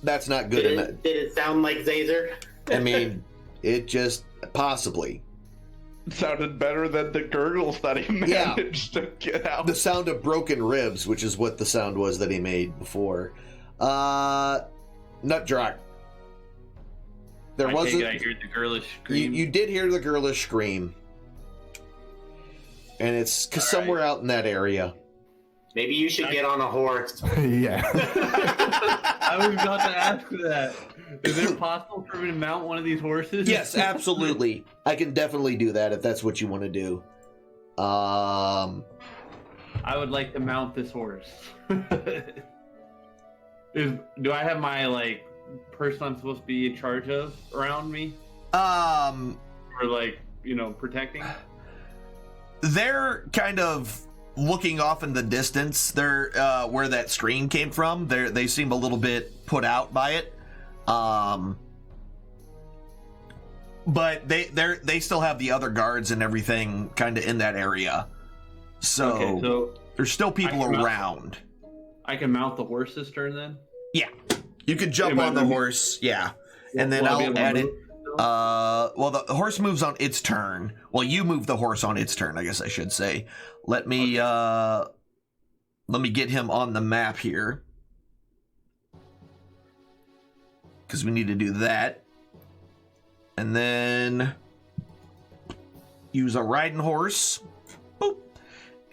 That's not good enough. Did it sound like Zazer? I mean, it just possibly. It sounded better than the gurgles that he managed to get out. The sound of broken ribs, which is what the sound was that he made before. Nutdrock. I heard the girlish scream. You did hear the girlish scream. And it's somewhere out in that area. Maybe you should get on a horse. Yeah. I was about to ask that. Is it possible for me to mount one of these horses? Yes, absolutely. I can definitely do that if that's what you want to do. I would like to mount this horse. Do I have my person I'm supposed to be in charge of around me? Or protecting? They're kind of looking off in the distance. They're where that scream came from. They seem a little bit put out by it. But they still have the other guards and everything kind of in that area. So there's still people around. I can mount the horse this turn then? Yeah. You could jump on the horse, yeah. And then I'll add it. Well, the horse moves on its turn. Well, you move the horse on its turn, I guess I should say. Let me get him on the map here. Because we need to do that. And then use a riding horse. Boop.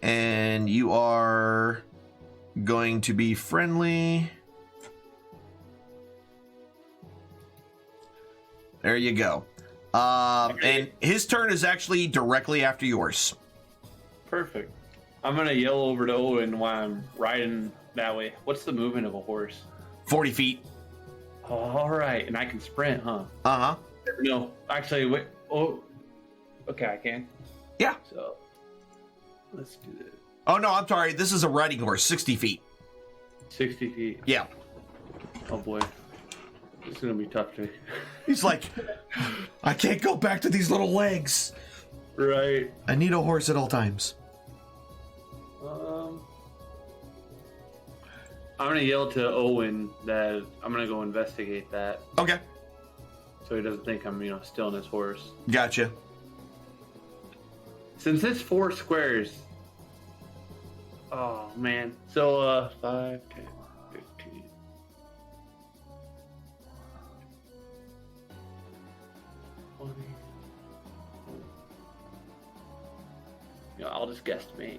And you are going to be friendly. There you go. And his turn is actually directly after yours. Perfect. I'm gonna yell over to Owen while I'm riding that way. What's the movement of a horse? 40 feet. Oh, all right, and I can sprint, huh? Uh-huh. No, actually, wait. Oh, okay, I can. Yeah. So, let's do this. Oh, no, I'm sorry. This is a riding horse, 60 feet. 60 feet. Yeah. Oh, boy. It's going to be tough to... He's like, I can't go back to these little legs. Right. I need a horse at all times. I'm going to yell to Owen that I'm going to go investigate that. Okay. So he doesn't think I'm, stealing his horse. Gotcha. Since it's 4 squares... Oh, man. So, 5, 10, 15... I'll just guesstimate.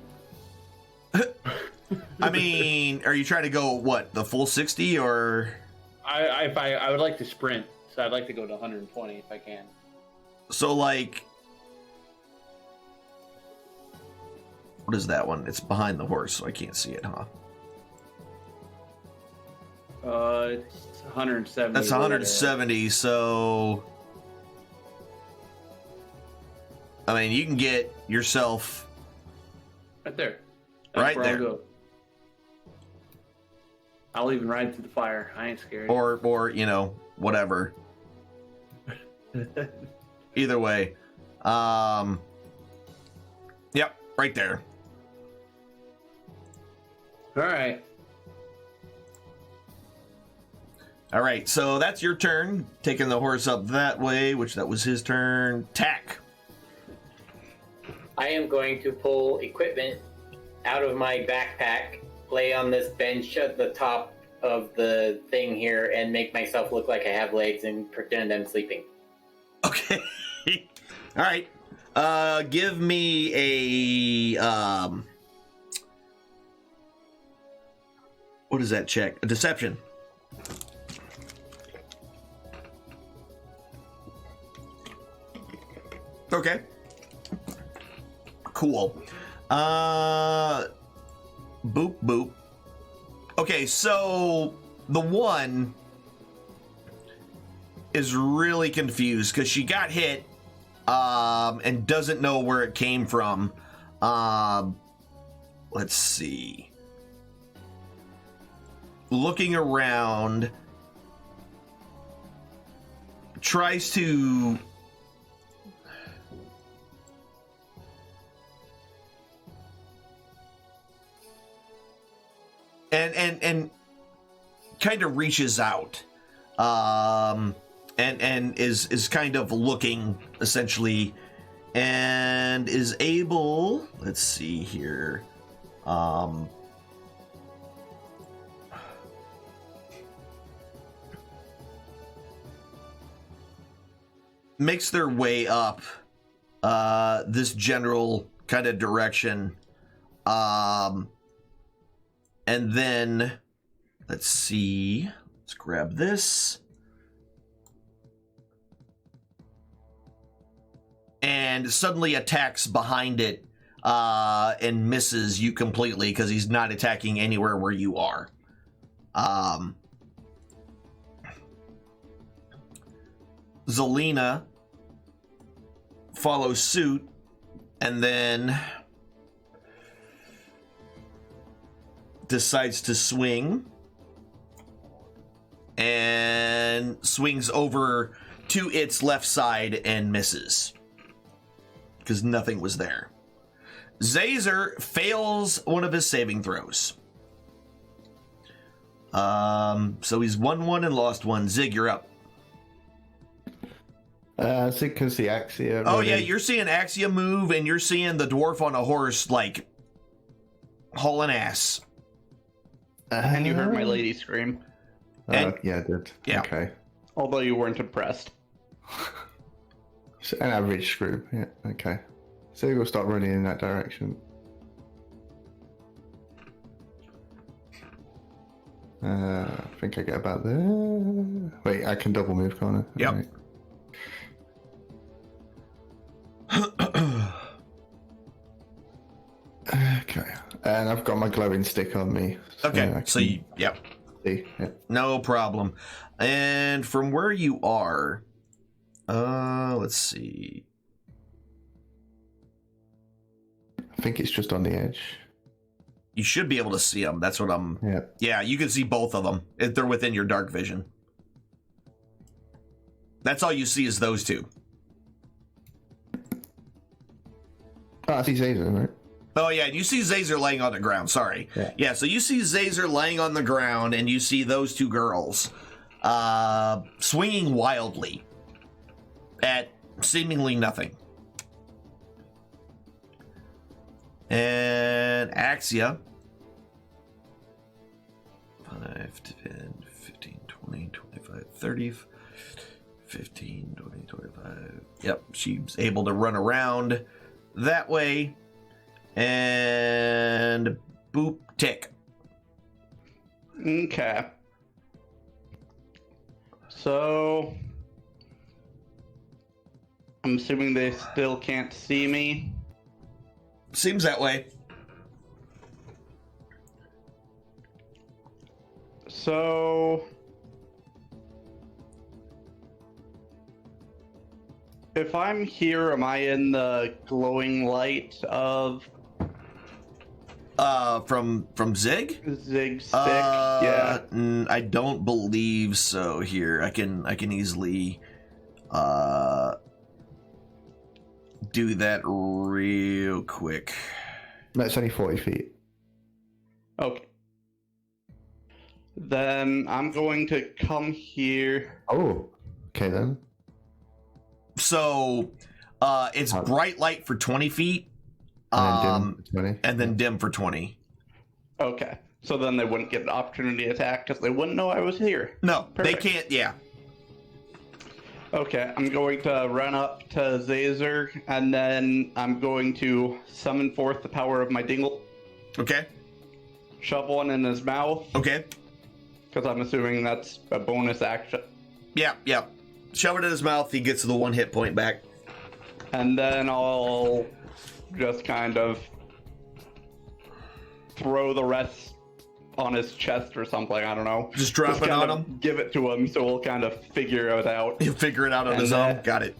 I mean, are you trying to go, what, the full 60 or? I would like to sprint, so I'd like to go to 120 if I can. So, like, what is that one? It's behind the horse, so I can't see it, huh? It's 170. That's 170, so... I mean, you can get yourself... Right there. Right there. I'll go. I'll even ride through the fire. I ain't scared. Or whatever. Either way. Yep, right there. All right. All right, so that's your turn. Taking the horse up that way, which that was his turn. Tack. I am going to pull equipment out of my backpack, lay on this bench at the top of the thing here, and make myself look like I have legs and pretend I'm sleeping. Okay. All right. Give me a what is that check? A deception. Okay. Cool. Boop boop. Okay, so the one is really confused because she got hit and doesn't know where it came from. Let's see. Looking around, tries to and kind of reaches out and is kind of looking essentially and is able, let's see here, makes their way up this general kind of direction, and then let's see, let's grab this, and suddenly attacks behind it and misses you completely because he's not attacking anywhere where you are. Zelina follows suit and then decides to swing and swings over to its left side and misses because nothing was there. Zazer fails one of his saving throws. So he's won one and lost one. Zig, you're up. Zig can see Axia. Oh yeah, you're seeing Axia move, and you're seeing the dwarf on a horse like hauling ass. And you heard my lady scream. And, yeah, I did. Yeah. Okay. Although you weren't impressed. So, an average screw. Yeah. Okay. So we'll start running in that direction. I think I get about there. Wait, I can double move, can't I? Yep. Right. Okay. And I've got my glowing stick on me. Okay, so you, yeah. See. Yeah. No problem. And from where you are, let's see. I think it's just on the edge. You should be able to see them. That's what I'm... Yeah. Yeah, you can see both of them. If they're within your dark vision. That's all you see is those two. Oh, I see Zazer, right? Oh, yeah, you see Zazer laying on the ground. Sorry. Yeah, so you see Zazer laying on the ground, and you see those two girls swinging wildly at seemingly nothing. And Axia. 5, 10, 15, 20, 25, 30, 15, 20, 25. Yep, she's able to run around that way. And boop, tick. Okay. So I'm assuming they still can't see me. Seems that way. So if I'm here, am I in the glowing light of from Zig? Zig's stick? Yeah. I don't believe so. Here, I can easily do that real quick. That's only 40 feet. Okay. Then I'm going to come here. Oh, okay then. So, it's bright light for 20 feet. And then dim for 20. And then dim for 20. Okay. So then they wouldn't get an opportunity attack because they wouldn't know I was here. No, Perfect. They can't. Yeah. Okay, I'm going to run up to Zazer, and then I'm going to summon forth the power of my dingle. Okay. Shove one in his mouth. Okay. Because I'm assuming that's a bonus action. Yeah. Shove it in his mouth. He gets the 1 hit point back. And then I'll just kind of throw the rest on his chest or something. I don't know. Just drop it on him? Give it to him so we'll kind of figure it out. He'll figure it out on his own. Got it.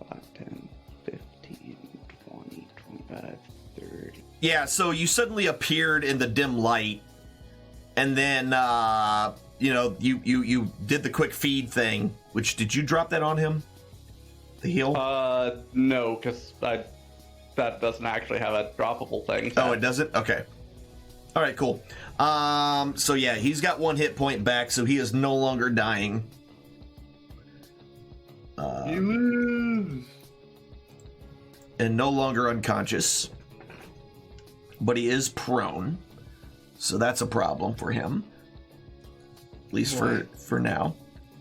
5, 10, 15, 20, 25, 30. Yeah, so you suddenly appeared in the dim light, and then you did the quick feed thing. Which, did you drop that on him? The heal? No, because that doesn't actually have a droppable thing. So. Oh, it doesn't? Okay. All right, cool. So yeah, he's got 1 hit point back, so he is no longer dying. You lose. And no longer unconscious. But he is prone. So that's a problem for him. At least for now.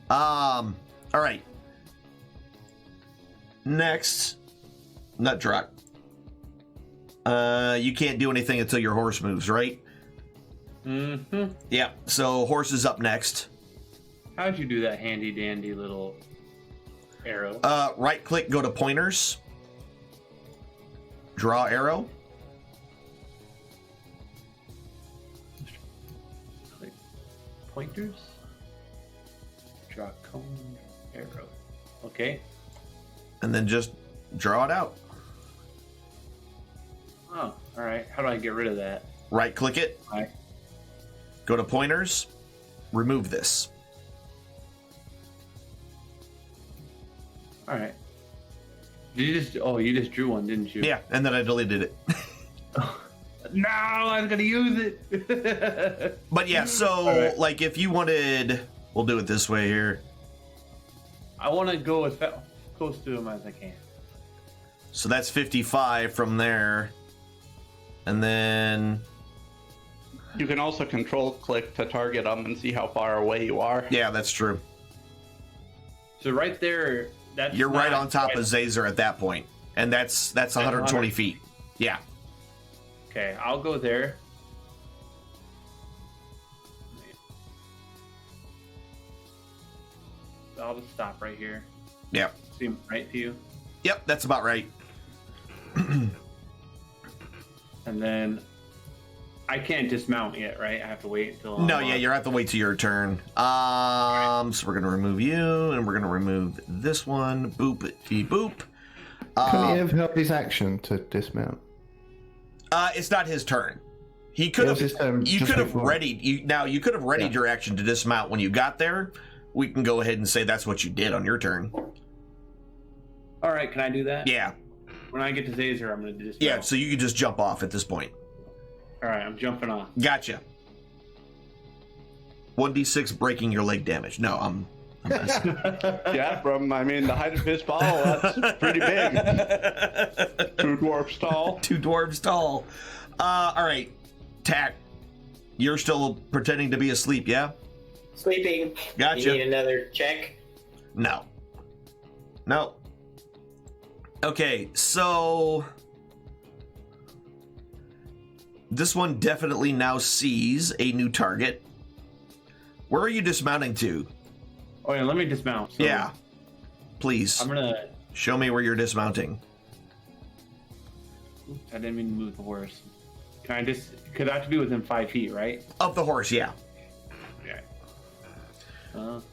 All right. Next, Nutdrock. You can't do anything until your horse moves, right? Mm-hmm. Yeah, so horse is up next. How'd you do that handy dandy little arrow? Right click, go to pointers. Draw arrow. Click pointers. Draw cone arrow. Okay. And then just draw it out. Oh, all right. How do I get rid of that? Right click it. Right. Go to pointers. Remove this. All right. Did you just? Oh, you just drew one, didn't you? Yeah, and then I deleted it. No, I'm gonna use it. But yeah, so right. like if you wanted, we'll do it this way here. I want to go as close to him as I can. So that's 55 from there. And then... You can also control click to target them and see how far away you are. Yeah, that's true. So right there, that's you're right on top of Zazer at that point. And that's 120 feet. Yeah. Okay, I'll go there. I'll just stop right here. Yep. Seem right to you? Yep, that's about right. And then I can't dismount yet, right? I have to wait until. No, yeah, you have to wait till your turn. So we're gonna remove you, and we're gonna remove this one. Boop, boop. Can he have helped his action to dismount? It's not his turn. He could have. You could have readied. You could have readied your action to dismount when you got there. We can go ahead and say that's what you did on your turn. All right, can I do that? Yeah. When I get to Zazer, I'm going to dismount. Yeah, so you can just jump off at this point. All right, I'm jumping off. Gotcha. 1d6 breaking your leg damage. No, I'm Yeah, from, the height of his fall, that's pretty big. 2 dwarfs tall. 2 dwarves tall. All right, Tack. You're still pretending to be asleep, yeah? Sleeping. Gotcha. You need another check? No. Okay, so this one definitely now sees a new target. Where are you dismounting to? Oh, yeah, let me dismount. So Yeah. Please. I'm going to... Show me where you're dismounting. I didn't mean to move the horse. Can I just... Could that have to be within 5 feet, right? Of the horse, yeah. Okay.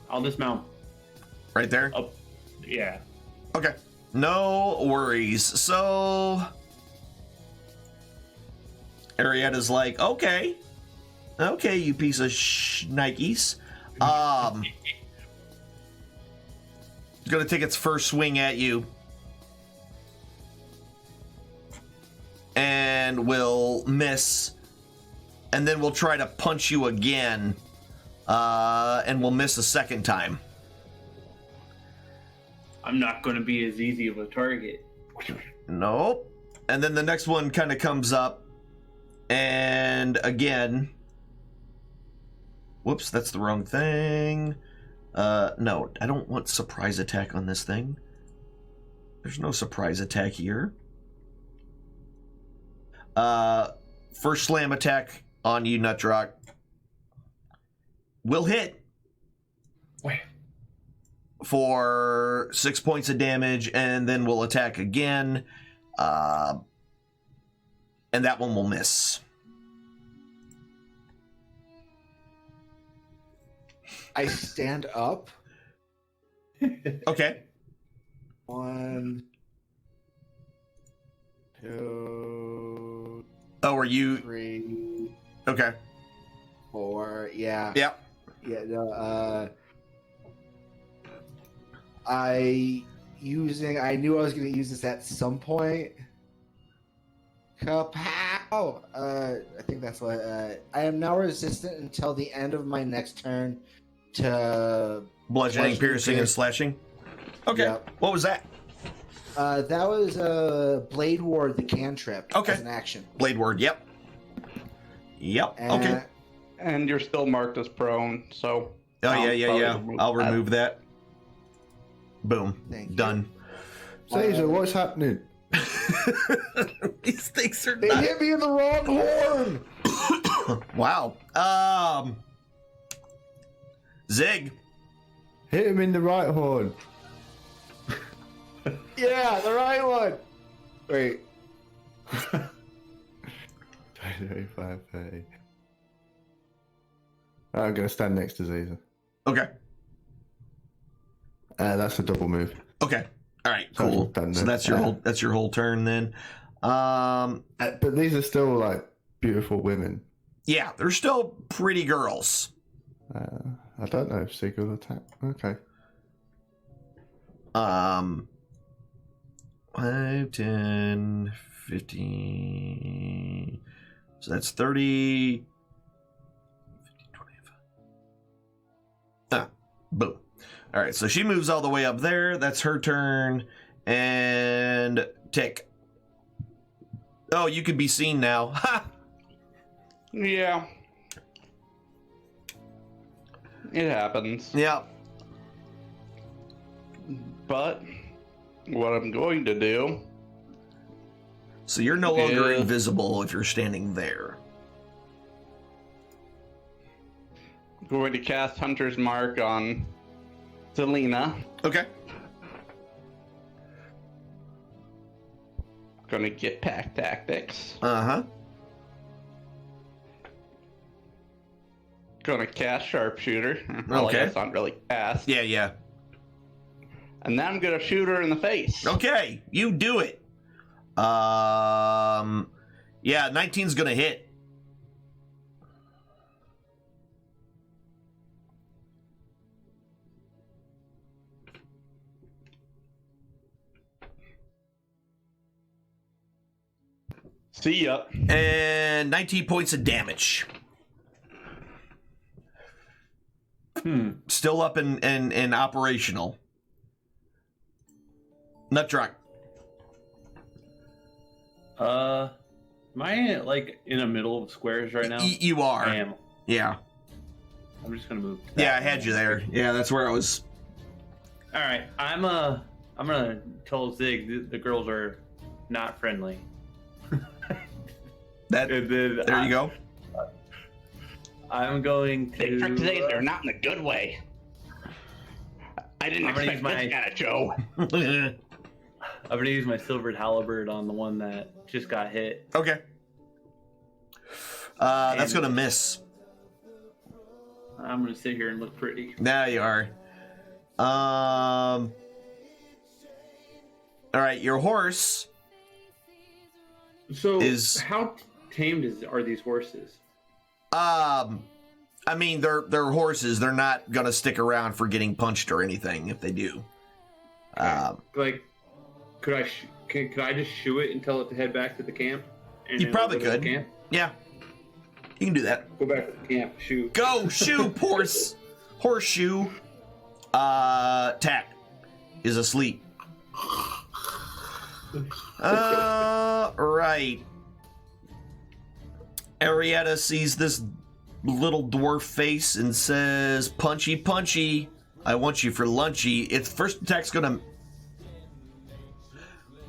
I'll dismount. Right there? Up. Yeah. Okay. No worries. So Arietta's like, okay, you piece of Nikes. It's gonna take its first swing at you, and will miss, and then we'll try to punch you again, and we'll miss a second time. I'm not going to be as easy of a target. Nope. And then the next one kind of comes up, and again, whoops, that's the wrong thing. No, I don't want surprise attack on this thing. There's no surprise attack here. First slam attack on you, Nutrock. Will hit. Wait. For 6 points of damage, and then we'll attack again. And that one will miss. I stand up. Okay. 1, 2. Oh, are you 3, okay? 4. Yeah. Yep. Yeah. No. I knew I was going to use this at some point. Kapow! I think that's what. I am now resistant until the end of my next turn to Bludgeoning, piercing, and slashing. Okay. Yep. What was that? That was Blade Ward, the cantrip. Okay. As an action. Blade word. Yep. Okay. And you're still marked as prone, so. Oh yeah. I'll remove that. Boom. Thank you. Done. Caesar, what's happening? These things are They not. hit me in the wrong horn. Wow. Zig. Hit him in the right horn. Yeah, the right one. Wait. 25, 30. I'm going to stand next to Caesar. Okay. That's a double move. Okay. All right. Cool. So that's your whole turn then. But these are still like beautiful women. Yeah, they're still pretty girls. I don't know if Sig will attack. Okay. 5, 10, 15. So that's 30. 50, 25. Boom. All right, so she moves all the way up there. That's her turn. And Tick. Oh, you can be seen now. Ha! Yeah. It happens. Yeah. But what I'm going to do... So you're no longer invisible if you're standing there. I'm going to cast Hunter's Mark on Zelina. Okay. Gonna get pack tactics. Uh-huh. Gonna cast sharpshooter. Well, Okay. that's not really cast. Yeah. And then I'm gonna shoot her in the face. Okay, you do it. Yeah, 19's gonna hit. See ya. And 19 points of damage. Still up and operational. Nut truck. Am I like in the middle of squares right now? You are. I am. Yeah. I'm just gonna move. Yeah, I had you there. Yeah, that's where I was. All right, I'm gonna tell Zig the girls are not friendly. There you go. I'm going to. Big trick today, they're not in a good way. I didn't expect this kind of Joe. I'm gonna use my silvered halberd on the one that just got hit. Okay. That's gonna miss. I'm gonna sit here and look pretty. Now you are. All right, your horse. So is how tamed are these horses? I mean they're horses. They're not gonna stick around for getting punched or anything if they do. Like, could I just shoo it and tell it to head back to the camp? And You probably go to the could. camp? Yeah, you can do that. Go back to the camp. Shoo. Go shoe horseshoe. Tack is asleep. Right. Arietta sees this little dwarf face and says, "Punchy, punchy. I want you for lunchy." Its first attack's gonna.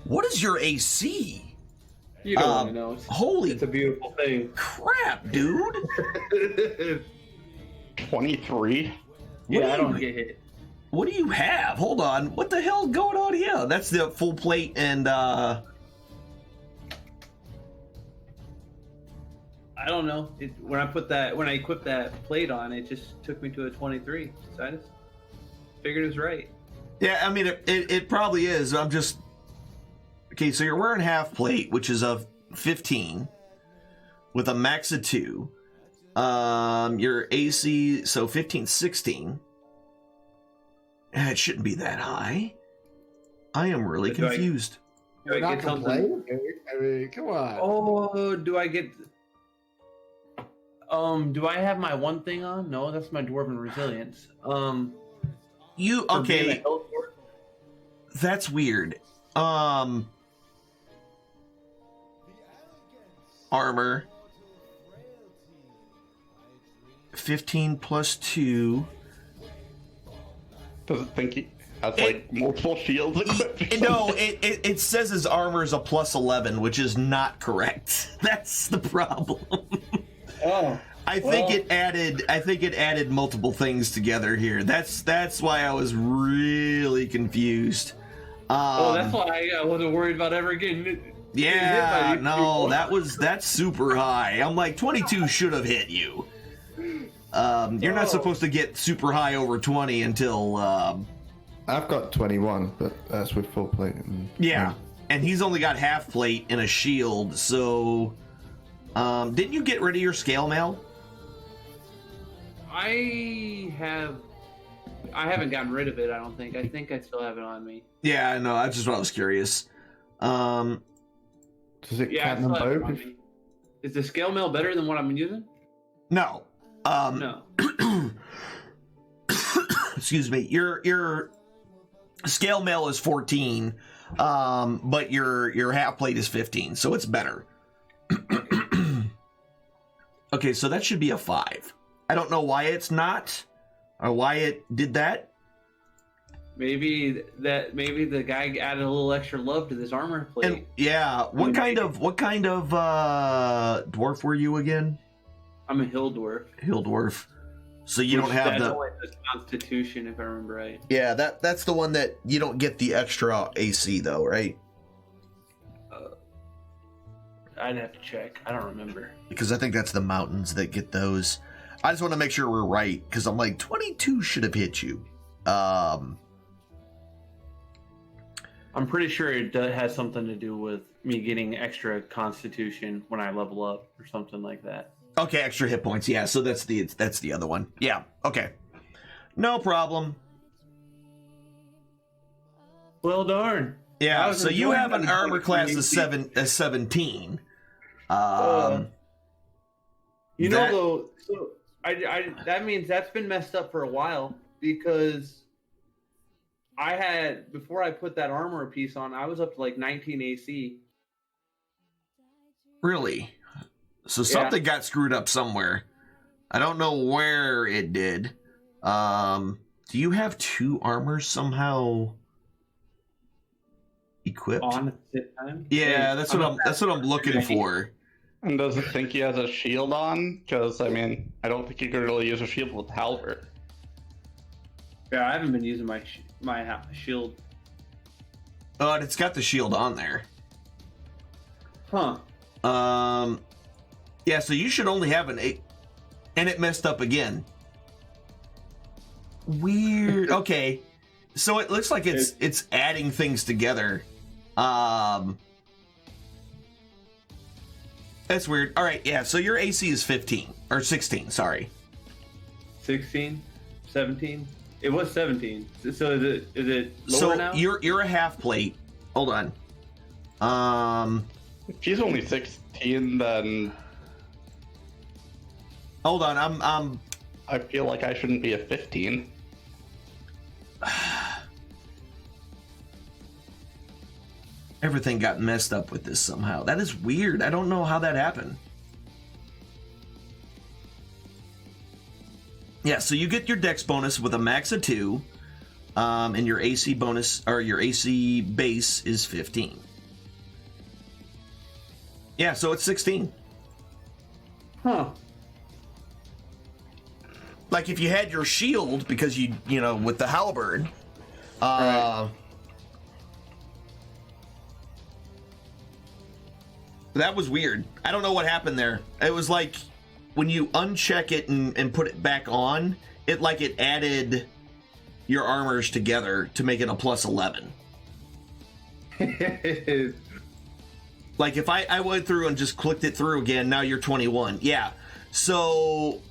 What is your AC? You don't want to know. It's a beautiful thing. Crap, dude. 23. Yeah, I don't get hit. What do you have? Hold on. What the hell going on here? That's the full plate and I don't know. When I equipped that plate on, it just took me to a 23. So I just figured it was right. Yeah, I mean it probably is. I'm just okay. So you're wearing half plate, which is a 15 with a max of 2. Your AC, so 15, 16. It shouldn't be that high. I am really confused. You're not complaining? I mean, come on. Oh, do I get? Do I have my one thing on? No, that's my dwarven resilience. You okay? That's weird. Armor. 15 plus 2. Does it think he has like multiple shields equipped? No, it says his armor is a plus 11, which is not correct. That's the problem. Oh. I think it added multiple things together here. That's why I was really confused. That's why I wasn't worried about ever getting. Yeah, no, that's super high. I'm like 22 should have hit you. You're not supposed to get super high over 20 until. I've got 21, but that's with full plate. Yeah, and he's only got half plate and a shield. So, didn't you get rid of your scale mail? I haven't gotten rid of it. I don't think. I think I still have it on me. Yeah, I know. That's just what I was curious. Does it count them both? Is the scale mail better than what I'm using? No. No. Excuse me. Your scale mail is 14, but your half plate is 15, so it's better. Okay, so that should be a 5. I don't know why it's not, or why it did that. Maybe the guy added a little extra love to this armor plate. And, yeah. What kind of dwarf were you again? I'm a hill dwarf. Hill dwarf. So you don't have that's the only the Constitution, if I remember right. Yeah, that's the one that you don't get the extra AC though, right? I'd have to check. I don't remember. Because I think that's the mountains that get those. I just want to make sure we're right, because I'm like, 22 should have hit you. I'm pretty sure it has something to do with me getting extra Constitution when I level up or something like that. Okay, extra hit points. Yeah, so that's the other one. Yeah, okay. No problem. Well, darn. Yeah, so you have an armor class of 17. You know, though, so I that means that's been messed up for a while, because I had, before I put that armor piece on, I was up to like 19 AC. Really? So something got screwed up somewhere. I don't know where it did. Do you have 2 armors somehow equipped? On at the same time? Yeah, that's what I'm looking for. And does it think he has a shield on? Because, I mean, I don't think you could really use a shield with halberd. Yeah, I haven't been using my shield. Oh, and it's got the shield on there. Huh. Yeah, so you should only have an 8. And it messed up again. Weird. Okay. So it looks like it's adding things together. That's weird. All right, yeah, so your AC is 15 or 16, sorry. 16? 17? It was 17. So is it lower now? So you're a half plate. Hold on. If he's only 16, then Hold on. I feel like I shouldn't be a 15. Everything got messed up with this somehow. That is weird. I don't know how that happened. Yeah, so you get your dex bonus with a max of 2, and your AC bonus, or your AC base is 15. Yeah, so it's 16. Huh. Like if you had your shield, because you know, with the halberd, Right. That was weird. I don't know what happened there. It was like when you uncheck it and put it back on, it added your armors together to make it a plus 11. Like if I went through and just clicked it through again, now you're 21. Yeah. So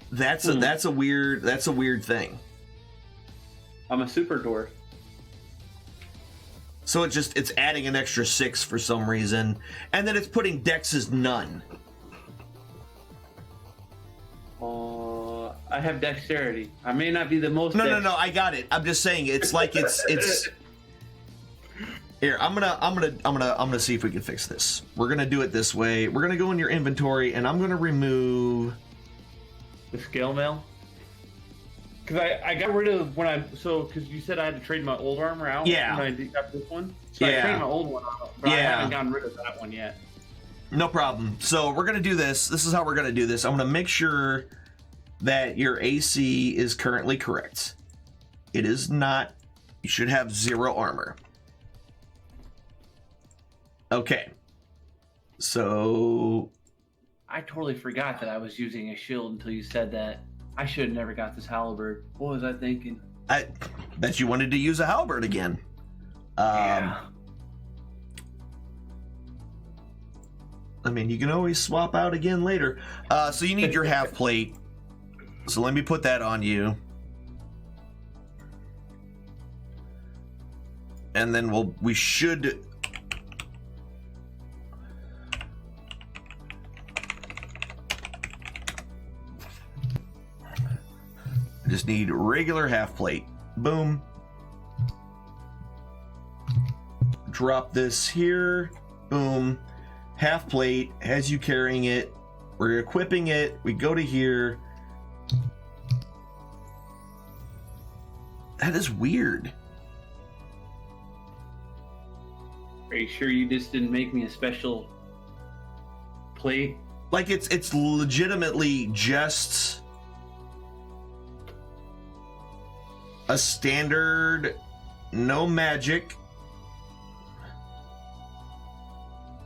that's a weird thing. I'm a super dwarf. So it's adding an extra 6 for some reason, and then it's putting dex as none. I have dexterity. I may not be the most. No. I got it. I'm just saying it's like it's. Here, I'm gonna see if we can fix this. We're gonna do it this way. We're gonna go in your inventory, and I'm gonna remove the scale mail. Because I got rid of because you said I had to trade my old armor out. Yeah. When I got this one. So Yeah. I traded my old one out, but I haven't gotten rid of that one yet. No problem. So we're gonna do this. This is how we're gonna do this. I'm gonna make sure that your AC is currently correct. It is not. You should have 0 armor. Okay. So I totally forgot that I was using a shield until you said that. I should have never got this halberd. What was I thinking? I bet you wanted to use a halberd again. Yeah. I mean, you can always swap out again later. So you need your half plate. So let me put that on you. And then we should... I just need regular half plate. Boom. Drop this here. Boom. Half plate has you carrying it. We're equipping it. We go to here. That is weird. Are you sure you just didn't make me a special plate? Like it's legitimately just a standard, no magic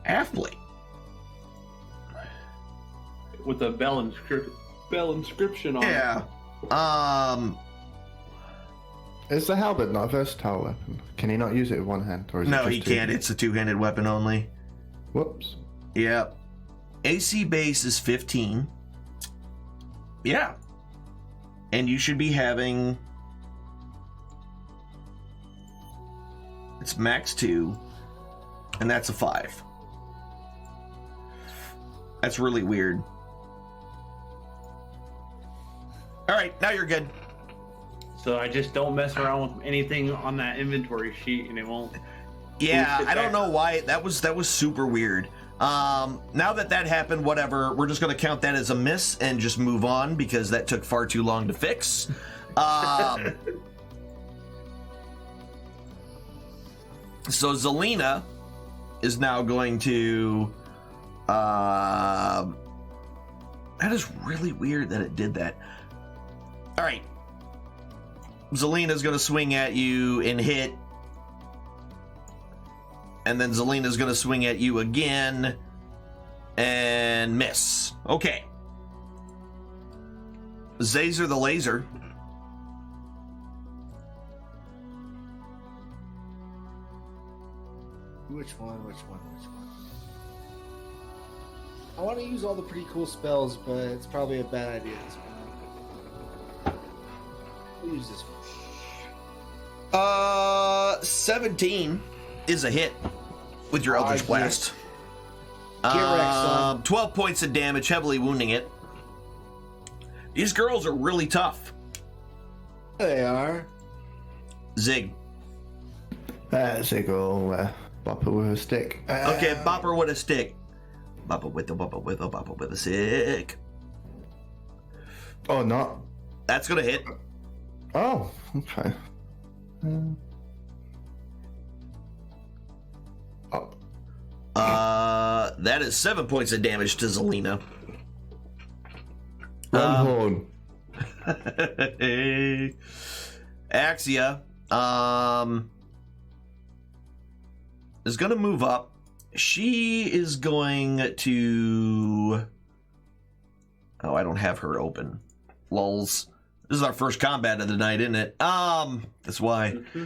half-blade. With a bell inscription on it. Yeah. Is the halberd not a versatile weapon? Can he not use it with one hand? Or is No, it just he two? can't. It's a two-handed weapon only. Whoops. Yeah. AC base is 15. Yeah. And you should be having... It's max 2. And that's a 5. That's really weird. Alright, now you're good. So I just don't mess around with anything on that inventory sheet, and it won't. Yeah, I don't know why. That was super weird. Now that happened, whatever. We're just going to count that as a miss and just move on because that took far too long to fix. So Zelina is now going to... that is really weird that it did that. All right. Zelina's going to swing at you and hit. And then Zelina's going to swing at you again and miss. Okay. Zazer the Laser. Which one? I want to use all the pretty cool spells, but it's probably a bad idea. We'll use this one. 17 is a hit with your Eldritch Blast. Get wrecked, son. 12 points of damage, heavily wounding it. These girls are really tough. They are. Zig. Zig will bop her with a stick. Okay, bop her with a stick. Bop her with a stick. Oh, not. That's gonna hit. Oh, okay. That is 7 points of damage to Zelina. Horn. Axia is going to move up. She is going to... Oh, I don't have her open. Lulz. This is our first combat of the night, isn't it? That's why. Mm-hmm.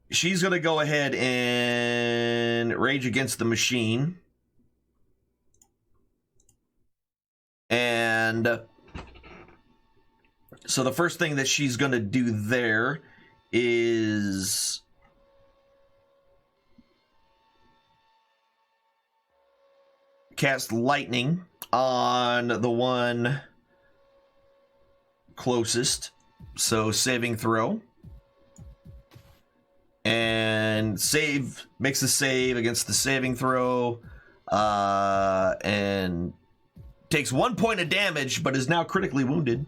She's going to go ahead and rage against the machine. And so the first thing that she's going to do there is cast lightning on the one closest. So saving throw. And makes a save against the saving throw. And takes 1 point of damage, but is now critically wounded.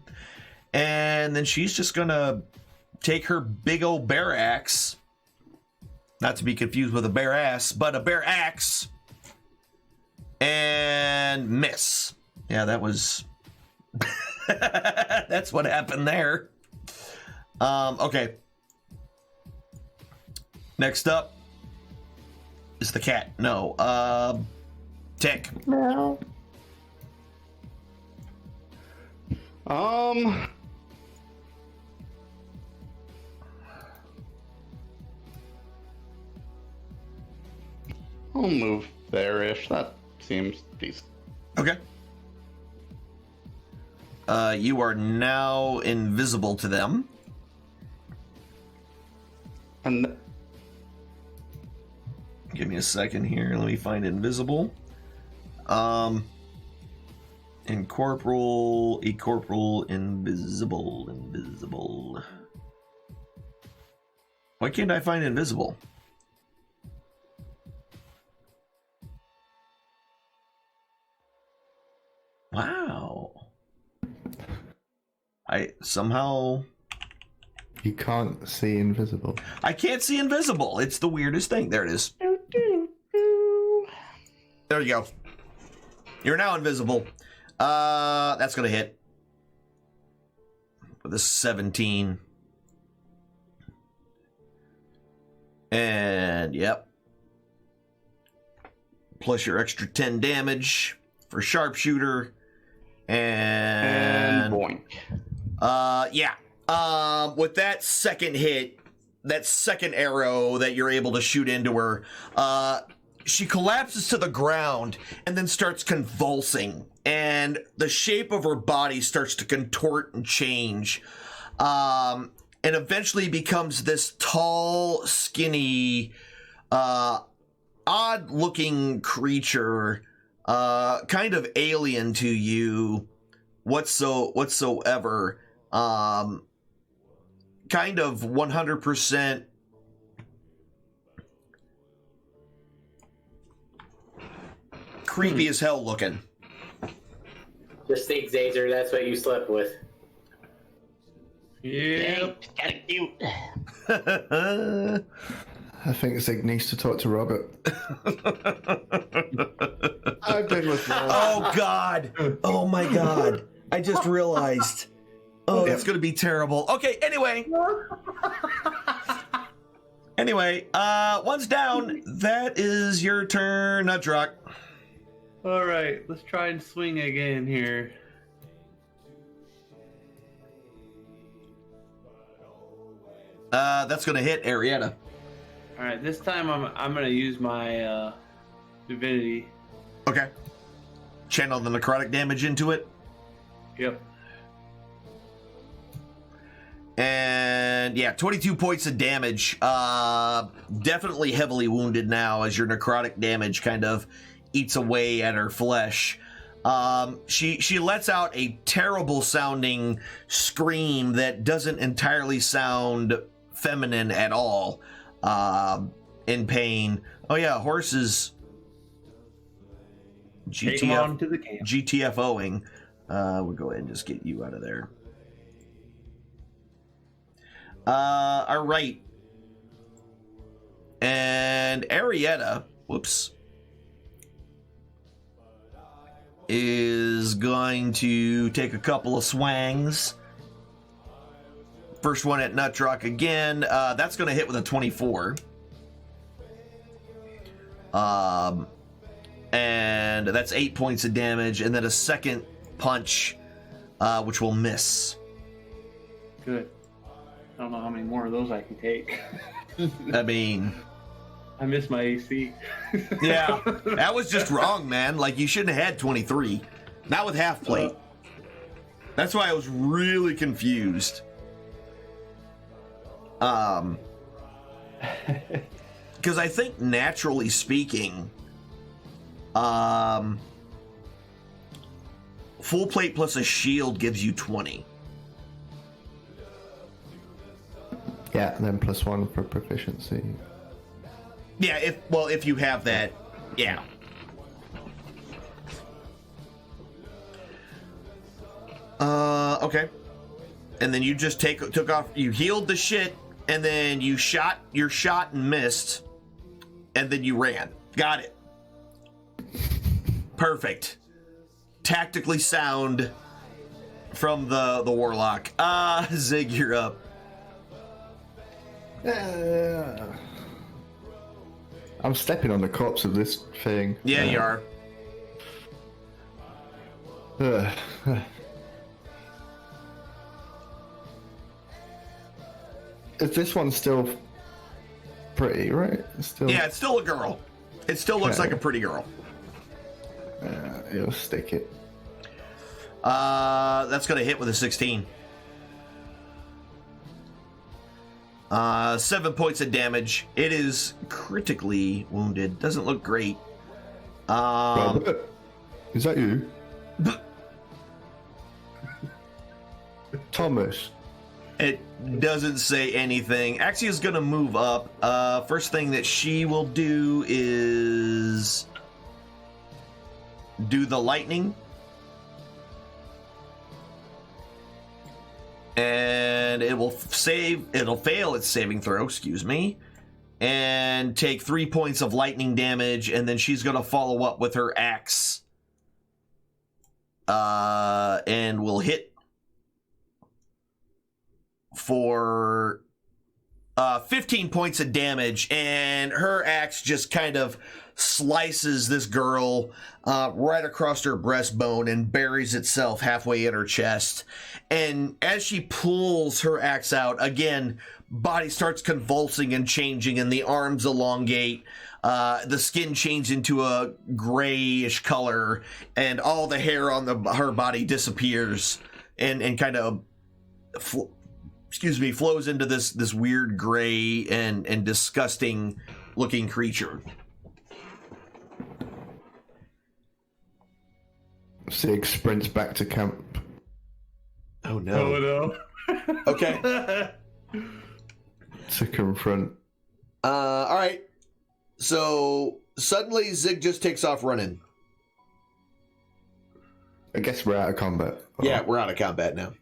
And then she's just gonna take her big old bear axe, not to be confused with a bear ass, but a bear axe, and miss. Yeah, that was... That's what happened there. Okay. Next up is the cat. No, Tick. No. I'll move there-ish. That seems decent. Okay. You are now invisible to them. And give me a second here. Let me find invisible. Incorporeal, invisible. Why can't I find invisible? Wow. I somehow... You can't see invisible. I can't see invisible. It's the weirdest thing. There it is. There you go. You're now invisible. That's going to hit. With a 17. And, yep. Plus your extra 10 damage for sharpshooter. And boink. With that second hit, that second arrow that you're able to shoot into her, she collapses to the ground and then starts convulsing, and the shape of her body starts to contort and change, and eventually becomes this tall, skinny, odd-looking creature, kind of alien to you whatsoever. Kind of 100% creepy as hell looking. Just think, Zazer, that's what you slept with. Yeah. Kind of cute. I think Zig needs to talk to Robert. I've been with Robert. Oh, God. Oh, my God. I just realized. Oh, that's going to be terrible. Okay, anyway. One's down. That is your turn, Nutdrock. All right, let's try and swing again here. That's going to hit Arietta. All right, this time I'm gonna use my divinity. Okay. Channel the necrotic damage into it. Yep. And yeah, 22 points of damage. Definitely heavily wounded now as your necrotic damage kind of eats away at her flesh. She lets out a terrible sounding scream that doesn't entirely sound feminine at all. In pain. Oh yeah, horses. Take 'em on to the camp. GTFOing. We'll go ahead and just get you out of there. All right. And Arietta, whoops, is going to take a couple of swangs. First one at Nutdrock again. That's going to hit with a 24. And that's 8 points of damage. And then a second punch, which will miss. Good. I don't know how many more of those I can take. I mean, I missed my AC. yeah, that was just wrong, man. Like, you shouldn't have had 23. Not with half plate. That's why I was really confused. Because I think, naturally speaking, full plate plus a shield gives you 20. Yeah, and then +1 for proficiency. Yeah, if you have that, yeah. Okay. And then you just took off. You healed the shit, and then you shot your shot and missed, and then you ran. Got it. Perfect. Tactically sound from the Warlock. Zig, you're up. I'm stepping on the corpse of this thing. Yeah, you are. Is this one still pretty, right? Yeah, it's still a girl. It still looks like a pretty girl. It'll stick it. That's going to hit with a 16. 7 points of damage. It is critically wounded. Doesn't look great. Robert, is that you? Thomas. It doesn't say anything. Axia's going to move up. First thing that she will do is do the lightning. And it'll fail its saving throw, and take 3 points of lightning damage, and then she's going to follow up with her axe and will hit for 15 points of damage, and her axe just kind of slices this girl right across her breastbone and buries itself halfway in her chest. And as she pulls her axe out, again, body starts convulsing and changing, and the arms elongate. The skin changes into a grayish color, and all the hair on her body disappears and kind of flows into this weird gray and disgusting looking creature. Sig sprints back to camp. Oh no. Oh no. Okay. To confront. All right. So suddenly Zig just takes off running. I guess we're out of combat. Yeah, we're out of combat now.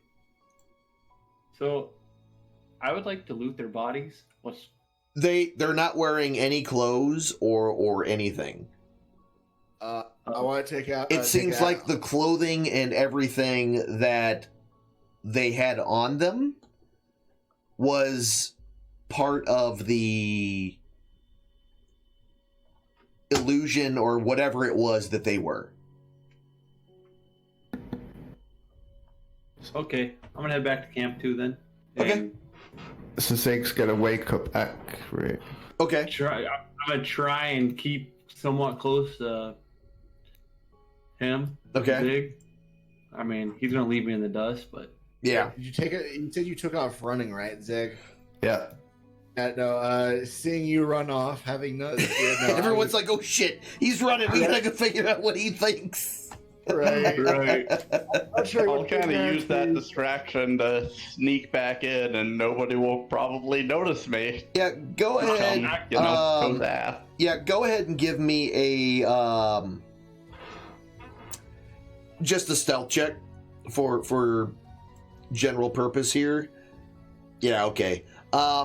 So, I would like to loot their bodies. They're not wearing any clothes or anything. I want to take out. It seems like the clothing and everything that they had on them was part of the illusion or whatever it was that they were. Okay, I'm gonna head back to camp too then. Okay. So Zig's gonna wake up accurate. Okay. I'm gonna try and keep somewhat close to him. Okay. Zig. I mean, he's gonna leave me in the dust, but Yeah. Did you take it? You said you took off running, right, Zig? Yeah. No. Seeing you run off, having no. Everyone's like, "Oh shit, he's running. We gotta go figure out what he thinks." Right. I'm sure I'll kind of use that distraction to sneak back in, and nobody will probably notice me. Yeah, go ahead. You know, go that. Yeah, go ahead and give me a just a stealth check for general purpose here. Yeah, okay.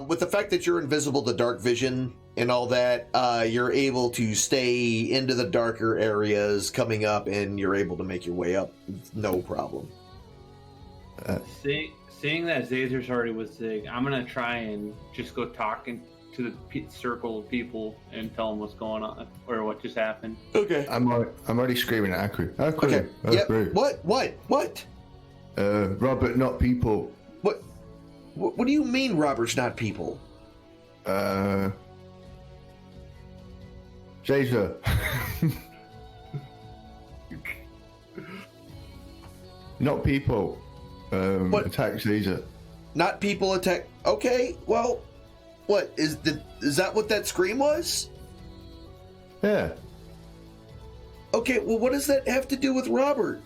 With the fact that you're invisible to dark vision and all that, you're able to stay into the darker areas coming up, and you're able to make your way up. No problem. seeing that Zazer's already with Zig, I'm gonna try and just go talking to the circle of people and tell them what's going on or what just happened. Okay. I'm already screaming at Akru. Akru. Okay. Yep. Akru. What? Robert, not people. What do you mean Robert's not people? Jaser. Not people. Attack Caesar. Not people attack. Okay, well, what is that what that scream was? Yeah. Okay, well, what does that have to do with Robert?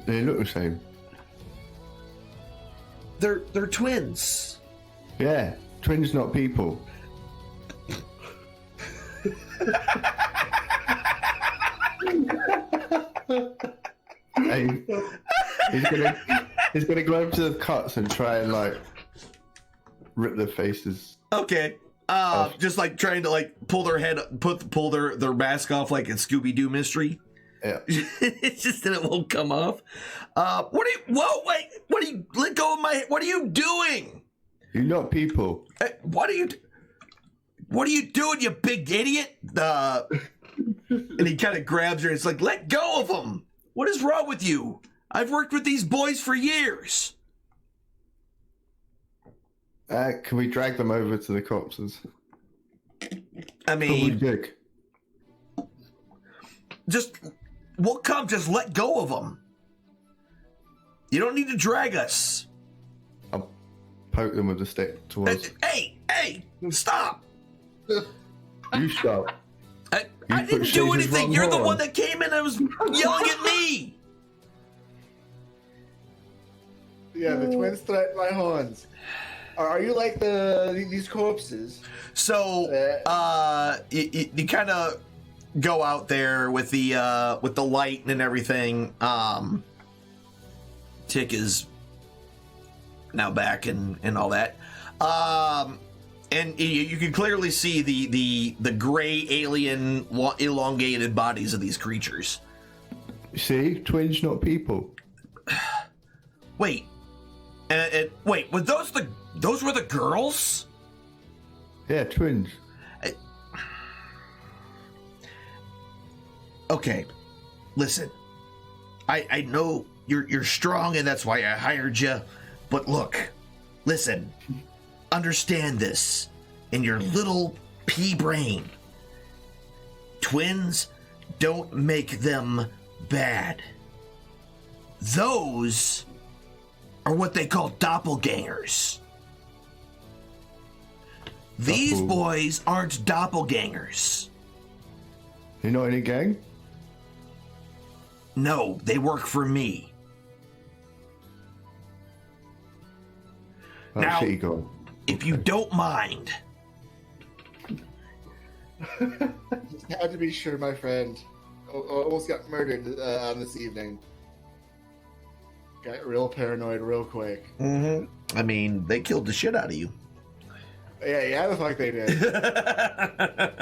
They look the same. They're twins. Yeah. Twins, not people. Hey, he's gonna go over to the cuts and try and like rip their faces. Okay. Just like trying to like pull their head, pull their mask off like in Scooby-Doo Mystery. Yeah. It's just that it won't come off. What are you, let go of my, what are you doing? You're not people. Hey, what are you doing, you big idiot? And he kind of grabs her and it's like, let go of him. What is wrong with you? I've worked with these boys for years. Can we drag them over to the corpses? I mean, Dick. just let go of them. You don't need to drag us. I'll poke them with the stick towards. Hey, stop. You stop. I didn't do anything. You're the one that came in and was yelling at me. Yeah, the twins threaten my horns. Are you like these corpses? So, you kind of go out there with the light and everything. Tick is now back and all that. And you can clearly see the gray alien elongated bodies of these creatures. See, twins, not people. Wait, wait, were those were the girls? Yeah, twins. Okay, listen. I know you're strong, and that's why I hired you. But look, listen. Understand this in your little pea brain. Twins don't make them bad. Those are what they call doppelgangers. These boys aren't doppelgangers. You're not in a gang? No, they work for me. Oh, Now, shit, you got. if you don't mind, Just had to be sure, my friend. Almost got murdered on this evening. Got real paranoid real quick. I mean, they killed the shit out of you. Yeah, the fuck they did.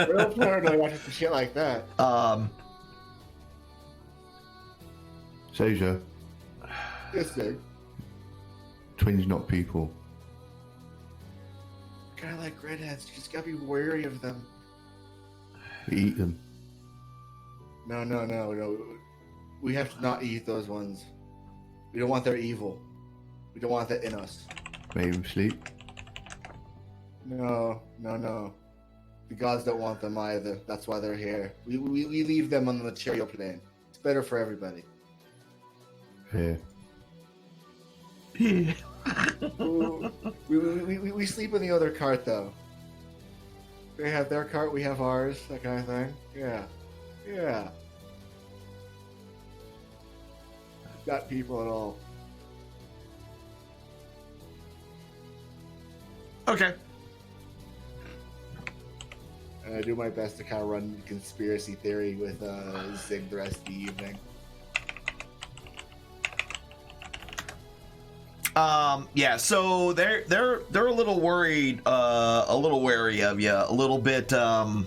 Real paranoid after some shit like that. Seja, Yes, sir. twins, not people. Kind of like redheads. You just gotta be wary of them. We eat them. No. We have to not eat those ones. We don't want their evil. We don't want that in us. Make them sleep. No. The gods don't want them either. That's why they're here. We leave them on the material plane. It's better for everybody. Yeah. Ooh, we sleep in the other cart, though. They have their cart, we have ours, that kind of thing. Yeah. Not people at all. Okay. And I do my best to kind of run conspiracy theory with Zig the rest of the evening. Yeah, so they're a little worried, a little wary of you, a little bit, I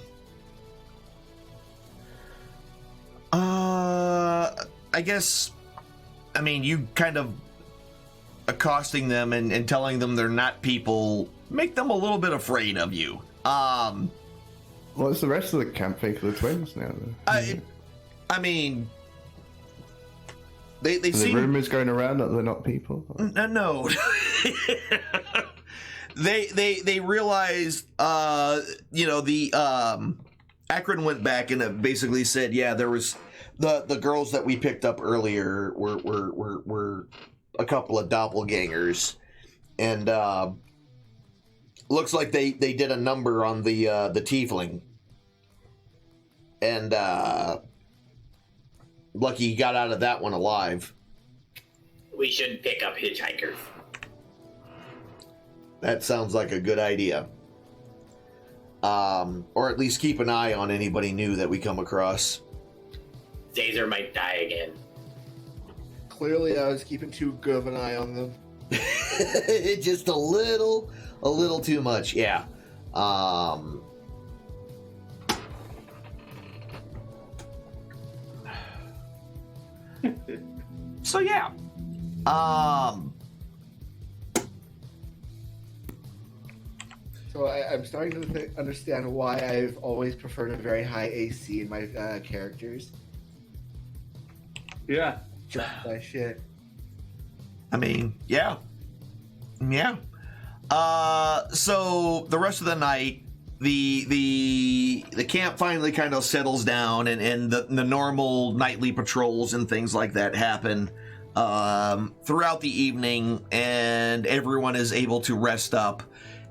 guess, I mean, you kind of accosting them and telling them they're not people make them a little bit afraid of you. What's the rest of the camp think of the twins now? I mean, they the seem... rumors going around that they're not people. No. they realized, the Akron went back and basically said, yeah, there was the girls that we picked up earlier were a couple of doppelgangers, and looks like they did a number on the tiefling, and lucky he got out of that one alive. We shouldn't pick up hitchhikers. That sounds like a good idea. Or at least keep an eye on anybody new that we come across. Zazer might die again. Clearly, I was keeping too good of an eye on them. Just a little too much, yeah. So yeah. So I'm starting to understand why I've always preferred a very high AC in my characters. Yeah. Just my shit. I mean, yeah. So the rest of the night, the camp finally kind of settles down, and the normal nightly patrols and things like that happen throughout the evening, and everyone is able to rest up.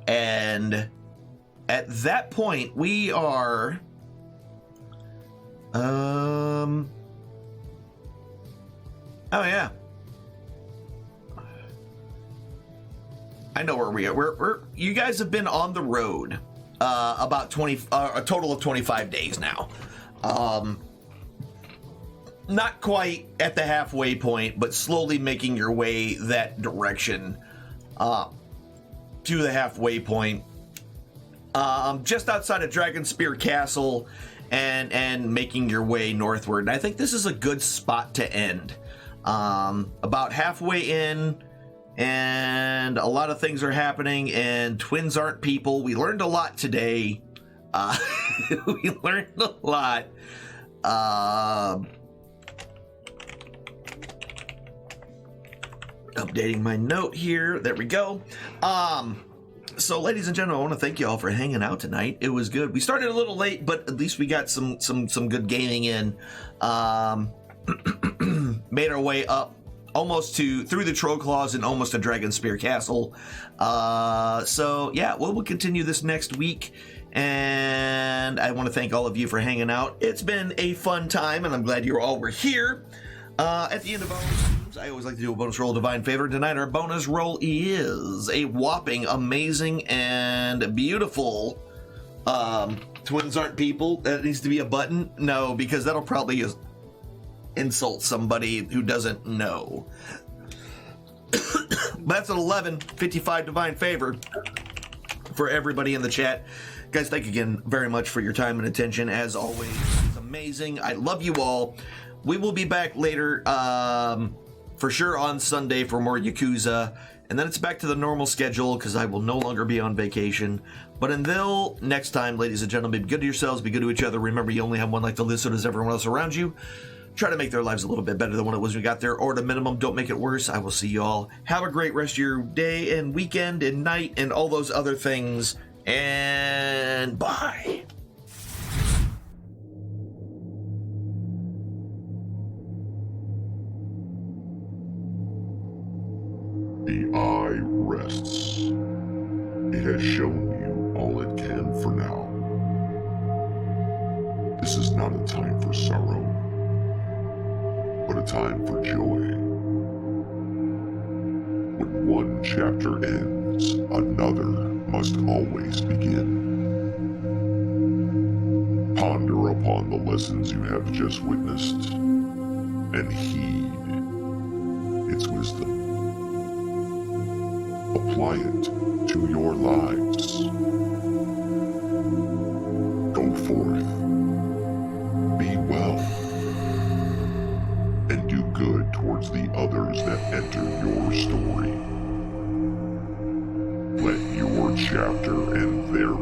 And at that point, we are oh yeah, I know where we are. We're you guys have been on the road about a total of 25 days now. Not quite at the halfway point, but slowly making your way that direction to the halfway point. Just outside of Dragonspear Castle, and making your way northward. And I think this is a good spot to end. About halfway in, and a lot of things are happening, and twins aren't people. We learned a lot today. We learned a lot. Updating my note here. There we go. So, ladies and gentlemen, I want to thank you all for hanging out tonight. It was good. We started a little late, but at least we got some good gaming in. Made our way up almost through the Troll Claws and almost to Dragonspear Castle. So yeah, we'll continue this next week, and I want to thank all of you for hanging out. It's been a fun time, and I'm glad you all were here. At the end of our streams, I always like to do a bonus roll of Divine Favor. Tonight our bonus roll is a whopping, amazing, and beautiful twins aren't people. That needs to be a button. No, because that'll probably insult somebody who doesn't know. That's an 1155 Divine Favor for everybody in the chat. Guys, thank you again very much for your time and attention. As always, it's amazing. I love you all. We will be back later, for sure on Sunday for more Yakuza, and then it's back to the normal schedule because I will no longer be on vacation. But until next time, ladies and gentlemen, be good to yourselves, be good to each other. Remember, you only have one life to live, so does everyone else around you. Try to make their lives a little bit better than what it was when we got there, or at a minimum, don't make it worse. I will see you all. Have a great rest of your day and weekend and night and all those other things. And bye. The eye rests. It has shown you all it can for now. This is not a time for sorrow, but a time for joy. When one chapter ends, another must always begin. Ponder upon the lessons you have just witnessed, and heed its wisdom. Apply it to your lives. Go forth, be well, and do good towards the others that enter your story. Let your chapter and their